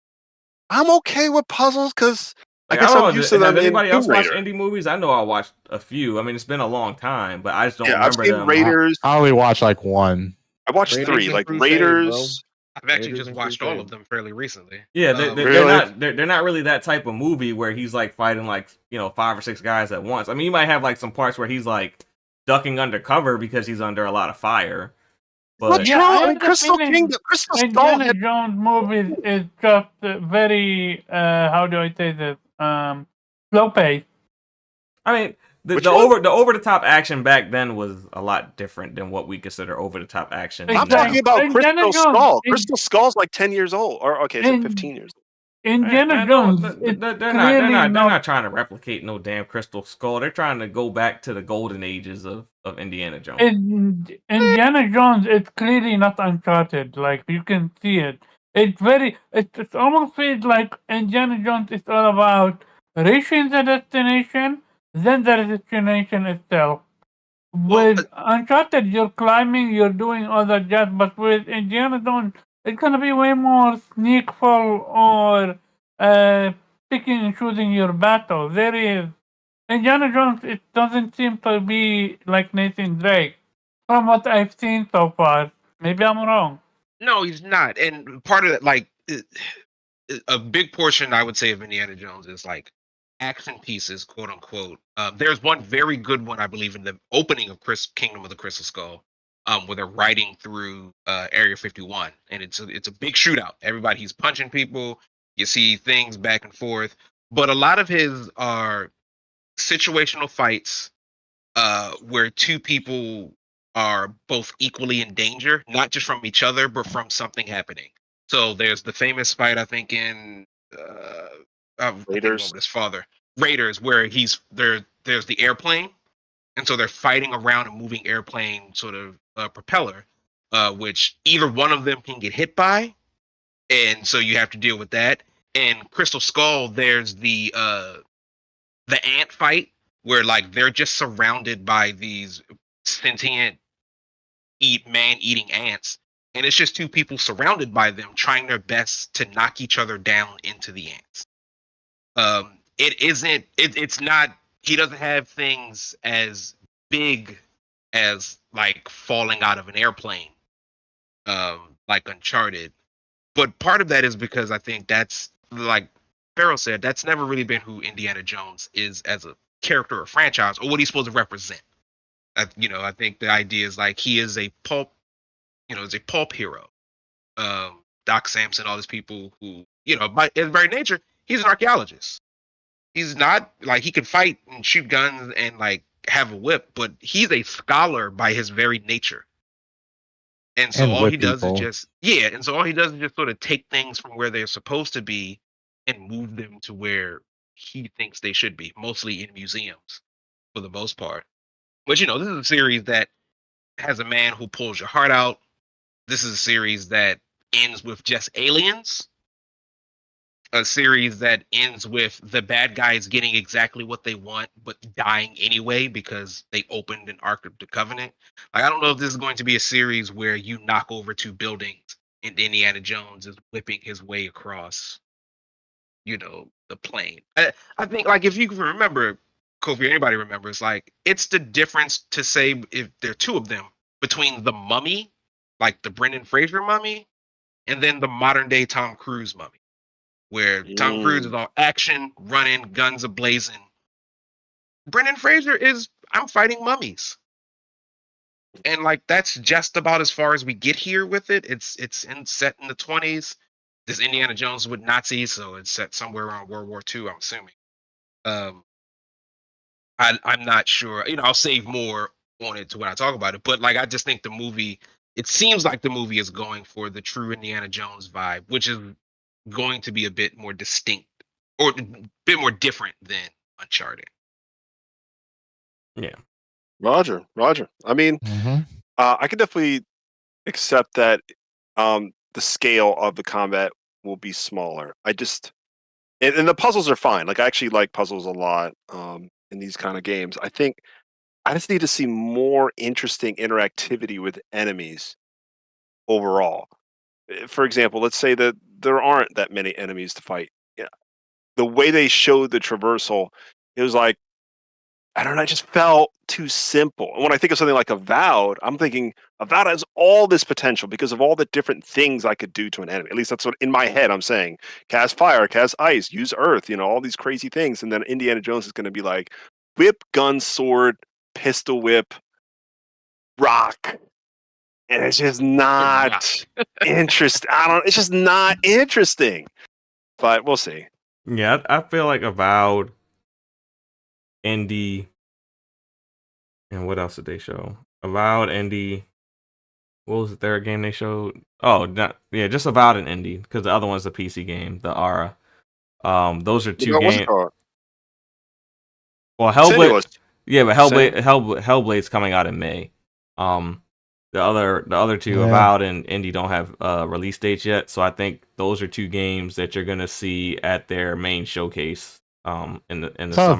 I'm okay with puzzles because I Like, guess I don't I'm know, used to them. Has anybody else Tomb watched Raider. indie movies? I know I watched a few. I mean, it's been a long time, but I just don't Yeah, I've remember seen them. Raiders. I only watched like one. I watched Raiders three, and like Crusade, Raiders. I've actually Raiders just and watched all Crusade. of them fairly recently. Yeah, Really? they're not really that type of movie where he's like fighting like 5 or 6 guys at once. I mean, you might have like some parts where he's like ducking under cover because he's under a lot of fire. But I mean, Crystal Skull Indiana Jones movies is just very how do I say this? Slow pace. I mean, the over the top action back then was a lot different than what we consider over the top action. I'm talking about Crystal Skull. Crystal Skull's like 10 years old, or okay, so 15 years old. Indiana Jones. They're not trying to replicate no damn Crystal Skull. They're trying to go back to the golden ages of Indiana Jones. Indiana Jones is clearly not Uncharted. Like you can see it. It almost feels like Indiana Jones is all about reaching the destination, then the destination itself. With Uncharted, you're climbing, you're doing all that jazz, but with Indiana Jones, it's gonna be way more sneakful or picking and choosing your battle. There is Indiana Jones. It doesn't seem to be like Nathan Drake, from what I've seen so far. Maybe I'm wrong. No, he's not. And part of that, like a big portion, I would say, of Indiana Jones is like action pieces, quote unquote. There's one very good one, I believe, in the opening of Kingdom of the Crystal Skull, where they're riding through Area 51, and it's a big shootout. He's punching people. You see things back and forth, but a lot of his are situational fights, where two people are both equally in danger, not just from each other, but from something happening. So there's the famous fight, I think, in Raiders. His father. Raiders, where there's the airplane, and so they're fighting around a moving airplane sort of propeller, which either one of them can get hit by, and so you have to deal with that. And Crystal Skull, there's the ant fight where like they're just surrounded by these sentient man-eating ants, and it's just two people surrounded by them trying their best to knock each other down into the ants. It's not, he doesn't have things as big as like falling out of an airplane, like Uncharted. But part of that is because I think that's, like Farrell said, that's never really been who Indiana Jones is as a character or franchise, or what he's supposed to represent. I think the idea is like he is a pulp hero. Doc Samson, all these people who, by his very nature, he's an archaeologist. He's not like he can fight and shoot guns and like have a whip, but he's a scholar by his very nature. And so all he does is just sort of take things from where they're supposed to be and move them to where he thinks they should be, mostly in museums for the most part. But this is a series that has a man who pulls your heart out. This is a series that ends with just aliens. A series that ends with the bad guys getting exactly what they want, but dying anyway because they opened an Ark of the Covenant. Like, I don't know if this is going to be a series where you knock over two buildings and Indiana Jones is whipping his way across, the plane. I think, like, if you can remember, Kofi, anybody remembers, like, it's the difference to say, if there are two of them, between The Mummy like the Brendan Fraser mummy, and then the modern day Tom Cruise mummy, where Tom Cruise is all action, running, guns a blazing. Brendan Fraser is I'm fighting mummies. And like that's just about as far as we get here with it. It's set in the 20s. This Indiana Jones with Nazis, so it's set somewhere around World War II, I'm assuming. I'm not sure. I'll save more on it to when I talk about it. But like I just think the movie, it seems like the movie is going for the true Indiana Jones vibe, which is going to be a bit more distinct or a bit more different than Uncharted. Yeah. Roger. I mean, I can definitely accept that the scale of the combat will be smaller. And the puzzles are fine. Like I actually like puzzles a lot in these kind of games. I think I just need to see more interesting interactivity with enemies overall. For example, let's say that there aren't that many enemies to fight. Yeah. The way they showed the traversal, it was like, I don't know, it just felt too simple. And when I think of something like Avowed, I'm thinking Avowed has all this potential because of all the different things I could do to an enemy. At least that's what in my head I'm saying. Cast fire, cast ice, use earth, all these crazy things. And then Indiana Jones is going to be like whip, gun, sword, pistol whip, rock. And it's just not interesting. It's just not interesting. But we'll see. Yeah, I feel like Avowed, Indy, and what else did they show? Avowed, Indy. What was the third game they showed? Oh, just Avowed and Indy, because the other one's a PC game, the Aura. Those are two games. Well, Hellblade. Yeah, but Hellblade's coming out in May. The other two, Avowed and Indy, don't have release dates yet, so I think those are two games that you're gonna see at their main showcase. In the summer.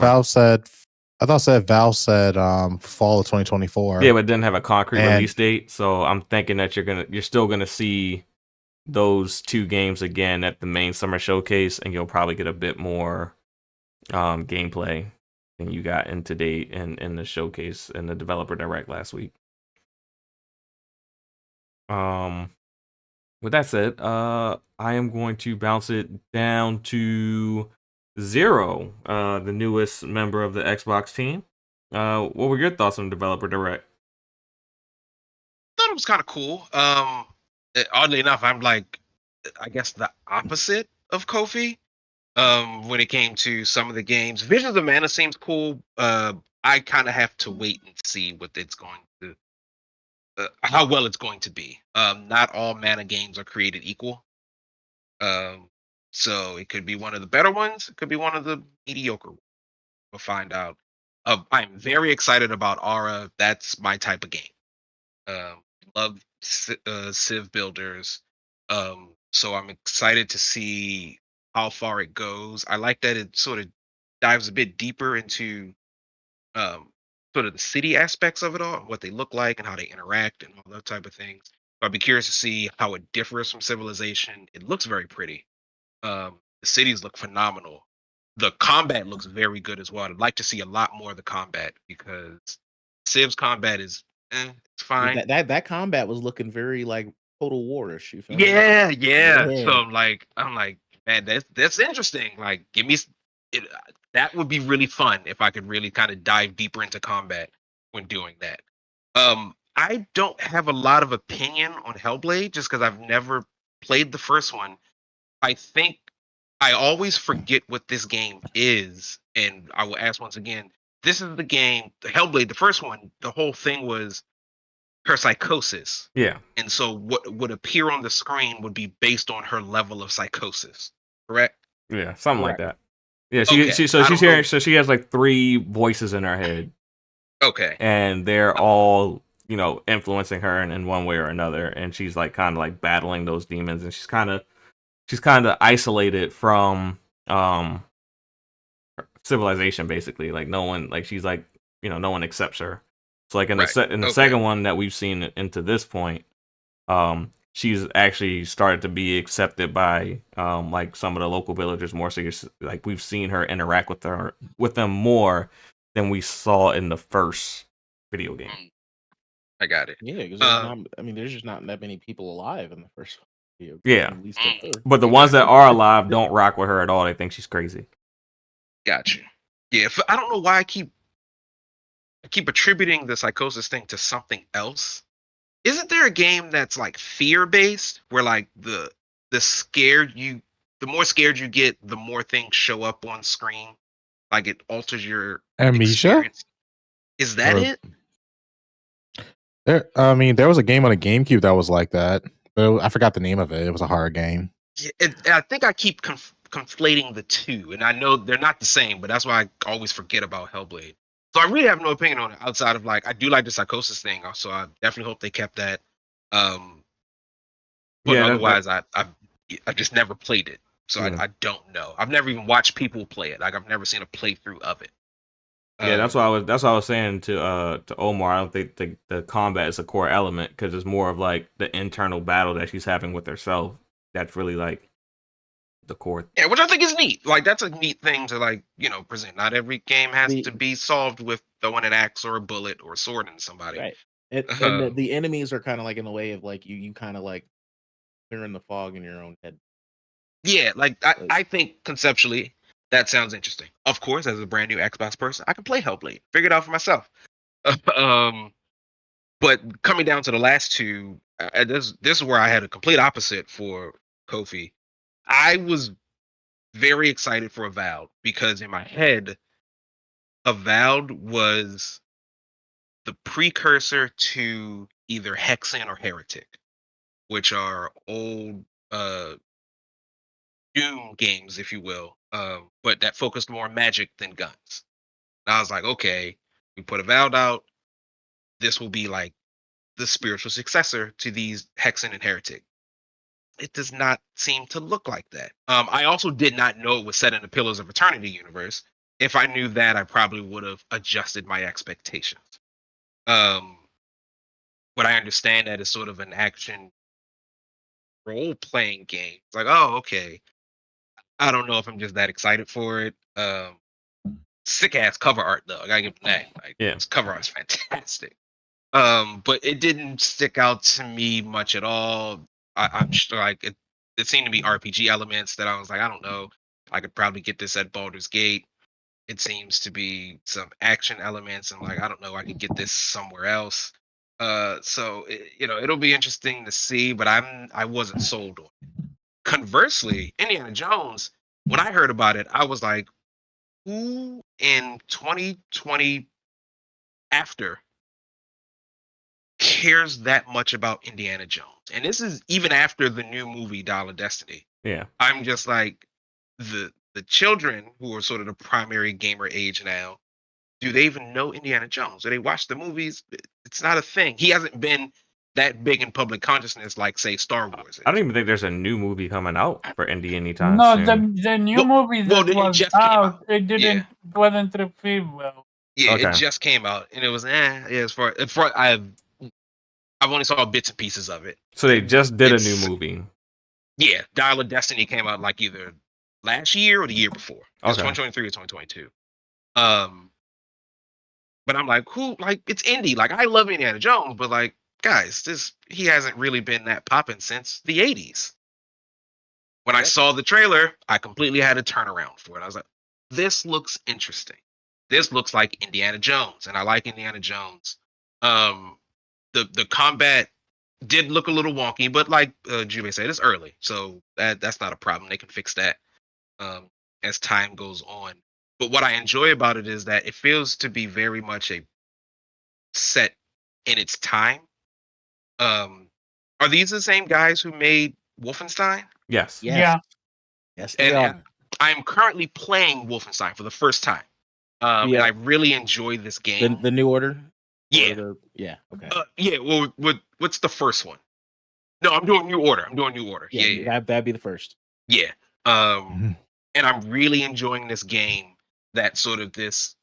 I thought Valve said fall of 2024. Yeah, but it didn't have a concrete release date, so I'm thinking that you're still gonna see those two games again at the main summer showcase, and you'll probably get a bit more gameplay than you got in date in the showcase and the developer direct last week. With that said, I am going to bounce it down to Zero, the newest member of the Xbox team. What were your thoughts on Developer Direct? I thought it was kind of cool. Oddly enough, I'm like, I guess the opposite of Kofi. When it came to some of the games, Visions of Mana seems cool. I kind of have to wait and see what it's going to, how well it's going to be. Not all Mana games are created equal. So it could be one of the better ones. It could be one of the mediocre ones. We'll find out. I'm very excited about Aura. That's my type of game. Love Civ builders. So I'm excited to see how far it goes. I like that it sort of dives a bit deeper into sort of the city aspects of it all, what they look like and how they interact and all that type of things. I'd be curious to see how it differs from Civilization. It looks very pretty. The cities look phenomenal. The combat looks very good as well. I'd like to see a lot more of the combat because Civ's combat is it's fine. That combat was looking very like Total War-ish. You feel yeah. So I'm like, man, that's interesting. Like, give me it. That would be really fun if I could really kind of dive deeper into combat when doing that. I don't have a lot of opinion on Hellblade just because I've never played the first one. I think I always forget what this game is, and I will ask once again. This is the game, Hellblade, the first one. The whole thing was her psychosis. Yeah. And so what would appear on the screen would be based on her level of psychosis. Correct? Yeah, something like that. Yeah, she has like 3 voices in her head. Okay. And they're all, influencing her in one way or another, and she's like kind of like battling those demons, and she's kind of isolated from Civilization, basically. Like no one, like she's like, no one accepts her. So like in the second one that we've seen into this point, she's actually started to be accepted by like some of the local villagers more. So like we've seen her interact with them more than we saw in the first video game. I got it. Yeah, because there's just not that many people alive in the first video. Yeah. At least the third. But the ones that are alive don't rock with her at all. They think she's crazy. Gotcha. Yeah, I don't know why I keep attributing the psychosis thing to something else. Isn't there a game that's like fear based, where like the more scared you get, the more things show up on screen, like it alters your Amnesia? experience? Is that it? There was a game on a GameCube that was like that. But I forgot the name of it. It was a horror game. Yeah, I think I keep conflating the two, and I know they're not the same, but that's why I always forget about Hellblade. So I really have no opinion on it outside of like I do like the psychosis thing, so I definitely hope they kept that. But otherwise, I just never played it, so I don't know. I've never even watched people play it. Like I've never seen a playthrough of it. Yeah, that's what I was saying to Omar. I don't think the combat is a core element because it's more of like the internal battle that she's having with herself. That's really like the core. Yeah, which I think is neat. Like that's a neat thing to like present. Not every game has to be solved with throwing an axe or a bullet or a sword into somebody. Right. And the enemies are kind of like in a way of like you kind of like clearing the fog in your own head. Yeah, like I think conceptually that sounds interesting. Of course, as a brand new Xbox person, I can play Hellblade, figure it out for myself. But coming down to the last two, this is where I had a complete opposite for Kofi. I was very excited for Avowed because in my head, Avowed was the precursor to either Hexen or Heretic, which are old Doom games, if you will, but that focused more on magic than guns. And I was like, okay, we put Avowed out. This will be like the spiritual successor to these Hexen and Heretic. It does not seem to look like that. I also did not know it was set in the Pillars of Eternity universe. If I knew that, I probably would have adjusted my expectations. But I understand that it's sort of an action role-playing game. It's like, oh, okay. I don't know if I'm just that excited for it. Sick-ass cover art, though. I gotta give them that. Like, Yeah. This cover art's fantastic. But it didn't stick out to me much at all. I'm sure like it seemed to be RPG elements that I was like, I don't know. I could probably get this at Baldur's Gate. It seems to be some action elements, and like I don't know, I could get this somewhere else. So it'll be interesting to see, but I wasn't sold on it. Conversely, Indiana Jones, when I heard about it, I was like, who in 2020 after cares that much about Indiana Jones? And this is even after the new movie Dial of Destiny. Yeah. I'm just like the children who are sort of the primary gamer age now, do they even know Indiana Jones? Do they watch the movies? It's not a thing. He hasn't been that big in public consciousness like say Star Wars. I don't even think there's a new movie coming out for Indy anytime No, soon. the new movie that was out, it wasn't received well. Yeah, Okay. it just came out and it was as far I've only saw bits and pieces of it. So they just did a new movie. Yeah, Dial of Destiny came out like either last year or the year before. It was Okay. 2023 or 2022. But I'm like, it's indie. Like I love Indiana Jones, but like, guys, he hasn't really been that popping since the 80s. When I saw the trailer, I completely had a turnaround for it. I was like, this looks interesting. This looks like Indiana Jones, and I like Indiana Jones. The combat did look a little wonky, but like Juve said, it's early, so that's not a problem. They can fix that as time goes on. But what I enjoy about it is that it feels to be very much a set in its time. Are these the same guys who made Wolfenstein? Yes. Yeah. Yes, And I'm currently playing Wolfenstein for the first time. And I really enjoy this game. The New Order. Yeah. Yeah. Okay. Yeah. Well, what's the first one? No, I'm doing New Order. Yeah. That'd be the first. Yeah. And I'm really enjoying this game. That sort of this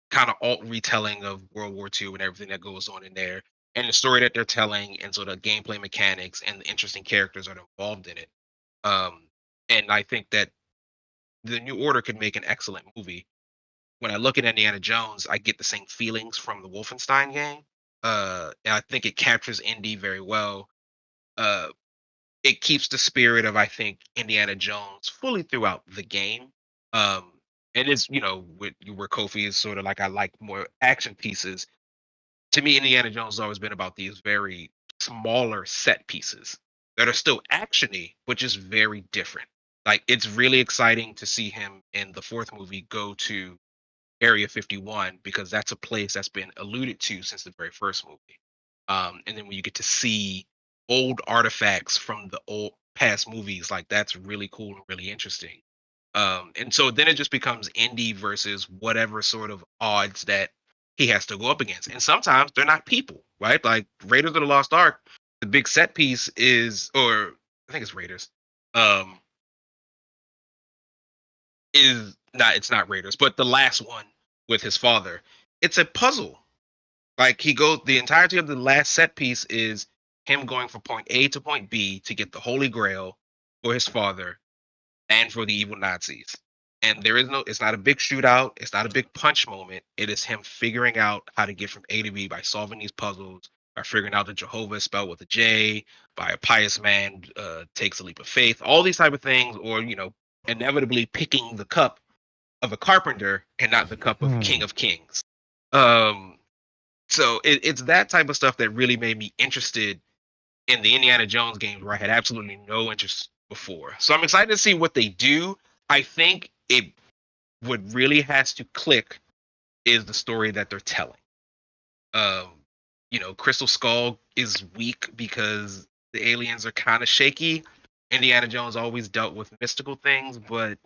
kind of alt retelling of World War II and everything that goes on in there, and the story that they're telling, and sort of gameplay mechanics and the interesting characters that are involved in it. And I think that the New Order could make an excellent movie. When I look at Indiana Jones, I get the same feelings from the Wolfenstein game. And I think it captures indie very well. It keeps the spirit of, I think, Indiana Jones fully throughout the game. And it's, where Kofi is sort of like, I like more action pieces. To me, Indiana Jones has always been about these very smaller set pieces that are still actiony, but just very different. Like, it's really exciting to see him in the fourth movie go to Area 51, because that's a place that's been alluded to since the very first movie. And then when you get to see old artifacts from the old past movies, like, that's really cool and really interesting. And so then it just becomes Indy versus whatever sort of odds that he has to go up against. And sometimes they're not people, right? Like Raiders of the Lost Ark, the big set piece is, or I think it's Raiders, it's not Raiders, but the last one with his father. It's a puzzle. Like, the entirety of the last set piece is him going from point A to point B to get the Holy Grail for his father and for the evil Nazis. And it's not a big shootout. It's not a big punch moment. It is him figuring out how to get from A to B by solving these puzzles, by figuring out that Jehovah is spelled with a J, by a pious man takes a leap of faith, all these type of things, or, inevitably picking the cup of a carpenter and not the cup of King of Kings. So it's that type of stuff that really made me interested in the Indiana Jones games, where I had absolutely no interest before. So I'm excited to see what they do. I think what really has to click is the story that they're telling. Crystal Skull is weak because the aliens are kind of shaky. Indiana Jones always dealt with mystical things, but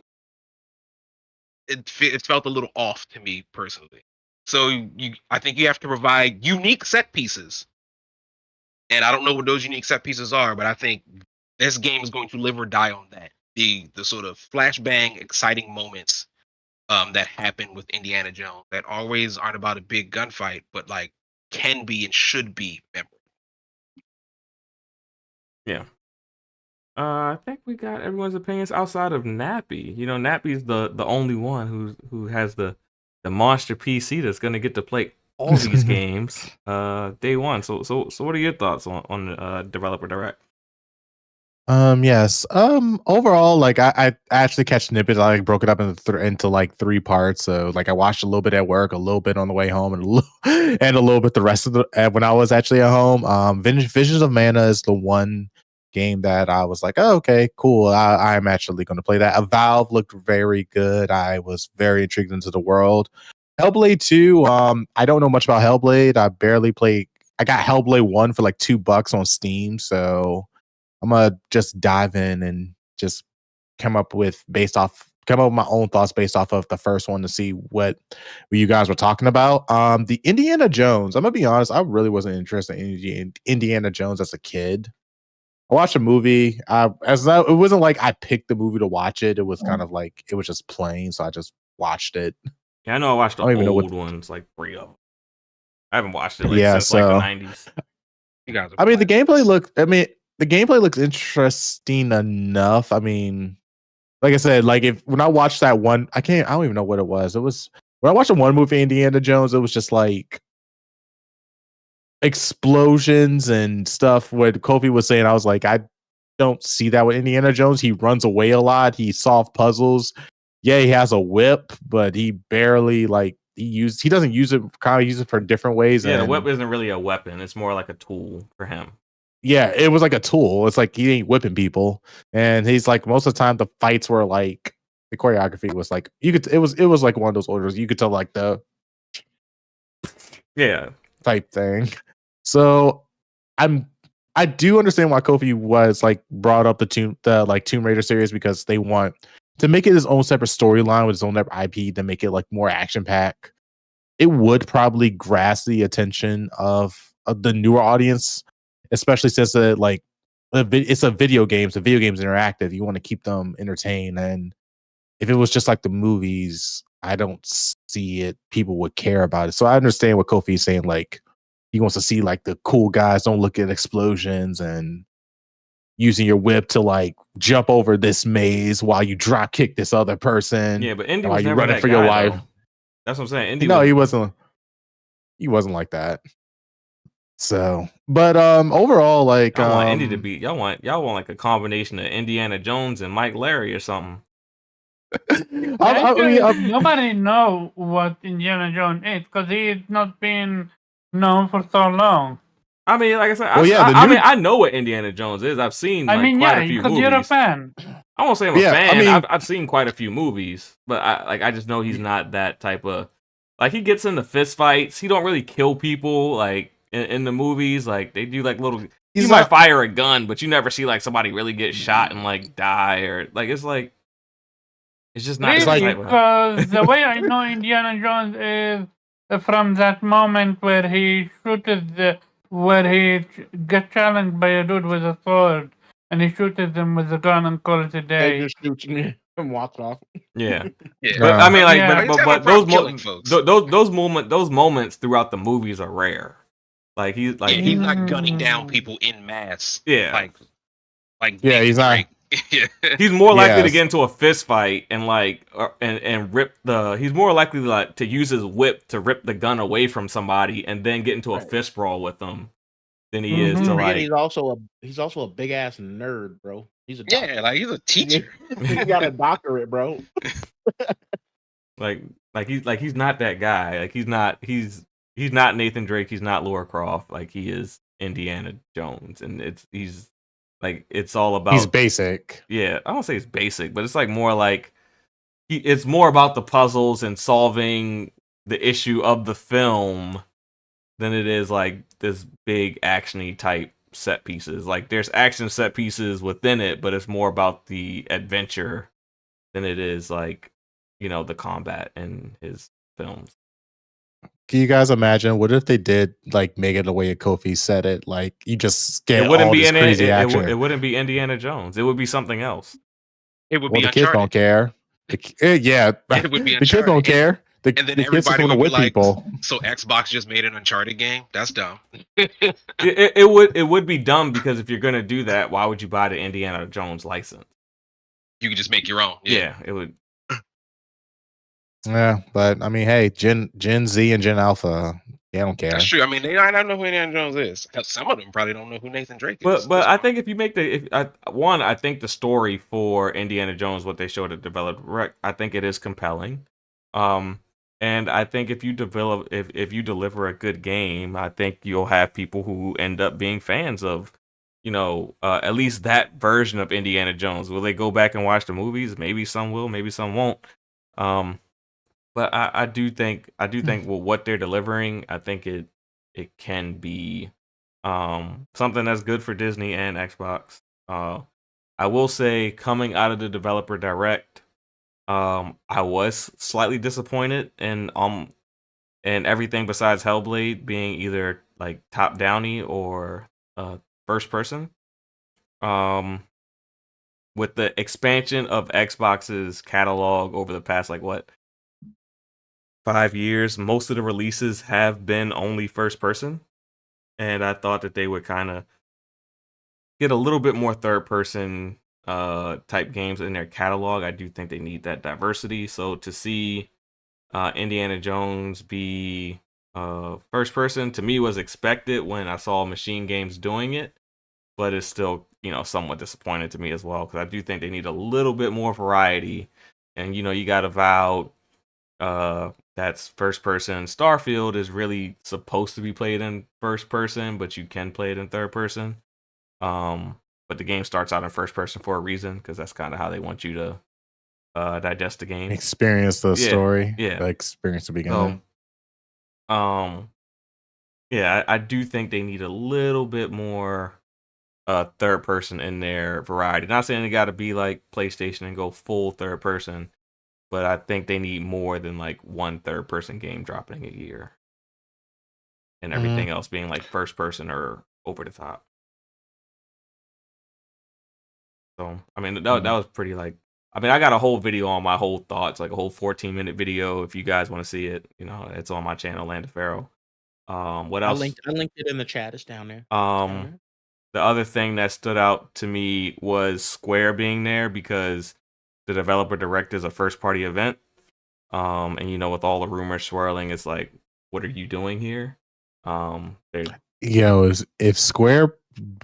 it felt a little off to me personally. So I think you have to provide unique set pieces. And I don't know what those unique set pieces are, but I think this game is going to live or die on that. The sort of flashbang, exciting moments that happen with Indiana Jones that always aren't about a big gunfight, but like can be and should be memorable. Yeah. I think we got everyone's opinions outside of Nappy. Nappy's the only one who has the monster PC that's gonna get to play all these games day one. So what are your thoughts on Developer Direct? Yes. Overall, like I actually catch snippets. I broke it up into like 3 parts. So like I watched a little bit at work, a little bit on the way home, and a little bit the rest of when I was actually at home. Visions of Mana is the one game that I was like, oh, okay, cool. I'm actually going to play that. Valve looked very good. I was very intrigued into the world. Hellblade 2. I don't know much about Hellblade. I barely played. I got Hellblade 1 for like $2 on Steam. So I'm gonna just dive in and just come up with my own thoughts based off of the first one to see what you guys were talking about. The Indiana Jones. I'm gonna be honest. I really wasn't interested in Indiana Jones as a kid. I watched a movie. It wasn't like I picked the movie to watch it. It was kind of like it was just playing, so I just watched it. Yeah, I know I watched the old ones, like 3 of them. I haven't watched it since like the 90s. You guys I mean, the gameplay looks interesting enough. I mean, like I said, like when I watched that one, I don't even know what it was. It was when I watched the one movie, Indiana Jones, it was just like explosions and stuff. What Kofi was saying, I was like, I don't see that with Indiana Jones. He runs away a lot. He solves puzzles. Yeah, he has a whip, but he barely he doesn't use it. Kind of uses it for different ways. Yeah, the whip isn't really a weapon. It's more like a tool for him. Yeah, it was like a tool. It's like he ain't whipping people, and he's like most of the time the fights were like the choreography was like it was like one of those orders you could tell like the type thing. So I do understand why Kofi was like brought up the Tomb Raider series, because they want to make it his own separate storyline with his own separate IP to make it like more action packed. It would probably grasp the attention of the newer audience, especially since it's a video game. So video games interactive. You want to keep them entertained, and if it was just like the movies, I don't see it. People would care about it. So I understand what Kofi is saying. Like he wants to see like the cool guys don't look at explosions and using your whip to like jump over this maze while you drop kick this other person. Yeah, but Indy while was you never running that for guy, your life. though. That's what I'm saying. He wasn't like that. So, but overall, like y'all want Indy to be y'all want like a combination of Indiana Jones and Mike Larry or something. I mean, Nobody know what Indiana Jones is because he's not been known for so long. I mean, like I said, Well, yeah, I mean, I know what Indiana Jones is. I've seen like quite a few because movies. you're a fan. I won't say I'm a Yeah, I fan. mean- I've seen quite a few movies, but I just know he's not that type of like he gets into fist fights. He don't really kill people like in the movies. Like they do like little. He might fire a gun, but you never see like somebody really get shot and like die or like it's just not Really, the type of. because the way I know Indiana Jones is from that moment where he where he gets challenged by a dude with a sword, and he shoots him with a gun and calls it a They day. just shoots me and walks off. Yeah. Yeah. But I mean, like, Yeah. but He's those killing folks. those moments throughout the movies are rare. Like he's like Yeah, he's not gunning down people in mass. Yeah. Like Yeah, he's not. Drake. Yeah. he's more likely to Yes. get into a fist fight and like and rip the. He's more likely like to use his whip to rip the gun away from somebody and then get into a fist brawl with them than he is to And like. he's also a big ass nerd, bro. He's a doctor. Yeah, like he's a teacher. He got a doctorate, bro. Like he's not that guy. Like he's not Nathan Drake. He's not Laura Croft. Like he is Indiana Jones, and it's all about. He's basic. Yeah, I don't say it's basic, but it's like more like it's more about the puzzles and solving the issue of the film than it is like this big actiony type set pieces. Like there's action set pieces within it, but it's more about the adventure than it is like the combat in his films. Can you guys imagine? What if they did like make it the way Kofi said it? Like you just get It wouldn't all be this crazy action. it wouldn't be Indiana Jones. It would be something else. It would Well, be the kids don't Uncharted. care. Yeah, It would be the kids don't Uncharted. care. The And then kids just everybody want to would be whip like, people. so Xbox just made an Uncharted game? That's dumb. It would be dumb because if you're gonna do that, why would you buy the Indiana Jones license? You could just make your own. Yeah, it would. Yeah, but I mean, hey, Gen Z and Gen Alpha, they don't care. That's true. I mean, they might not know who Indiana Jones is. Some of them probably don't know who Nathan Drake is. But I think if you make I think the story for Indiana Jones, what they showed at Developed Rec, I think it is compelling. And I think if you deliver a good game, I think you'll have people who end up being fans of, at least that version of Indiana Jones. Will they go back and watch the movies? Maybe some will, maybe some won't. But I do think what they're delivering, I think it can be something that's good for Disney and Xbox. I will say, coming out of the developer direct, I was slightly disappointed in everything besides Hellblade being either like top downy or first person. With the expansion of Xbox's catalog over the past 5 years, most of the releases have been only first person, and I thought that they would kind of get a little bit more third person type games in their catalog. I do think they need that diversity. So to see Indiana Jones be first person, to me, was expected when I saw Machine Games doing it, but it's still somewhat disappointing to me as well, because I do think they need a little bit more variety. And you got Avowed, that's first person. Starfield is really supposed to be played in first person, but you can play it in third person. But the game starts out in first person for a reason, because that's kind of how they want you to digest the game, Experience the story. Yeah, experience the beginning. So, yeah, I do think they need a little bit more third person in their variety. Not saying they got to be like PlayStation and go full third person, but I think they need more than like one third person game dropping a year, and everything else being like first person or over the top. So, I mean, that was pretty I got a whole video on my whole thoughts, like a whole 14-minute video. If you guys want to see it, it's on my channel, Land of Pharaoh. What else? I linked it in the chat. It's down there. The other thing that stood out to me was Square being there, because the developer direct is a first party event. And with all the rumors swirling, it's like, what are you doing here? Yo, if Square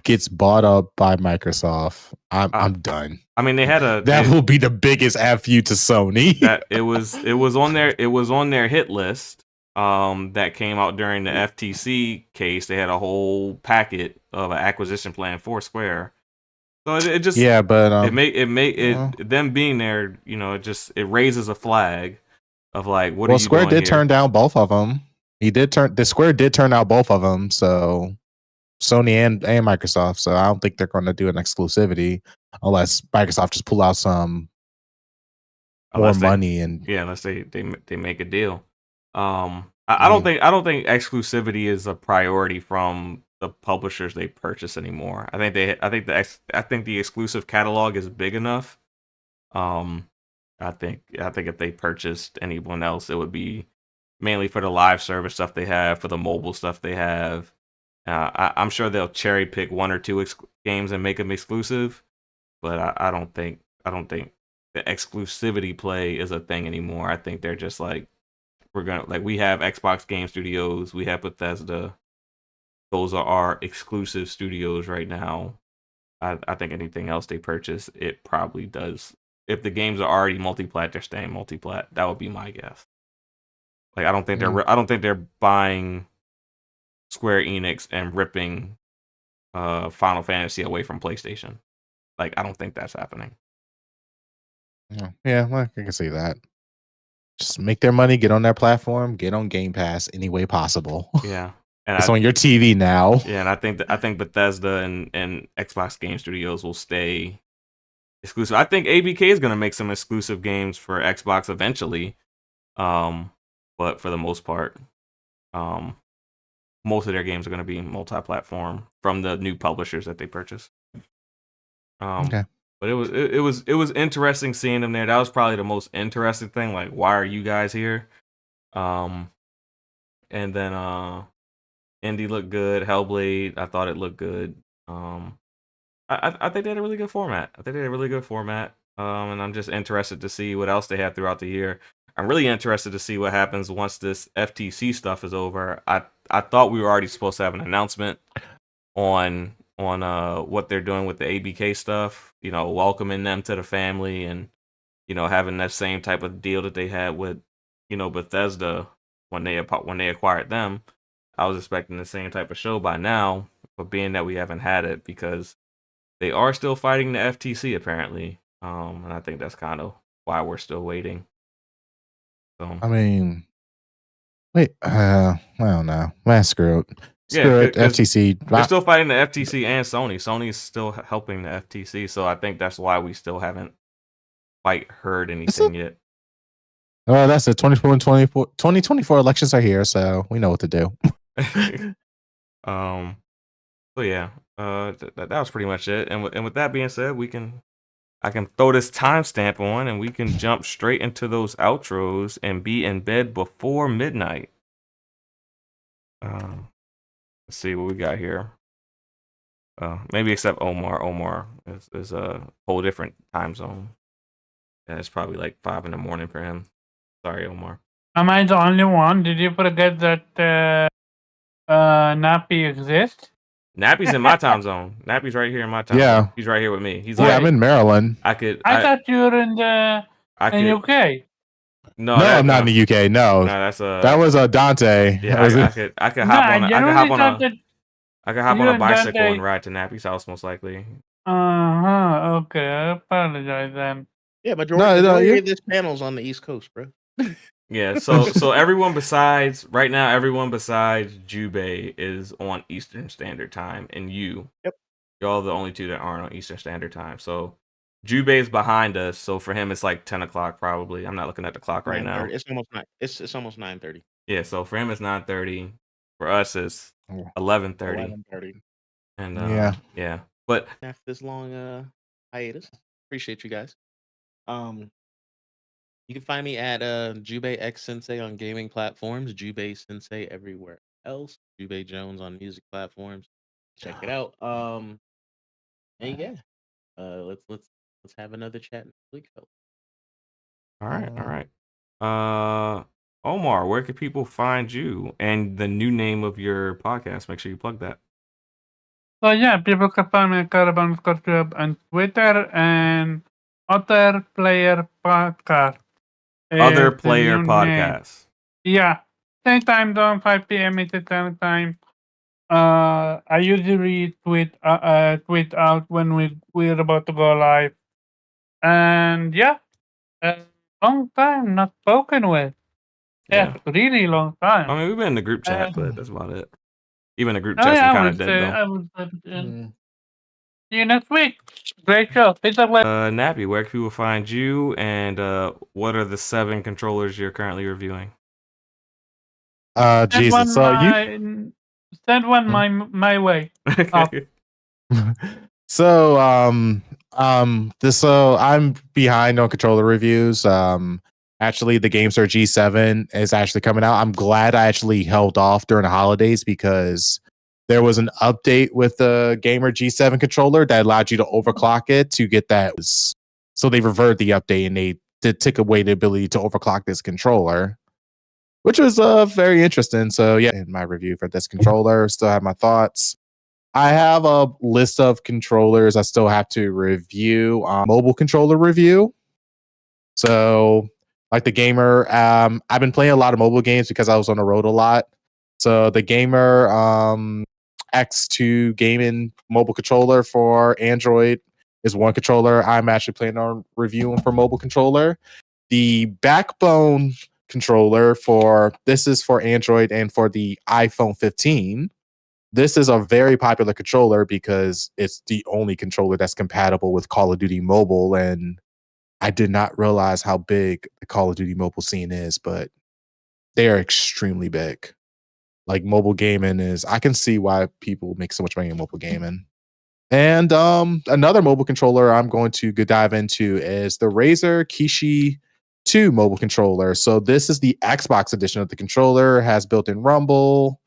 gets bought up by Microsoft, I'm done. I mean, they had that will be the biggest FU to Sony. that it was on their hit list. That came out during the FTC case. They had a whole packet of an acquisition plan for Square. So it just but them being there, it raises a flag of like, what are you Square doing did here? turn down both of them. The Square did turn out both of them. So Sony and Microsoft. So I don't think they're going to do an exclusivity unless Microsoft just pull out some more money unless they make a deal. I don't think exclusivity is a priority from the publishers they purchase anymore. I think the exclusive catalog is big enough. I think if they purchased anyone else, it would be mainly for the live service stuff they have, for the mobile stuff they have. I'm sure they'll cherry pick one or two games and make them exclusive, but I don't think the exclusivity play is a thing anymore. I think they're just like, we have Xbox Game Studios, we have Bethesda. Those are our exclusive studios right now. I think anything else they purchase, it probably does. If the games are already multi-plat, they're staying multi-plat. That would be my guess. Like, I don't think they're buying Square Enix and ripping Final Fantasy away from PlayStation. Like, I don't think that's happening. Yeah, I can see that. Just make their money, get on their platform, get on Game Pass any way possible. Yeah. And it's on your TV now. Yeah, and I think Bethesda and Xbox Game Studios will stay exclusive. I think ABK is going to make some exclusive games for Xbox eventually. But for the most part, most of their games are going to be multi-platform from the new publishers that they purchase. Okay. But it was interesting seeing them there. That was probably the most interesting thing. Like, why are you guys here? And then Indie looked good. Hellblade, I thought it looked good. I think they had a really good format. And I'm just interested to see what else they have throughout the year. I'm really interested to see what happens once this FTC stuff is over. I thought we were already supposed to have an announcement on what they're doing with the ABK stuff. Welcoming them to the family and having that same type of deal that they had with Bethesda when they acquired them. I was expecting the same type of show by now, but being that we haven't had it because they are still fighting the FTC apparently, and I think that's kind of why we're still waiting. So I mean, wait, I don't know. Man, screw it. Screw it. FTC. They're still fighting the FTC and Sony. Sony is still helping the FTC, so I think that's why we still haven't quite heard anything yet. Oh, that's it. 2024 elections are here, so we know what to do. So yeah, that was pretty much it. And with that being said, I can throw this timestamp on, and we can jump straight into those outros and be in bed before midnight. Let's see what we got here. Maybe except Omar. Omar is a whole different time zone. Yeah, it's probably like 5 a.m. for him. Sorry, Omar. Am I the only one? Did you forget that Nappy exists? Nappy's in my time zone. Nappy's right here in my time zone. He's right here with me. He's I'm in Maryland. I thought you were in the UK. No, I'm not in the UK. No, that was Dante. Yeah, I could hop on a bicycle and ride to Nappy's house most likely. Okay, I apologize then. Yeah, majority of this panel's on the East Coast, bro. Yeah, so everyone besides Jubei is on Eastern Standard Time, and y'all are the only two that aren't on Eastern Standard Time. So Jubei is behind us, so for him it's like 10 o'clock probably. I'm not looking at the clock right now. It's almost 9. It's almost 9:30. Yeah, so for him it's 9:30. For us it's 11:30. 11:30. And yeah. But after this long hiatus, appreciate you guys. You can find me at Jubei X Sensei on gaming platforms, Jubei Sensei everywhere else, Jubei Jones on music platforms. Check it out. And yeah, let's have another chat next week, fellas. All right. Omar, where can people find you and the new name of your podcast? Make sure you plug that. So yeah, people can find me at Caravan Club on Twitter and Other Player Podcast. Other is the Player new name. Podcast. Yeah, same time zone, 5 p.m. Eastern time. I usually tweet out when we're about to go live, and yeah, long time not spoken with. Yeah, Yeah. really long I time. mean, we've been in the group chat, Uh, but that's about it. Even the group Oh chat's yeah, been I kind of would dead say though. I would see you next week. Great show. Peace out, later. Nappy, where can people find you, and what are the 7 controllers you're currently reviewing? Send Jesus. one So you send one my way. Up. So I'm behind on controller reviews. Actually the GameStar G7 is actually coming out. I'm glad I actually held off during the holidays because there was an update with the Gamer G7 controller that allowed you to overclock it to get that. So they reverted the update and they took away the ability to overclock this controller, which was very interesting. So yeah, in my review for this controller, still have my thoughts. I have a list of controllers I still have to review. Mobile controller review. So, like the gamer, I've been playing a lot of mobile games because I was on the road a lot. So the gamer X2 gaming mobile controller for Android is one controller I'm actually planning on reviewing for mobile controller. The backbone controller for this is for Android and for the iPhone 15. This is a very popular controller because it's the only controller that's compatible with Call of Duty Mobile. And I did not realize how big the Call of Duty mobile scene is, but they are extremely big. Like mobile gaming is, I can see why people make so much money in mobile gaming. And another mobile controller I'm going to dive into is the Razer Kishi 2 mobile controller. So this is the Xbox edition of the controller, has built-in rumble,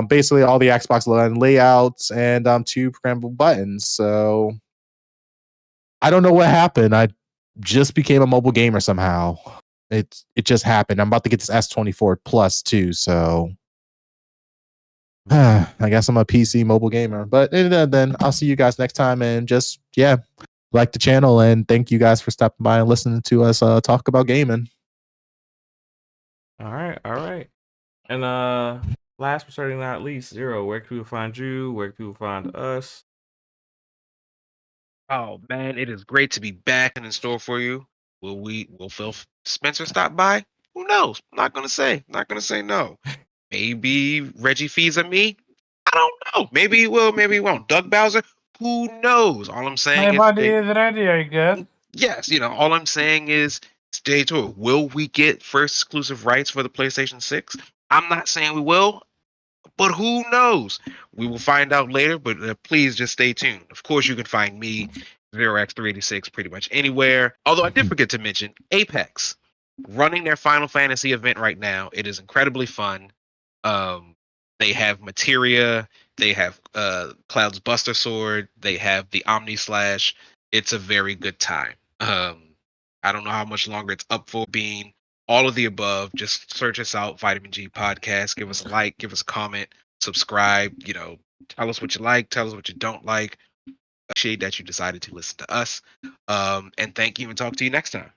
basically all the Xbox One layouts and 2 programmable buttons. So I don't know what happened. I just became a mobile gamer somehow. It just happened. I'm about to get this S24 Plus too, so I guess I'm a PC mobile gamer. But then I'll see you guys next time, and just like the channel, and thank you guys for stopping by and listening to us talk about gaming. All right. And last but certainly not least, Zero, where can people find you? Where can people find us? Oh man, it is great to be back and in store for you. Will Phil Spencer stop by? Who knows? Not gonna say. Not gonna say no. Maybe Reggie Fils-Aimé? I don't know. Maybe he will, maybe he won't. Doug Bowser? Who knows? All I'm saying My is body is ready, I guess. yes, all I'm saying is stay tuned. Will we get first exclusive rights for the PlayStation 6? I'm not saying we will, but who knows? We will find out later, but please just stay tuned. Of course, you can find me, 0x386, pretty much anywhere. Although I did forget to mention Apex, running their Final Fantasy event right now. It is incredibly fun. They have Materia, they have Cloud's Buster Sword, they have the Omni Slash. It's a very good time. I don't know how much longer it's up for being. All of the above. Just search us out, Vitamin G Podcast. Give us a like, give us a comment, subscribe. Tell us what you like, tell us what you don't like. Appreciate that you decided to listen to us. And thank you, and talk to you next time.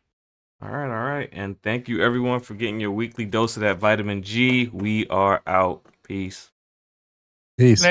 All right. And thank you everyone for getting your weekly dose of that vitamin G. We are out. Peace. Peace.